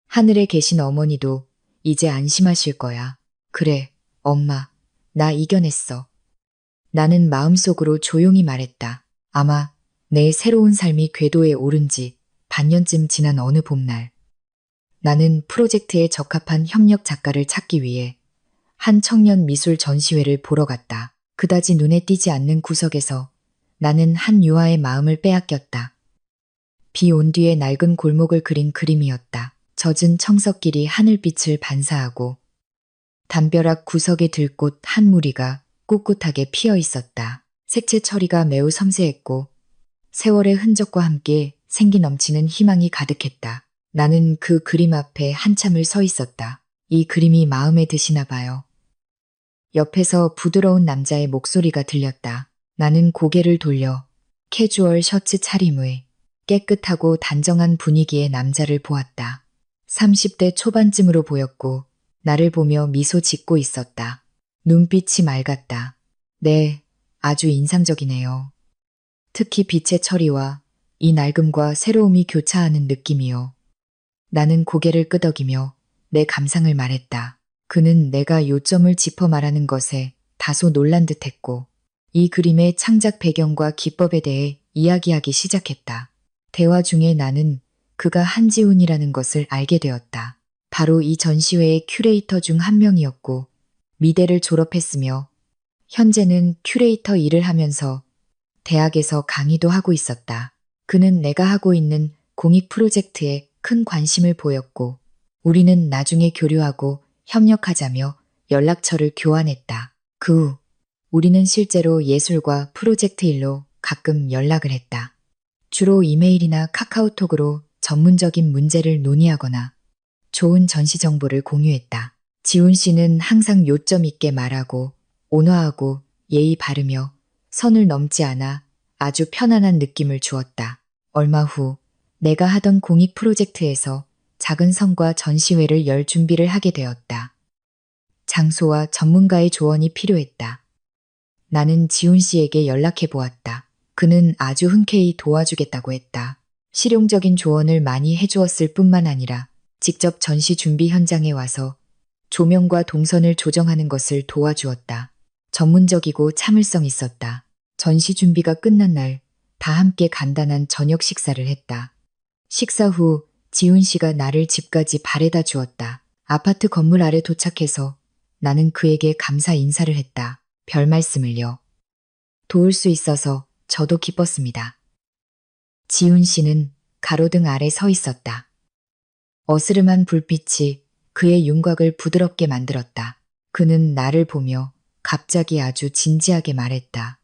하늘에 계신 어머니도 이제 안심하실 거야. 그래, 엄마, 나 이겨냈어. 나는 마음속으로 조용히 말했다. 아마 내 새로운 삶이 궤도에 오른 지 반년쯤 지난 어느 봄날. 나는 프로젝트에 적합한 협력 작가를 찾기 위해 한 청년 미술 전시회를 보러 갔다. 그다지 눈에 띄지 않는 구석에서 나는 한 유아의 마음을 빼앗겼다. 비 온 뒤에 낡은 골목을 그린 그림이었다. 젖은 청석길이 하늘빛을 반사하고 담벼락 구석에 들꽃 한 무리가 꿋꿋하게 피어 있었다. 색채 처리가 매우 섬세했고 세월의 흔적과 함께 생기 넘치는 희망이 가득했다. 나는 그 그림 앞에 한참을 서 있었다. 이 그림이 마음에 드시나 봐요. 옆에서 부드러운 남자의 목소리가 들렸다. 나는 고개를 돌려 캐주얼 셔츠 차림의 깨끗하고 단정한 분위기의 남자를 보았다. 30대 초반쯤으로 보였고 나를 보며 미소 짓고 있었다. 눈빛이 맑았다. 네, 아주 인상적이네요. 특히 빛의 처리와 이 낡음과 새로움이 교차하는 느낌이요. 나는 고개를 끄덕이며 내 감상을 말했다. 그는 내가 요점을 짚어 말하는 것에 다소 놀란 듯했고 이 그림의 창작 배경과 기법에 대해 이야기하기 시작했다. 대화 중에 나는 그가 한지훈이라는 것을 알게 되었다. 바로 이 전시회의 큐레이터 중 한 명이었고 미대를 졸업했으며 현재는 큐레이터 일을 하면서 대학에서 강의도 하고 있었다. 그는 내가 하고 있는 공익 프로젝트에 큰 관심을 보였고 우리는 나중에 교류하고 협력하자며 연락처를 교환했다. 그 후 우리는 실제로 예술과 프로젝트 일로 가끔 연락을 했다. 주로 이메일이나 카카오톡으로 전문적인 문제를 논의하거나 좋은 전시 정보를 공유했다. 지훈 씨는 항상 요점 있게 말하고 온화하고 예의 바르며 선을 넘지 않아 아주 편안한 느낌을 주었다. 얼마 후 내가 하던 공익 프로젝트에서 작은 성과 전시회를 열 준비를 하게 되었다. 장소와 전문가의 조언이 필요했다. 나는 지훈 씨에게 연락해 보았다. 그는 아주 흔쾌히 도와주겠다고 했다. 실용적인 조언을 많이 해주었을 뿐만 아니라 직접 전시 준비 현장에 와서 조명과 동선을 조정하는 것을 도와주었다. 전문적이고 참을성 있었다. 전시 준비가 끝난 날 다 함께 간단한 저녁 식사를 했다. 식사 후 지훈 씨가 나를 집까지 바래다 주었다. 아파트 건물 아래 도착해서 나는 그에게 감사 인사를 했다. 별 말씀을요. 도울 수 있어서 저도 기뻤습니다. 지훈 씨는 가로등 아래 서 있었다. 어스름한 불빛이 그의 윤곽을 부드럽게 만들었다. 그는 나를 보며 갑자기 아주 진지하게 말했다.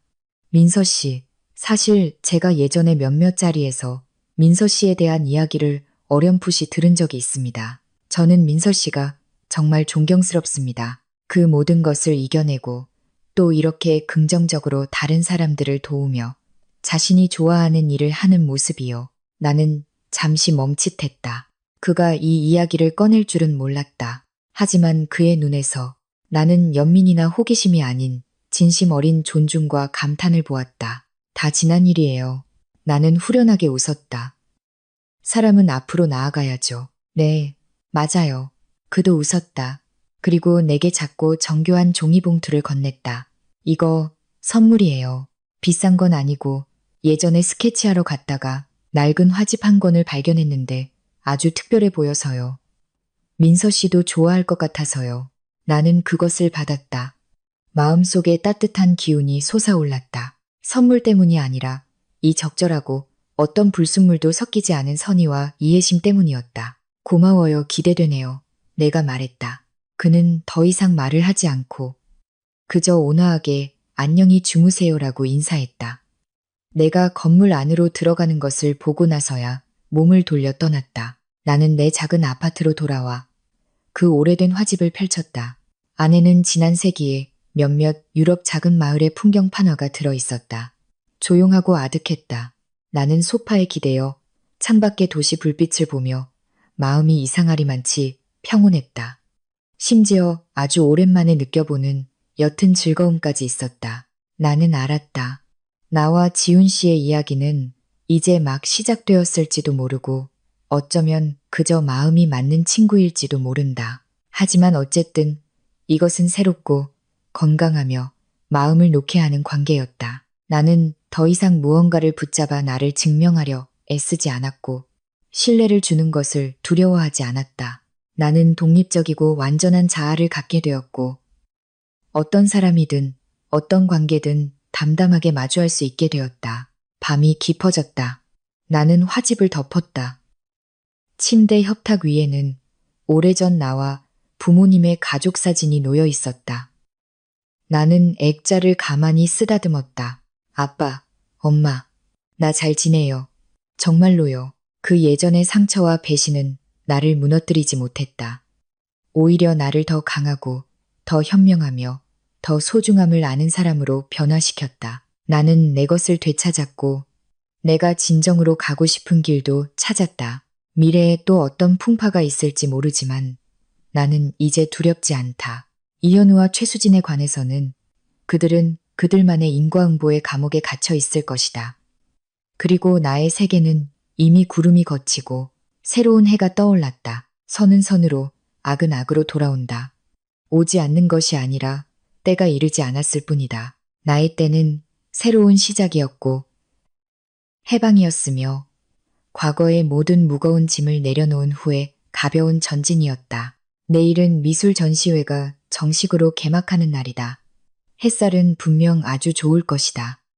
민서 씨, 사실 제가 예전에 몇몇 자리에서 민서 씨에 대한 이야기를 어렴풋이 들은 적이 있습니다. 저는 민서 씨가 정말 존경스럽습니다. 그 모든 것을 이겨내고 또 이렇게 긍정적으로 다른 사람들을 도우며 자신이 좋아하는 일을 하는 모습이요. 나는 잠시 멈칫했다. 그가 이 이야기를 꺼낼 줄은 몰랐다. 하지만 그의 눈에서 나는 연민이나 호기심이 아닌 진심 어린 존중과 감탄을 보았다. 다 지난 일이에요. 나는 후련하게 웃었다. 사람은 앞으로 나아가야죠. 네, 맞아요. 그도 웃었다. 그리고 내게 작고 정교한 종이봉투를 건넸다. 이거 선물이에요. 비싼 건 아니고 예전에 스케치하러 갔다가 낡은 화집 한 권을 발견했는데 아주 특별해 보여서요. 민서 씨도 좋아할 것 같아서요. 나는 그것을 받았다. 마음속에 따뜻한 기운이 솟아올랐다. 선물 때문이 아니라 이 적절하고 어떤 불순물도 섞이지 않은 선의와 이해심 때문이었다. 고마워요. 기대되네요. 내가 말했다. 그는 더 이상 말을 하지 않고 그저 온화하게 안녕히 주무세요라고 인사했다. 내가 건물 안으로 들어가는 것을 보고 나서야 몸을 돌려 떠났다. 나는 내 작은 아파트로 돌아와 그 오래된 화집을 펼쳤다. 안에는 지난 세기의 몇몇 유럽 작은 마을의 풍경 판화가 들어있었다. 조용하고 아득했다. 나는 소파에 기대어 창밖의 도시 불빛을 보며 마음이 이상하리만치 평온했다. 심지어 아주 오랜만에 느껴보는 옅은 즐거움까지 있었다. 나는 알았다. 나와 지훈 씨의 이야기는 이제 막 시작되었을지도 모르고 어쩌면 그저 마음이 맞는 친구일지도 모른다. 하지만 어쨌든 이것은 새롭고 건강하며 마음을 놓게 하는 관계였다. 나는 더 이상 무언가를 붙잡아 나를 증명하려 애쓰지 않았고 신뢰를 주는 것을 두려워하지 않았다. 나는 독립적이고 완전한 자아를 갖게 되었고 어떤 사람이든 어떤 관계든 담담하게 마주할 수 있게 되었다. 밤이 깊어졌다. 나는 화집을 덮었다. 침대 협탁 위에는 오래전 나와 부모님의 가족 사진이 놓여 있었다. 나는 액자를 가만히 쓰다듬었다. 아빠, 엄마, 나 잘 지내요. 정말로요. 그 예전의 상처와 배신은 나를 무너뜨리지 못했다. 오히려 나를 더 강하고 더 현명하며 더 소중함을 아는 사람으로 변화시켰다. 나는 내 것을 되찾았고 내가 진정으로 가고 싶은 길도 찾았다. 미래에 또 어떤 풍파가 있을지 모르지만 나는 이제 두렵지 않다. 이현우와 최수진에 관해서는 그들은 그들만의 인과응보의 감옥에 갇혀 있을 것이다. 그리고 나의 세계는 이미 구름이 걷히고 새로운 해가 떠올랐다. 선은 선으로, 악은 악으로 돌아온다. 오지 않는 것이 아니라 때가 이르지 않았을 뿐이다. 나의 때는 새로운 시작이었고 해방이었으며 과거의 모든 무거운 짐을 내려놓은 후에 가벼운 전진이었다. 내일은 미술 전시회가 정식으로 개막하는 날이다. 햇살은 분명 아주 좋을 것이다.